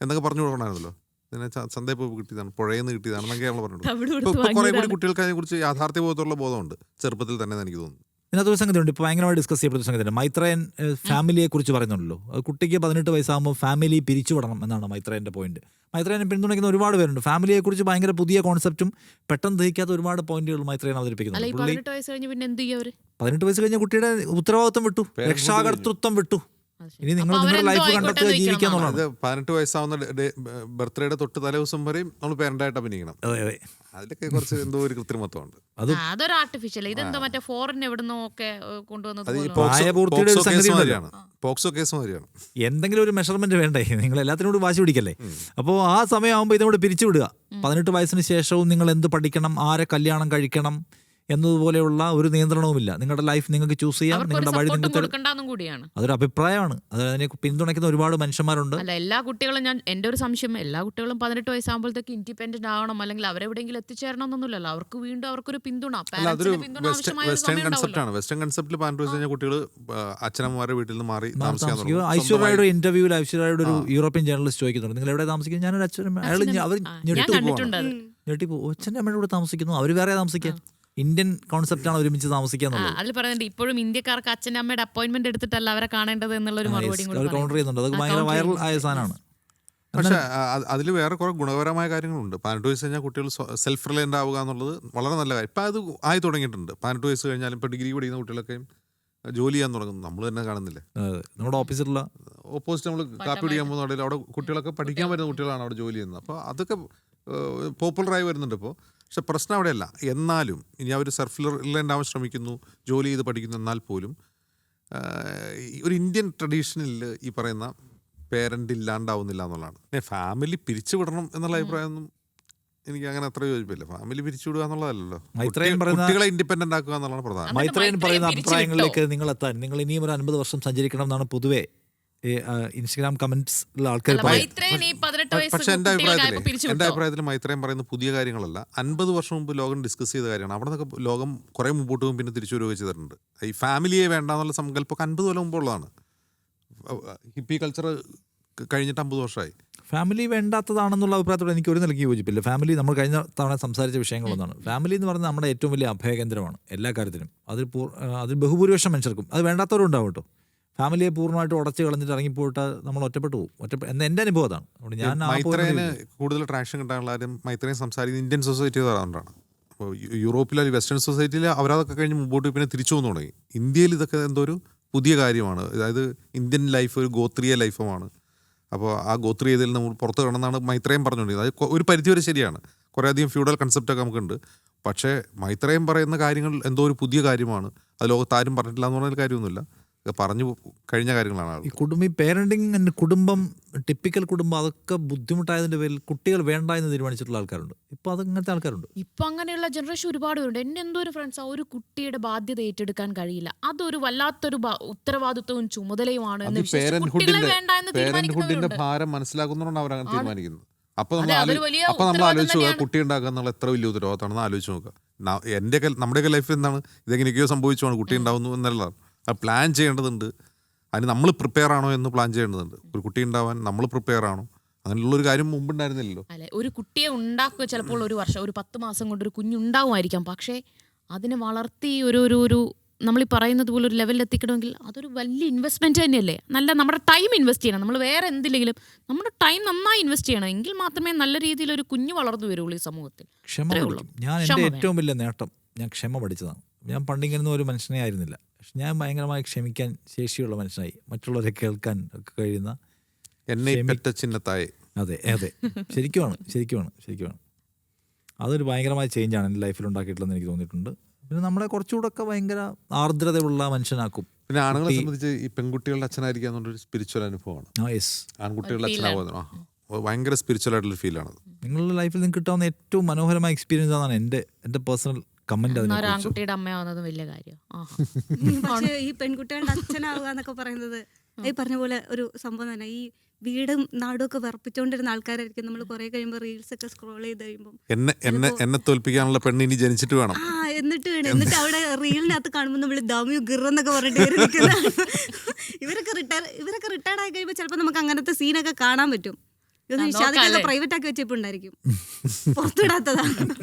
എന്നൊക്കെ പറഞ്ഞു കൊടുക്കണമായിരുന്നല്ലോ. ഇതിനെ ചന്തയിൽ പോയപ്പോൾ കിട്ടിയതാണ്, പുഴയിൽ നിന്ന് കിട്ടിയതാണ് എന്നൊക്കെ നമ്മൾ പറഞ്ഞു. ഇപ്പോൾ കുറെ കൂടി കുട്ടികൾക്ക് അതിനെക്കുറിച്ച് യാഥാർത്ഥ്യബോധമുള്ള ബോധമുണ്ട് ചെറുപ്പത്തിൽ തന്നെ എനിക്ക് തോന്നുന്നു. ഇതിനകത്തൊരു സംഗതിയുണ്ട്, ഇപ്പോൾ ഭയങ്കരമായി ഡിസ്കസ് ചെയ്യപ്പെടുന്ന സംഗതിയുണ്ട്. മൈത്രേയൻ ഫാമിലിയെ കുറിച്ച് പറയുന്നുണ്ടല്ലോ. കുട്ടിക്ക് 18 വയസ്സാകുമ്പോൾ ഫാമിലി പിരിച്ചുവിടണം എന്നാണ് മൈത്രേയൻ്റെ പോയിന്റ്. മൈത്രേയനെ പിന്തുണയ്ക്കുന്ന ഒരുപാട് പേരുണ്ട്. ഫാമിലിയെക്കുറിച്ച് ഭയങ്കര പുതിയ കോൺസെപ്റ്റും പെട്ടെന്ന് ദഹിക്കാത്ത ഒരുപാട് പോയിന്റുകൾ മൈത്രേയൻ അവതരിപ്പിക്കുന്നു. 18 വയസ്സ് കഴിഞ്ഞ കുട്ടിയുടെ ഉത്തരവാദിത്വം വിട്ടു, രക്ഷാകർതൃത്വം വിട്ടു. ഇനി നിങ്ങൾ നിങ്ങളുടെ ലൈഫ് കണ്ടെത്തുക, ജീവിക്കാന്നുള്ളത്. 18 വയസ്സാവുന്ന ബർത്ത്ഡേയുടെ തൊട്ട് തലേ ദിവസം വരെയും നമ്മൾ പേരന്റായിട്ട് അഭിനയിക്കണം. അതിലൊക്കെ കുറച്ച് എന്തോ ഒരു കൃത്രിമത്വമുണ്ട്. അതൊരു ആർട്ടിഫിഷ്യൽ. ഇതെന്തോ മറ്റേ ഫോറിൻ എവിടുന്നോ ഒക്കെ കൊണ്ടുവന്നത്. പോക്സോ കേസ് മാതിരിയാണ്. എന്തെങ്കിലും ഒരു മെഷർമെന്റ് വേണ്ടേ? നിങ്ങൾ എല്ലാത്തിനോട് വാശി പിടിക്കല്ലേ? അപ്പോൾ ആ സമയമാകുമ്പോൾ ഇതിനോട് പിരിച്ചുവിടുക. 18 വയസ്സിന് ശേഷവും നിങ്ങൾ എന്ത് പഠിക്കണം, ആരെ കല്യാണം കഴിക്കണം എന്നതുപോലെയുള്ള ഒരു നിയന്ത്രണവുമില്ല. നിങ്ങളുടെ ലൈഫ് നിങ്ങൾക്ക് ചൂസ് ചെയ്യാം, നിങ്ങളുടെ വഴി കൂടിയാണ്. അതൊരു അഭിപ്രായമാണ്. അതിനെ പിന്തുണയ്ക്കുന്ന ഒരുപാട് മനുഷ്യന്മാരുണ്ട്. അല്ല, എല്ലാ കുട്ടികളും, എൻ്റെ ഒരു സംശയം, എല്ലാ കുട്ടികളും 18 വയസ്സാകുമ്പോഴത്തേക്ക് ഇൻഡിപെൻഡന്റ് ആവണം, അല്ലെങ്കിൽ അവരെവിടെയെങ്കിലും എത്തിച്ചേരണം എന്നൊന്നുമില്ലല്ലോ. അവർക്ക് വീണ്ടും അവർക്കൊരു പിന്തുണ, വെസ്റ്റേൺ കൺസെപ്റ്റാണ്. വെസ്റ്റേൺ കൺസെപ്റ്റിൽ 18 വയസ്സ് കഴിഞ്ഞ കുട്ടികൾ അച്ഛനമ്മമാരുടെ വീട്ടിൽ നിന്ന് മാറി താമസിക്കാൻ. ഐശ്വര്യയുടെ ഇന്റർവ്യൂവിൽ ഐശ്വര്യയുടെ ഒരു യൂറോപ്യൻ ജേർണലിസ്റ്റ് ചോദിക്കുന്നുണ്ട്, നിങ്ങൾ എവിടെ താമസിക്കുന്നത്? ഞാനൊരു അച്ഛനും അവർ ഞെട്ടിപ്പോ അച്ഛൻ്റെ അമ്മയുടെ കൂടെ താമസിക്കുന്നു, അവർ വേറെ താമസിക്കാം. ഇന്ത്യൻ കോൺസെപ്റ്റാണ് ഒരുമിച്ച് താമസിക്കുക. അതിൽ പറയുന്നുണ്ട് ഇപ്പോഴും ഇന്ത്യക്കാർക്ക് അച്ഛൻ്റെ അമ്മയുടെ അപ്പോയിന്റ്മെന്റ് എടുത്തിട്ടല്ല അവരെ കാണേണ്ടത് എന്നുള്ളൊരു മറുപടി കൗണ്ടർ ചെയ്യുന്നുണ്ട്. അത് ഭയങ്കര വൈറൽ ആയ സാധനമാണ്. പക്ഷെ അതിൽ വേറെ കുറെ ഗുണകരമായ കാര്യങ്ങളുണ്ട്. 18 വയസ്സ് കഴിഞ്ഞാൽ കുട്ടികൾ സെൽഫ് റിലയൻ്റ് ആവുക എന്നുള്ളത് വളരെ നല്ല കാര്യം. ഇപ്പം അത് ആയി തുടങ്ങിയിട്ടുണ്ട്. 18 വയസ്സ് കഴിഞ്ഞാലും ഇപ്പോൾ ഡിഗ്രി പഠിക്കുന്ന കുട്ടികളൊക്കെ ജോലി ചെയ്യാൻ തുടങ്ങുന്നു. നമ്മൾ തന്നെ കാണുന്നില്ലേ? നമ്മുടെ ഓപ്പോസിറ്റ് നമ്മൾ കാപ്പി പിടിക്കാൻ പോകുന്ന കടയിൽ അവിടെ കുട്ടികളൊക്കെ പഠിക്കാൻ വരുന്ന കുട്ടികളാണ് അവിടെ ജോലി ചെയ്യുന്നത്. അപ്പോൾ അതൊക്കെ പോപ്പുലറായി വരുന്നുണ്ട് ഇപ്പോൾ. പക്ഷെ പ്രശ്നം അവിടെയല്ല. എന്നാലും ഇനി അവർ സെൽഫ് റിലയൻ്റ് ആവാൻ ശ്രമിക്കുന്നു, ജോലി ചെയ്ത് പഠിക്കുന്നു. എന്നാൽ പോലും ഒരു ഇന്ത്യൻ ട്രഡീഷനിൽ ഈ പറയുന്ന പേരന്റ് ഇല്ലാണ്ടാവുന്നില്ല എന്നുള്ളതാണ്. ഫാമിലി പിരിച്ചുവിടണം എന്നുള്ള അഭിപ്രായമൊന്നും എനിക്ക് അങ്ങനെ അത്ര യോജിപ്പില്ല. ഫാമിലി പിരിച്ചുവിടുക എന്നുള്ളതല്ലോ, കുട്ടികളെ ഇൻഡിപെൻഡന്റ് ആക്കുക എന്നുള്ളതാണ് പ്രധാനം. മൈത്രേയൻ പറയുന്ന അഭിപ്രായങ്ങളിലേക്ക് നിങ്ങൾ എത്താൻ നിങ്ങൾ ഇനിയും ഒരു 50 വർഷം സഞ്ചരിക്കണം എന്നാണ് പൊതുവേ ഇൻസ്റ്റഗ്രാം കമന്റ്സിലുള്ള ആൾക്കാർ പറയുന്നത്. പക്ഷെ എൻ്റെ അഭിപ്രായത്തിൽ മൈത്രേയൻ പറയുന്ന പുതിയ കാര്യങ്ങളല്ല, 50 വർഷം മുമ്പ് ലോകം ഡിസ്കസ് ചെയ്ത കാര്യമാണ്. അവിടെ നിന്നൊക്കെ ലോകം കുറെ മുമ്പോട്ട് പോകും പിന്നെ തിരിച്ചു വരികയൊക്കെ ചെയ്തിട്ടുണ്ട്. ഈ ഫാമിലിയെ വേണ്ട എന്നുള്ള സങ്കല്പമൊക്കെ 50 കൊല്ലം മുമ്പുള്ളതാണ്. ഹിപ്പി കൾച്ചർ കഴിഞ്ഞിട്ട് 50 വർഷമായി. ഫാമിലി വേണ്ടാത്തതാണെന്നുള്ള അഭിപ്രായത്തോടെ എനിക്ക് ഒരു നിലയ്ക്ക് യോജിപ്പില്ല. ഫാമിലി നമ്മൾ കഴിഞ്ഞ തവണ സംസാരിച്ച വിഷയങ്ങളൊന്നാണ്. ഫാമിലി എന്ന് പറയുന്നത് നമ്മുടെ ഏറ്റവും വലിയ അഭയകേന്ദ്രമാണ് എല്ലാ കാര്യത്തിനും. അതിൽ ബഹുഭൂരിപക്ഷം മനുഷ്യർക്കും അത് വേണ്ടാത്തവരും ഉണ്ടാവും കേട്ടോ. ഫാമിലിയെ പൂർണ്ണമായിട്ട് ഉടച്ച് കളഞ്ഞിട്ട് ഇറങ്ങിപ്പോയിട്ട് നമ്മൾ ഒറ്റപ്പെട്ടു പോകും. എൻ്റെ അനുഭവം അതാണ്. അതുകൊണ്ട് ഞാൻ മൈത്രേയന് കൂടുതൽ ട്രാക്ഷൻ കിട്ടാനുള്ള കാര്യം മൈത്രേയൻ സംസാരിക്കുന്നത് ഇന്ത്യൻ സൊസൈറ്റി അതുകൊണ്ടാണ്. അപ്പോൾ യൂറോപ്പിലെ വെസ്റ്റേൺ സൊസൈറ്റിയിൽ അവരതൊക്കെ കഴിഞ്ഞ് മുമ്പോട്ട് പിന്നെ തിരിച്ചു വന്നു തുടങ്ങി. ഇന്ത്യയിൽ ഇതൊക്കെ എന്തോ ഒരു പുതിയ കാര്യമാണ്. അതായത് ഇന്ത്യൻ ലൈഫ് ഒരു ഗോത്രീയ ലൈഫുമാണ്. അപ്പോൾ ആ ഗോത്രീയതയിൽ നമ്മൾ പുറത്ത് കിടന്നാണ് മൈത്രേയൻ പറഞ്ഞുകൊണ്ടിരുന്നത്. അത് ഒരു പരിധിവരെ ശരിയാണ്. കുറേയധികം ഫ്യൂഡൽ കൺസെപ്റ്റൊക്കെ നമുക്കുണ്ട്. പക്ഷേ മൈത്രേയൻ പറയുന്ന കാര്യങ്ങൾ എന്തോ ഒരു പുതിയ കാര്യമാണ്. അത് ലോകത്താരും പറഞ്ഞിട്ടില്ല എന്ന് പറഞ്ഞ കാര്യമൊന്നുമില്ല, പറഞ്ഞു കഴിഞ്ഞ കാര്യങ്ങളാണ്. ഈ കുടുംബം, ഈ പേരൻറ്റിങ്, കുടുംബം, ടിപ്പിക്കൽ കുടുംബം, അതൊക്കെ ബുദ്ധിമുട്ടായതിൻ്റെ പേരിൽ കുട്ടികൾ വേണ്ട എന്ന് തീരുമാനിച്ചിട്ടുള്ള ആൾക്കാരുണ്ട്. ഇപ്പോൾ അതങ്ങനത്തെ ആൾക്കാരുണ്ട്. ഇപ്പം അങ്ങനെയുള്ള ജനറേഷൻ ഒരുപാട് പേരുണ്ട്. എന്നെ എന്തോ ഒരു ഫ്രണ്ട്സ് ഒരു കുട്ടിയുടെ ബാധ്യത ഏറ്റെടുക്കാൻ കഴിയില്ല, അതൊരു വല്ലാത്തൊരു ഉത്തരവാദിത്വവും ചുമതലയുമാണ് എന്ന് പേരന്റ്ഹുഡിന്റെ ഭാരം മനസ്സിലാക്കുന്നതുകൊണ്ട് അവരങ്ങനെ തീരുമാനിക്കുന്നത്. അപ്പൊ നമ്മൾ ആലോചിച്ചു കുട്ടി ഉണ്ടാക്കുക എന്നുള്ള എത്ര വലിയ ഉത്തരവാദിത്തമാണെന്ന് ആലോചിച്ച് നോക്കുക. നമ്മുടെയൊക്കെ ലൈഫിൽ എന്താണ് ഇതെങ്ങനെയൊക്കെയോ സംഭവിച്ചുമാണ് കുട്ടി ഉണ്ടാവുന്നു എന്നുള്ളതാണ്. അത് പ്ലാൻ ചെയ്യേണ്ടതുണ്ട്. അതിന് നമ്മൾ പ്രിപ്പയർ ആണോ എന്ന് പ്ലാൻ ചെയ്യേണ്ടതുണ്ട്. ഒരു കുട്ടി ഉണ്ടാവാൻ നമ്മൾ പ്രിപ്പയർ ആണോ? അങ്ങനെയുള്ളൊരു കാര്യം മുമ്പുണ്ടായിരുന്നില്ലല്ലോ. അല്ലെ, ഒരു കുട്ടിയെ ഉണ്ടാക്കുക ചിലപ്പോൾ ഒരു വർഷം, ഒരു 10 മാസം കൊണ്ട് ഒരു കുഞ്ഞുണ്ടാവുമായിരിക്കാം. പക്ഷേ അതിനെ വളർത്തി ഒരു നമ്മൾ ഈ പറയുന്നത് പോലെ ഒരു ലെവലിൽ എത്തിക്കണമെങ്കിൽ അതൊരു വലിയ ഇൻവെസ്റ്റ്മെന്റ് തന്നെയല്ലേ. നമ്മുടെ ടൈം ഇൻവെസ്റ്റ് ചെയ്യണം. നമ്മൾ വേറെ എന്തില്ലെങ്കിലും നമ്മുടെ ടൈം നന്നായി ഇൻവെസ്റ്റ് ചെയ്യണം. എങ്കിൽ മാത്രമേ നല്ല രീതിയിൽ ഒരു കുഞ്ഞ് വളർന്നു വരുള്ളൂ ഈ സമൂഹത്തിൽ. എൻ്റെ ഏറ്റവും വലിയ നേട്ടം ഞാൻ ക്ഷമ പഠിച്ചതാണ്. ഞാൻ പണ്ടിങ്ങനെ ഒരു മനുഷ്യനെ ആയിരുന്നില്ല. പക്ഷെ ഞാൻ ഭയങ്കരമായി ക്ഷമിക്കാൻ ശേഷിയുള്ള മനുഷ്യനായി. മറ്റുള്ളവരെ കേൾക്കാൻ ഒക്കെ കഴിയുന്ന ചിഹ്നത്തായി. അതെ അതെ, ശരിക്കുമാണ്. അതൊരു ഭയങ്കരമായ ചേഞ്ചാണ് എൻ്റെ ലൈഫിൽ ഉണ്ടാക്കിയിട്ടുള്ളതെന്ന് എനിക്ക് തോന്നിയിട്ടുണ്ട്. പിന്നെ നമ്മളെ കുറച്ചുകൂടെ ഒക്കെ ഭയങ്കര ആർദ്രതയുള്ള മനുഷ്യനാക്കും. പിന്നെ ആണുങ്ങളെ സംബന്ധിച്ച് ഈ പെൺകുട്ടികളുടെ അച്ഛനായിരിക്കുക എന്നുള്ളൊരു സ്പിരിച്വൽ അനുഭവമാണ്. ആൺകുട്ടികളുടെ അച്ഛനാവുക ഭയങ്കര സ്പിരിച്വൽ ആയിട്ടുള്ള ഫീലാണ്. നിങ്ങളുടെ ലൈഫിൽ നിങ്ങൾക്ക് കിട്ടാവുന്ന ഏറ്റവും മനോഹരമായ എക്സ്പീരിയൻസ് ആണ് എൻ്റെ പേഴ്സണൽ കമന്റ്. ആൺകുട്ടിയുടെ അമ്മയാവുന്നത് വലിയ കാര്യം. പക്ഷേ ഈ പെൺകുട്ടികളുടെ അച്ഛനാവുക എന്നൊക്കെ പറയുന്നത് ഈ പറഞ്ഞ പോലെ ഒരു സംഭവം തന്നെ. ഈ വീടും നാടും ഒക്കെ വിറപ്പിച്ചോണ്ടിരുന്ന ആൾക്കാരായിരിക്കും നമ്മൾ കുറെ കഴിയുമ്പോൾ റീൽസ് ഒക്കെ സ്ക്രോൾ ചെയ്ത് കഴിയുമ്പോൾ എന്നെ തോൽപ്പിക്കാനുള്ള പെണ്ണ് ഇനി ജനിച്ചിട്ട് വേണം എന്നിട്ട് അവിടെ റീലിനകത്ത് കാണുമ്പോൾ നമ്മൾ ദാമിയോ ഗിറെന്നൊക്കെ പറഞ്ഞിട്ട് ഇവരൊക്കെ റിട്ടയർഡ് ആയി കഴിയുമ്പോൾ ചിലപ്പോൾ നമുക്ക് അങ്ങനത്തെ സീനൊക്കെ കാണാൻ പറ്റും. പ്രൈവറ്റ് ആക്കി വെച്ചപ്പോ ഉണ്ടായിരിക്കും, പുറത്തിടാത്തതാണ്.